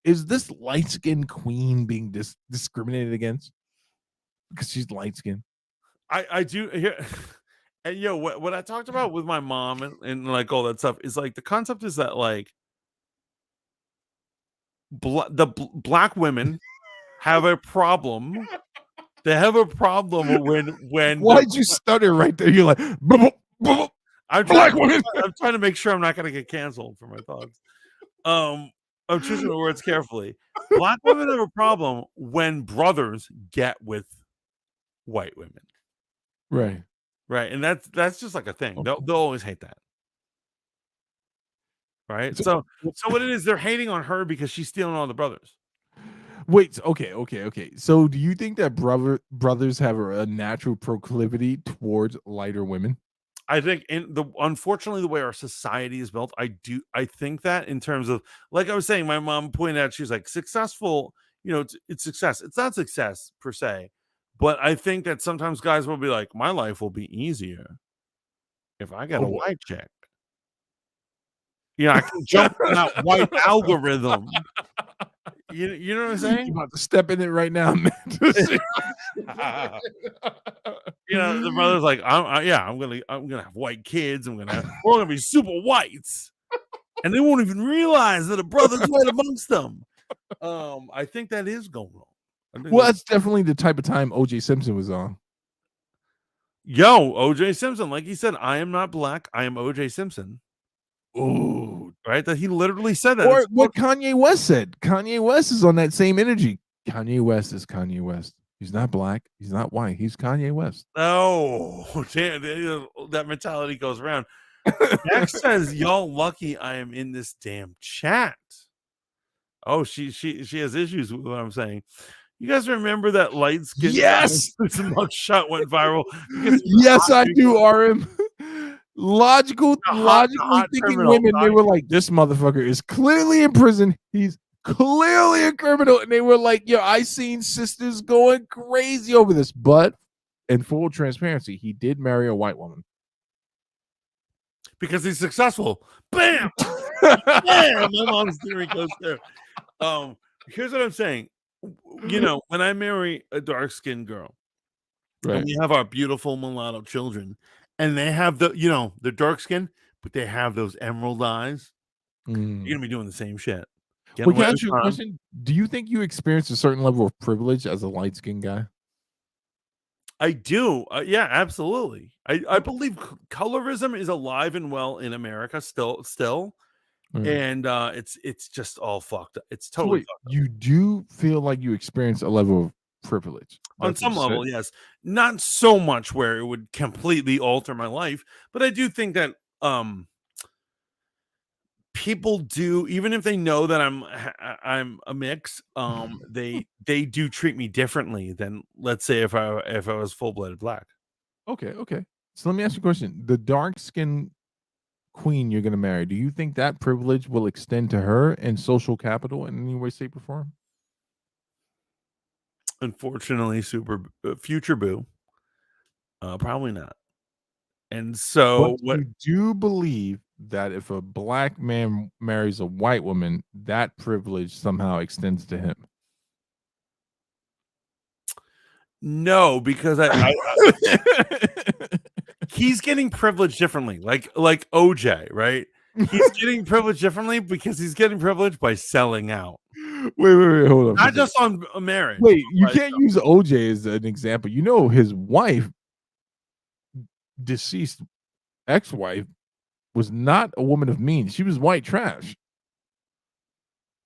Is this light-skinned queen being discriminated against? Because she's light-skinned. I do here. And what I talked about with my mom and like all that stuff is like the concept is that like black women have a problem. They have a problem when Why'd you stutter right there? You're like I'm trying to make sure I'm not going to get canceled for my thoughts. I'm choosing the words carefully. Black women have a problem when brothers get with white women. Right. And that's just like a thing. They'll always hate that. Right. So what it is, they're hating on her because she's stealing all the brothers. Wait, okay. So do you think that brothers have a natural proclivity towards lighter women? I think unfortunately the way our society is built, I think that in terms of, like I was saying, my mom pointed out, she's like, successful, it's success. It's not success per se, but I think that sometimes guys will be like, my life will be easier if I get a white chick. I can jump on that white algorithm. You know what I'm saying? You're about to step in it right now, man. The brother's like, I'm gonna have white kids. We're gonna be super whites, and they won't even realize that a brother's right amongst them. I think that is going on. Well, that's definitely the type of time O.J. Simpson was on. Yo, O.J. Simpson, like he said, I am not black. I am O.J. Simpson. Oh, right. That he literally said that. Or what Kanye West said. Kanye West is on that same energy. Kanye West is Kanye West. He's not black. He's not white. He's Kanye West. Oh, damn, that mentality goes around. Max says, y'all lucky I am in this damn chat. Oh, she has issues with what I'm saying. You guys remember that light skin? Yes, mugshot went viral. Yes, I do, RM. Logically thinking women, they were like, this motherfucker is clearly in prison. He's clearly a criminal. And they were like, yo, I seen sisters going crazy over this. But in full transparency, he did marry a white woman. Because he's successful. Bam! Bam! My mom's theory goes there. Here's what I'm saying. When I marry a dark-skinned girl, and we have our beautiful mulatto children, and they have they're dark skin, but they have those emerald eyes. You're gonna be doing the same shit. Well, can I ask you a question? Do you think you experience a certain level of privilege as a light skinned guy? I do. Yeah, absolutely. I believe colorism is alive and well in America still. And it's just all fucked up. It's totally fucked up. You do feel like you experience a level of privilege on some level, yes, not so much where it would completely alter my life, but I do think that people do, even if they know that I'm a mix, they do treat me differently than, let's say, if I was full-blooded black. Okay. So let me ask you a question. The dark skin queen you're gonna marry, do you think that privilege will extend to her and social capital in any way, shape, or form? Unfortunately, future boo, probably not. And so But what? you do believe that if a black man marries a white woman, that privilege somehow extends to him? No, because he's getting privileged differently, like OJ, right? He's getting privileged differently because he's getting privileged by selling out. Wait, hold on. Not just on a marriage. Wait, you but can't use OJ as an example. You know, his wife, deceased ex-wife, was not a woman of means. She was white trash.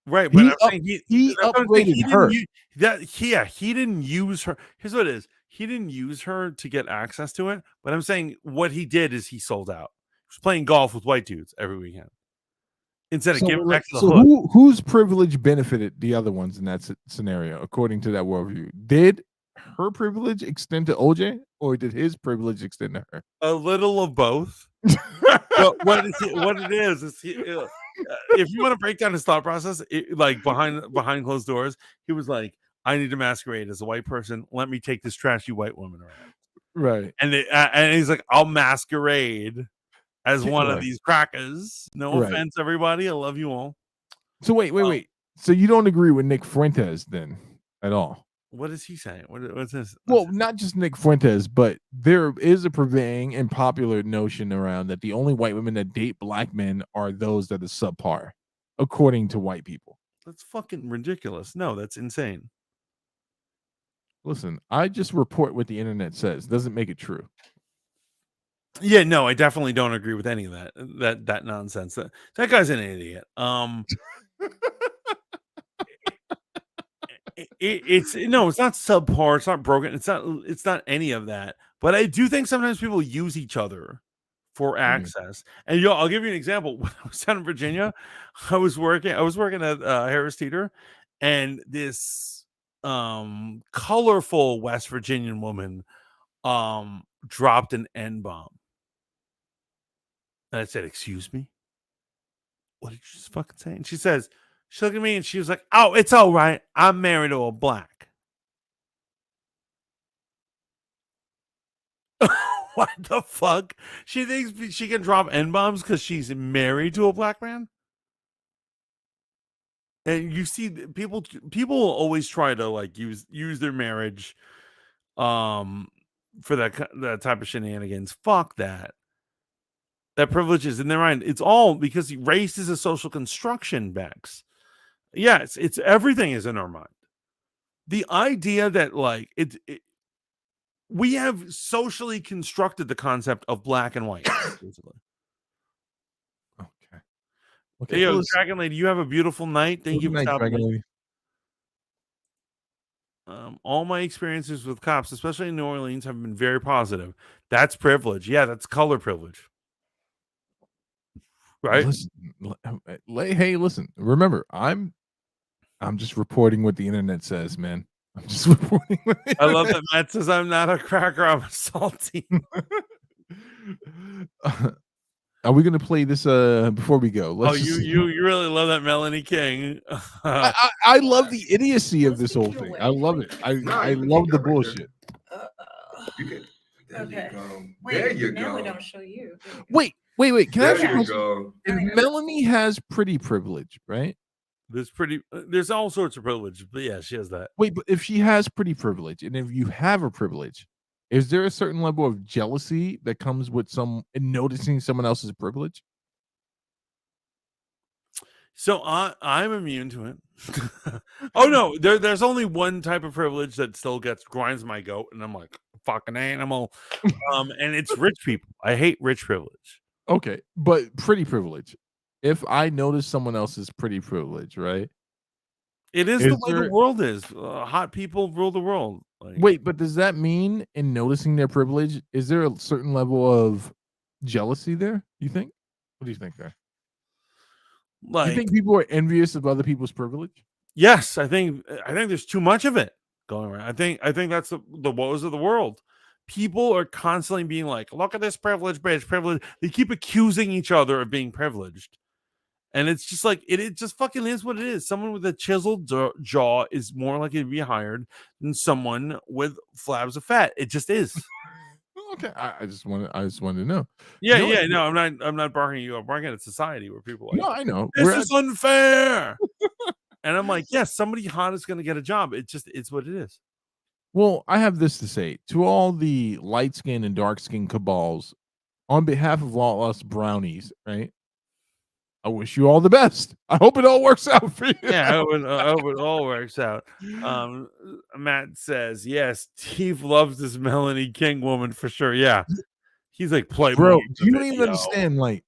Right, but I'm saying he that's what I'm saying, upgraded her. He didn't use her. Here's what it is. He didn't use her to get access to it, but I'm saying what he did is he sold out. He was playing golf with white dudes every weekend instead of giving back to the So hood. whose privilege benefited the other ones in that scenario, according to that worldview? Did her privilege extend to OJ, or did his privilege extend to her? A little of both. But what it is if you want to break down his thought process, like behind closed doors, he was like, "I need to masquerade as a white person. Let me take this trashy white woman around." Right. And he's like, "I'll masquerade as one of Right. these crackers. No Right. offense, everybody. I love you all." So wait. So you don't agree with Nick Fuentes then at all? What is he saying? What's this? Well, not just Nick Fuentes, but there is a prevailing and popular notion around that the only white women that date black men are those that are subpar, according to white people. That's fucking ridiculous. No, that's insane. Listen, I just report what the internet says. Doesn't make it true. Yeah, no, I definitely don't agree with any of that nonsense. That guy's an idiot. It's not subpar, it's not broken, it's not any of that. But I do think sometimes people use each other for access. And I'll give you an example. When I was down in Virginia, I was working at Harris Teeter, and this colorful West Virginian woman dropped an N-bomb. And I said, "Excuse me? What did you just fucking say?" And she looked at me and she was like, "Oh, it's all right. I'm married to a black." What the fuck? She thinks she can drop N-bombs because she's married to a black man? And you see people always try to like use their marriage for that type of shenanigans. Fuck that. That privilege is in their mind. It's all because race is a social construction, Bex. Yes, it's everything is in our mind. The idea that like we have socially constructed the concept of black and white. Okay. Yo, Dragon Lady, you have a beautiful night. Thank you for stopping. All my experiences with cops, especially in New Orleans, have been very positive. That's privilege. Yeah, that's color privilege. Right? Listen. Remember, I'm just reporting what the internet says, man. I'm just reporting. I love that Matt says I'm not a cracker. I'm a salty. Are we gonna play this before we go? You really love that Melanie King. I love the idiocy of this whole thing. I love it. I love the bullshit. You can. Okay. There you now go. we don't show you. Wait. Can I ask you a There you question? go. If Melanie has pretty privilege, right? There's all sorts of privilege, but yeah, she has that. Wait, but if she has pretty privilege, and if you have a privilege, is there a certain level of jealousy that comes with noticing someone else's privilege? So I'm immune to it. Oh no, there's only one type of privilege that still grinds my goat, and I'm like, fucking animal. And it's rich people. I hate rich privilege. Okay, but pretty privilege. If I notice someone else's pretty privilege, right? It is the way the world is. Hot people rule the world. Wait, but does that mean in noticing their privilege, is there a certain level of jealousy there? You think? What do you think there? Like, you think people are envious of other people's privilege? Yes, I think there's too much of it going around. I think that's the woes of the world. People are constantly being like, "Look at this privilege, bitch, privilege." They keep accusing each other of being privileged, and it's just like it just fucking is what it is. Someone with a chiseled jaw is more likely to be hired than someone with flabs of fat. It just is. Okay, I just wanted to know. Yeah, You know what? no, I'm not barking at you. I'm barking at society where people are like, No, I know. this is unfair. And I'm like, yes, somebody hot is going to get a job. It's what it is. Well, I have this to say to all the light skin and dark skin cabals, on behalf of all us brownies, right? I wish you all the best. I hope it all works out for you. Yeah, I hope it all works out. Matt says, yes, Steve loves this Melanie King woman for sure. Yeah. He's like, play Bro, me you don't even understand. Like,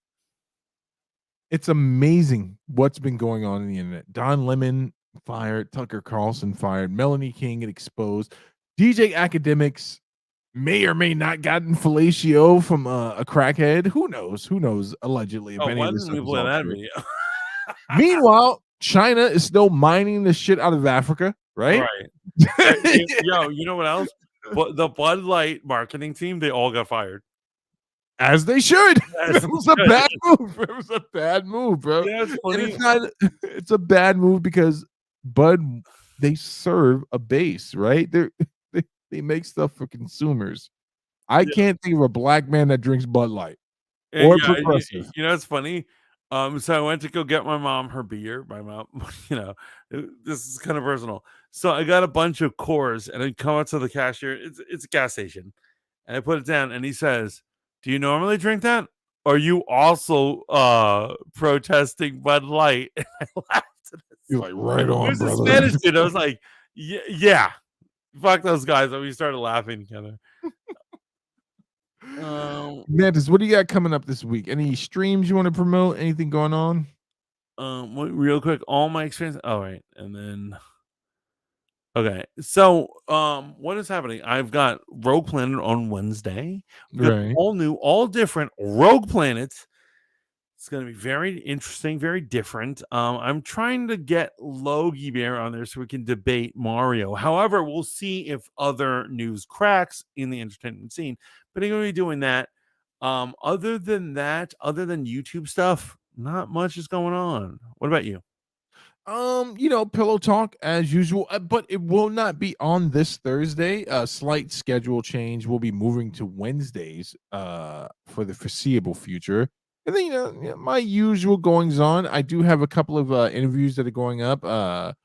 it's amazing what's been going on in the internet. Don Lemon fired, Tucker Carlson fired, Melanie King get exposed. DJ Academics may or may not gotten fellatio from a crackhead. Who knows? Who knows? Allegedly, if any why of this didn't we stuff is play all that true. video? Meanwhile, China is still mining the shit out of Africa, right? Right. Yo, you know what else? But the Bud Light marketing team, they all got fired. As they should. As It was a bad move. It was a bad move, bro. Yeah, it's And funny. it's not. It's a bad move because Bud, they serve a base, right? They make stuff for consumers. I can't think of a black man that drinks Bud Light or Progressive. You know, it's funny. So I went to go get my mom her beer. My mom, you know, this is kind of personal. So I got a bunch of Coors, and I come up to the cashier. It's a gas station, and I put it down, and he says, "Do you normally drink that? Or are you also protesting Bud Light?" And I laughed at this. You're like, right on, It was brother. a Spanish dude. I was like, yeah. Fuck those guys. And we started laughing together. Mantis, what do you got coming up this week? Any streams you want to promote? Anything going on? Real quick, all my experience. All right, and then okay. So, what is happening? I've got Rogue Planet on Wednesday. We've got Right. all new, all different Rogue Planets. It's going to be very interesting, very different. I'm trying to get Logie Bear on there so we can debate Mario. However, we'll see if other news cracks in the entertainment scene. But I'm going to be doing that. Other than that, other than YouTube stuff, not much is going on. What about you? You know, Pillow Talk as usual, but it will not be on this Thursday. A slight schedule change. We'll be moving to Wednesdays for the foreseeable future. And then, you know, my usual goings on. I do have a couple of interviews that are going up.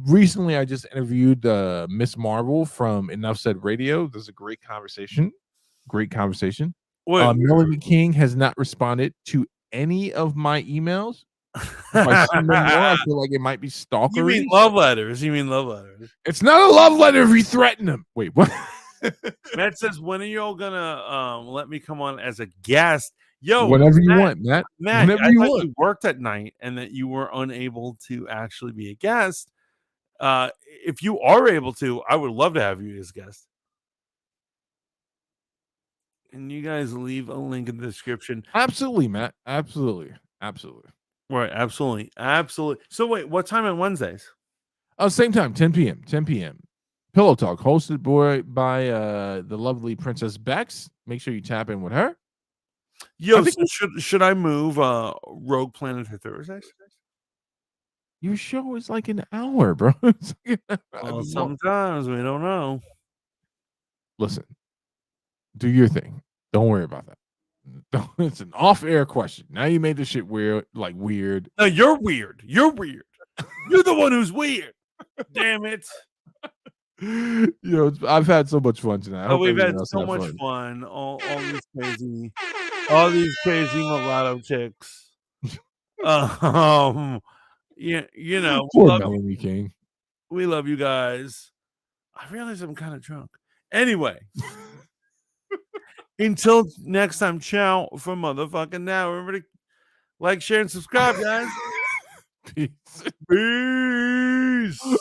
Recently, I just interviewed Miss Marvel from Enough Said Radio. There's a great conversation. Great conversation. Melanie King has not responded to any of my emails. If I see them more, I feel like it might be stalkery. You mean love letters? You mean love letters? It's not a love letter if you threaten them. Wait, what? Matt says, when are y'all gonna let me come on as a guest? Yo, whenever you want, Matt. Matt, Whenever I you thought want. you worked at night and that you were unable to actually be a guest. If you are able to, I would love to have you as a guest. And you guys leave a link in the description. Absolutely, Matt. Absolutely. Right, absolutely. So wait, what time on Wednesdays? Same time, 10 p.m. 10 p.m. Pillow Talk, hosted by the lovely Princess Bex. Make sure you tap in with her. Yo, so should I move Rogue Planet to Thursdays? Your show is like an hour, bro. Well, sometimes we don't know. Listen, do your thing. Don't worry about that. It's an off-air question. Now you made this shit weird. No, you're weird. You're the one who's weird. Damn it. You know, I've had so much fun tonight. Oh, we've had so much fun. All these crazy mulatto chicks. Yeah, you know, poor Melanie King. We love you guys. I realize I'm kind of drunk. Anyway, until next time, ciao for motherfucking now. Remember to like, share, and subscribe, guys. Peace. Peace.